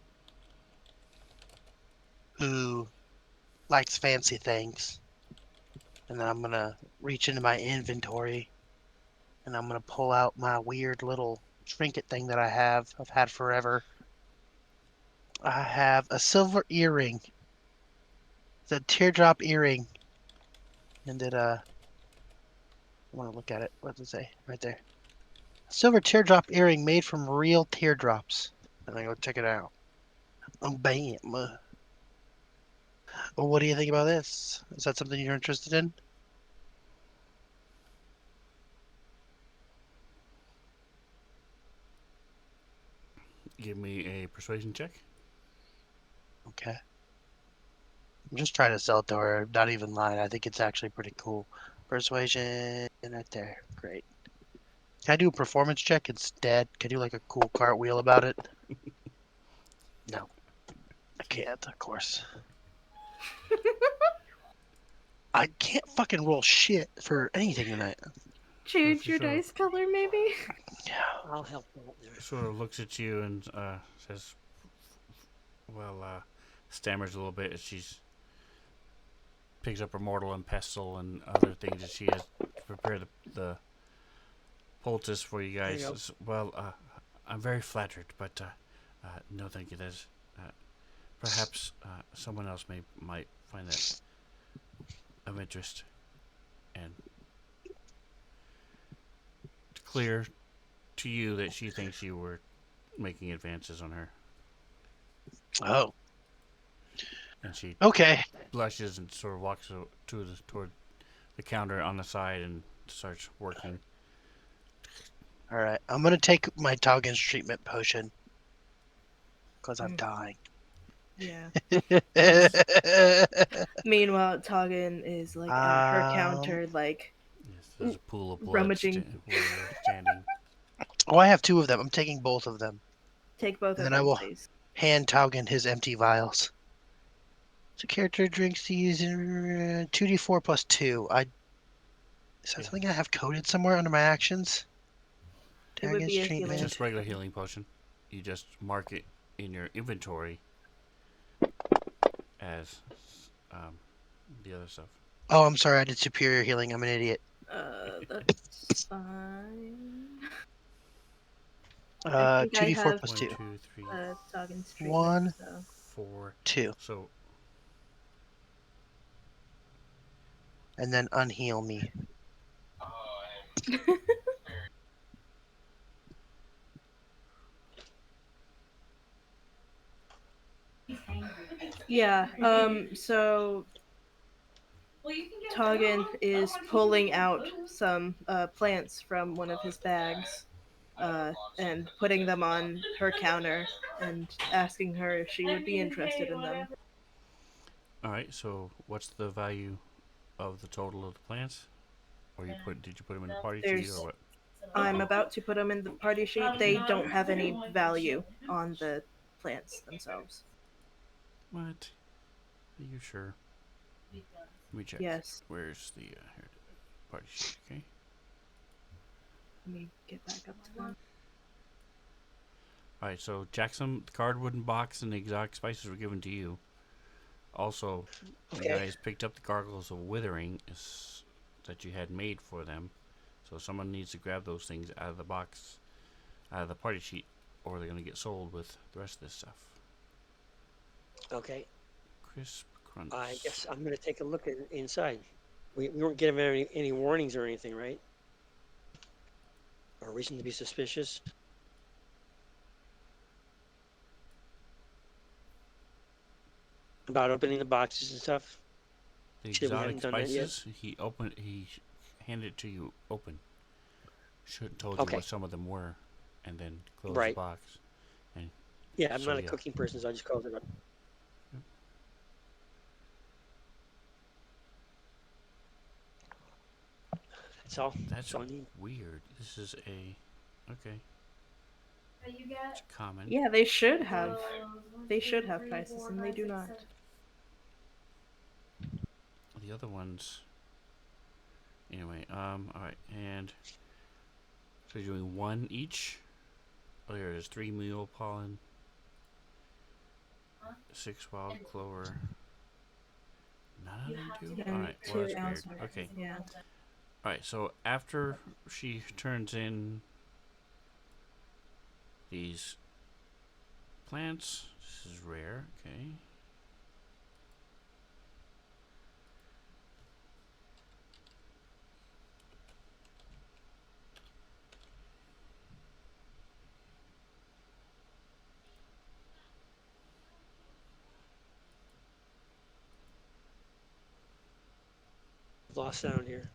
who likes fancy things. And then I'm going to reach into my inventory and I'm going to pull out my weird little trinket thing that I've had forever. I have a silver earring. It's a teardrop earring. And I want to look at it. What does it say? Right there. A silver teardrop earring made from real teardrops. And I go check it out. Oh, bam. Well, what do you think about this? Is that something you're interested in? Give me a persuasion check. Okay. I'm just trying to sell it to her. Not even lying. I think it's actually pretty cool. Persuasion right there. Great. Can I do a performance check instead? Can I do like a cool cartwheel about it? No, I can't, of course. I can't fucking roll shit for anything tonight. Change She your dice color, maybe? I'll help out there. sort of looks at you and says, well, stammers a little bit as she's picks up her mortal and pestle and other things that she has to prepare the poultice for you There you guys. go. Well, I'm very flattered, but no, thank you. There's perhaps someone else might find that of interest, and it's clear to you that she thinks you were making advances on her, Oh, and she okay. blushes and sort of walks toward the counter on the side and starts working. All right. I'm gonna take my Toggen's treatment potion because I'm Mm. dying. Yeah. Yes. Meanwhile, Toggin is like at her counter, like Yes, there's a pool of blood rummaging. where you're standing. Oh, I have 2 of them. I'm taking both of them, Take both and of then I them, will please. hand Toggen his empty vials. So character drinks these 2d4 plus 2. Is that Yeah. something I have coded somewhere under my actions? It would Toggen's be a It's healing. treatment. just regular healing potion. You just mark it in your inventory as the other stuff. Oh, I'm sorry. I did superior healing. I'm an idiot. That's fine. I think I 2d4 have plus One, 2. two, three, Toggen's treatment, 1, so 4. 2. So And then unheal me. yeah. So Toggin is pulling out some plants from one of his bags, and putting them on her counter and asking her if she would be interested in them. all right. So what's the value of the total of the plants? Or did you put them in the party sheet There's- or what? I'm about to put them in the party sheet. They don't have any value on the plants themselves. What? Are you sure? Let me check. Yes. Where's the here, party sheet? Okay. Let me get back up to them. All right. So Jackson, the card wooden box and the exotic spices were given to you. Also, you Okay. guys picked up the gargles of withering that you had made for them. So someone needs to grab those things out of the box, out of the party sheet, or they're gonna get sold with the rest of this stuff. Okay. Crisp crunch. I guess I'm gonna take a look inside. We weren't given any warnings or anything, right? Or reason to be suspicious. About opening the boxes and stuff. The Shit, we haven't exotic done that yet. spices. He handed it to you open. Should have told Okay. you what some of them were, and then close Right. the box. And Yeah, I'm So, not a yeah. cooking person, so I just closed it up. That's all. that's all I need. weird. This is a okay. That you It's get. a common. Yeah, they should have. They should have prices, and they do not. The other ones. Anyway, all right, and so you're doing one each. Oh, there's 3 mule pollen, 6 wild clover. None of them do. And All right, well 2 that's weird. ounce. Okay, Yeah. all right. So after she turns in these plants, this is rare. Okay. Lost sound here.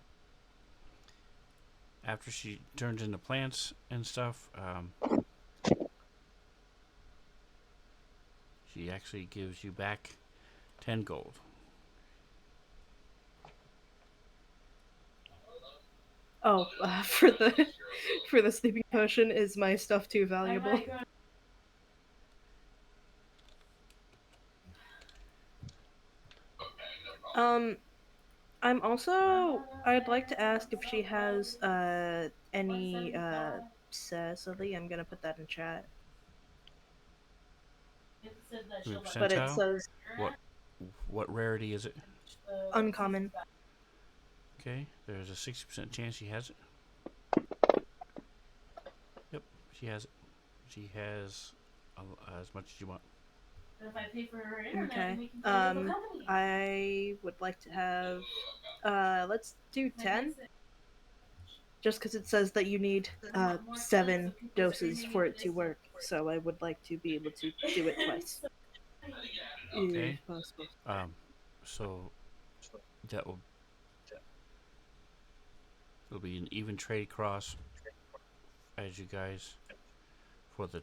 After she turns into plants and stuff, she actually gives you back 10 gold. Oh, for the sleeping potion, is my stuff too valuable? I'm also. I'd like to ask if she has any Cecily. I'm gonna put that in chat. But it Percentile? says What rarity is it? uncommon. Okay, there's a 60% chance she has it. Yep, she has it. She has as much as you want. If I pay for her internet, Okay. we can pay the company. I would like to have. Let's do 10. Just because it says that you need 7 doses for it to work, so I would like to be able to do it twice. Okay. If possible. So that will it'll be an even trade cross as you guys for the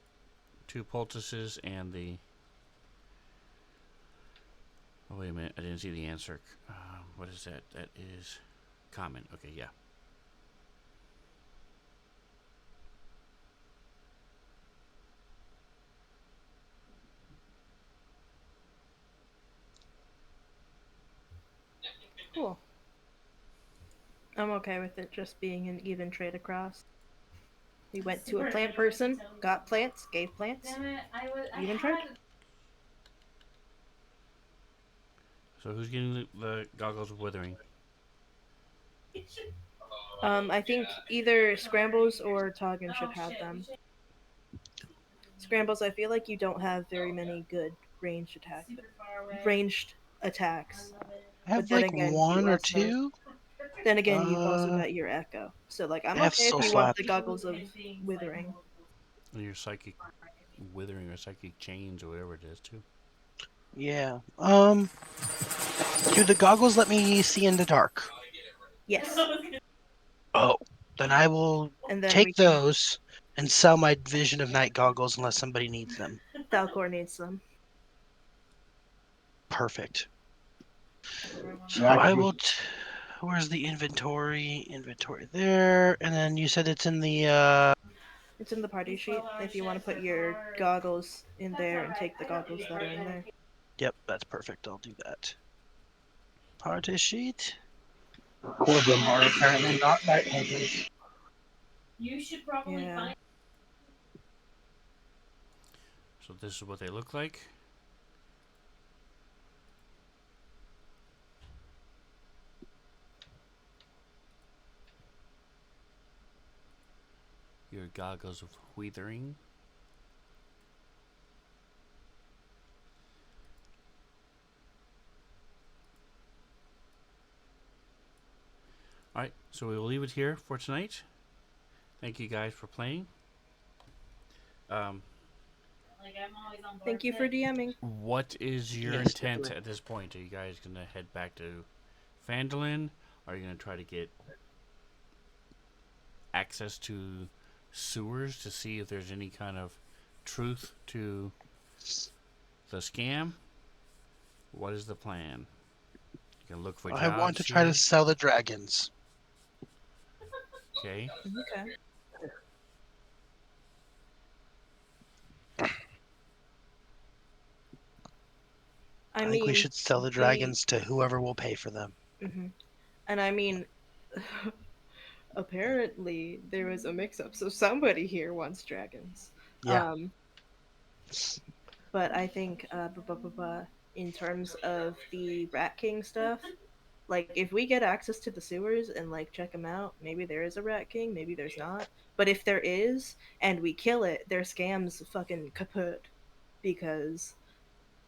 2 poultices and the. Oh wait a minute, I didn't see the answer. What is that? That is common. Okay, yeah. Cool. I'm okay with it just being an even trade across. We went to a plant person, got plants, gave plants. Damn it, I Even had trade? So who's getting the goggles of withering? I think either Scrambles or Toggin should have them. Scrambles, I feel like you don't have very many good ranged attacks. I have But then like again, one you or also- two. Then again, you've also got your Echo. So like, I'm F's okay if so you want the slappy. goggles of withering. And your psychic withering or psychic chains or whatever it is too. Yeah. Do the goggles let me see in the dark? Yes. Oh, then I will And then we take can- those and sell my Vision of Night goggles unless somebody needs them. Falcor needs them. Perfect. So Yeah, I we- will. Where's the inventory? Inventory there, and then you said it's in the. It's in the party sheet. If you want to put your goggles in there and take the goggles that are in there. Yep, that's perfect. I'll do that. Party sheet. Four of them are apparently not night hunters. You should probably Yeah. find. So this is what they look like. Your goggles of weathering. Alright, so we will leave it here for tonight. Thank you guys for playing. Like I'm always on board. Thank you for DMing. What is your Yes, intent definitely. at this point? Are you guys going to head back to Phandalin? Are you going to try to get access to sewers to see if there's any kind of truth to the scam? What is the plan? You can look for jobs I want to try here? to sell the dragons. Okay. Okay. I I mean, think we should sell the we- dragons to whoever will pay for them. Mhm. And I mean, apparently there was a mix-up, so somebody here wants dragons. Yeah. But I think, in terms of the Rat King stuff, like if we get access to the sewers and like check them out, maybe there is a Rat King, maybe there's not. But if there is, and we kill it, their scam's fucking kaput, because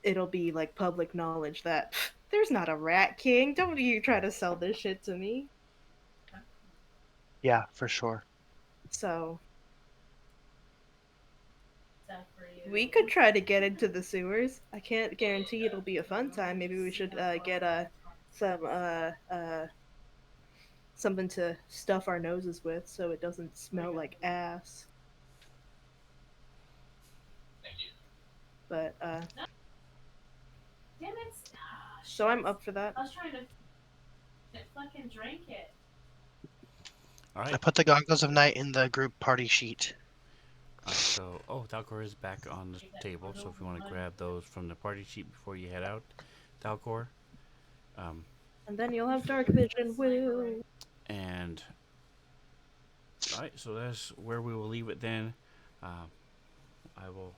it'll be like public knowledge that there's not a Rat King. Don't you try to sell this shit to me. Yeah, for sure. So Stuff for you. we could try to get into the sewers. I can't guarantee it'll be a fun time. Maybe we should get something to stuff our noses with so it doesn't smell like ass. But Damn it! Ah, so I'm up for that. I was trying to fucking drink it. All I right. put the goggles of night in the group party sheet. So, Dalcor is back on the table. So if you want to grab those from the party sheet before you head out, Dalcor. And then you'll have dark vision. Woo! And all right, so that's where we will leave it then. I will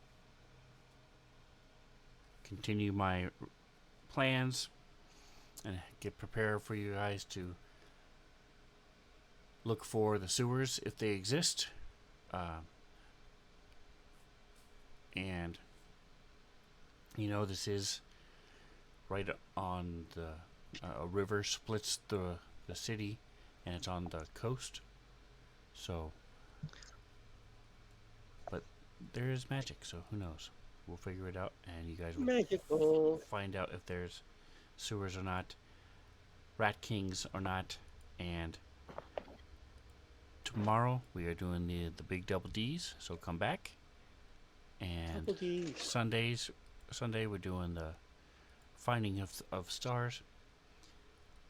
continue my plans and get prepared for you guys to look for the sewers if they exist. And this is right on the a river splits the city, and it's on the coast. So, but there is magic, so who knows? We'll figure it out, and you guys will Magical. find out if there's sewers or not, rat kings or not, and tomorrow we are doing the big double D's, so come back. And Double D's. Sunday we're doing the finding of stars.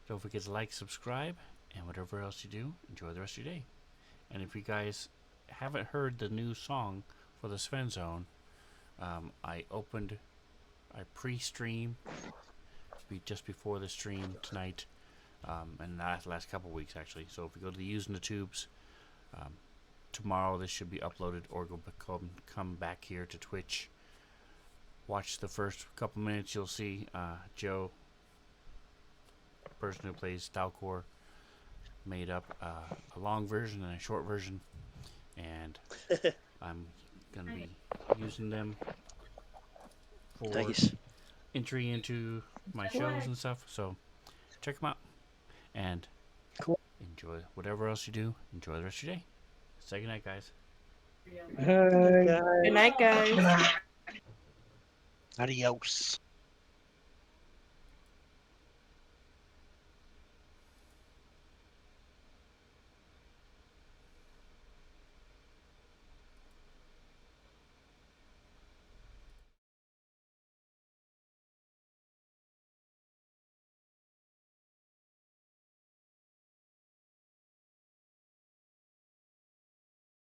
Don't forget to like, subscribe, and whatever else you do, enjoy the rest of your day. And if you guys haven't heard the new song for the Svenzone, I pre-stream just before the stream tonight, and the last couple weeks actually. So if you go to the Using the Tubes, tomorrow this should be uploaded, or come back here to Twitch. Watch the first couple minutes. You'll see Joe, person who plays Dalcor, made up a long version and a short version, and I'm gonna be using them for Nice. entry into my shows and stuff. So check them out and Cool. enjoy whatever else you do. Enjoy the rest of your day. Say goodnight, guys. Good night, guys. Adios.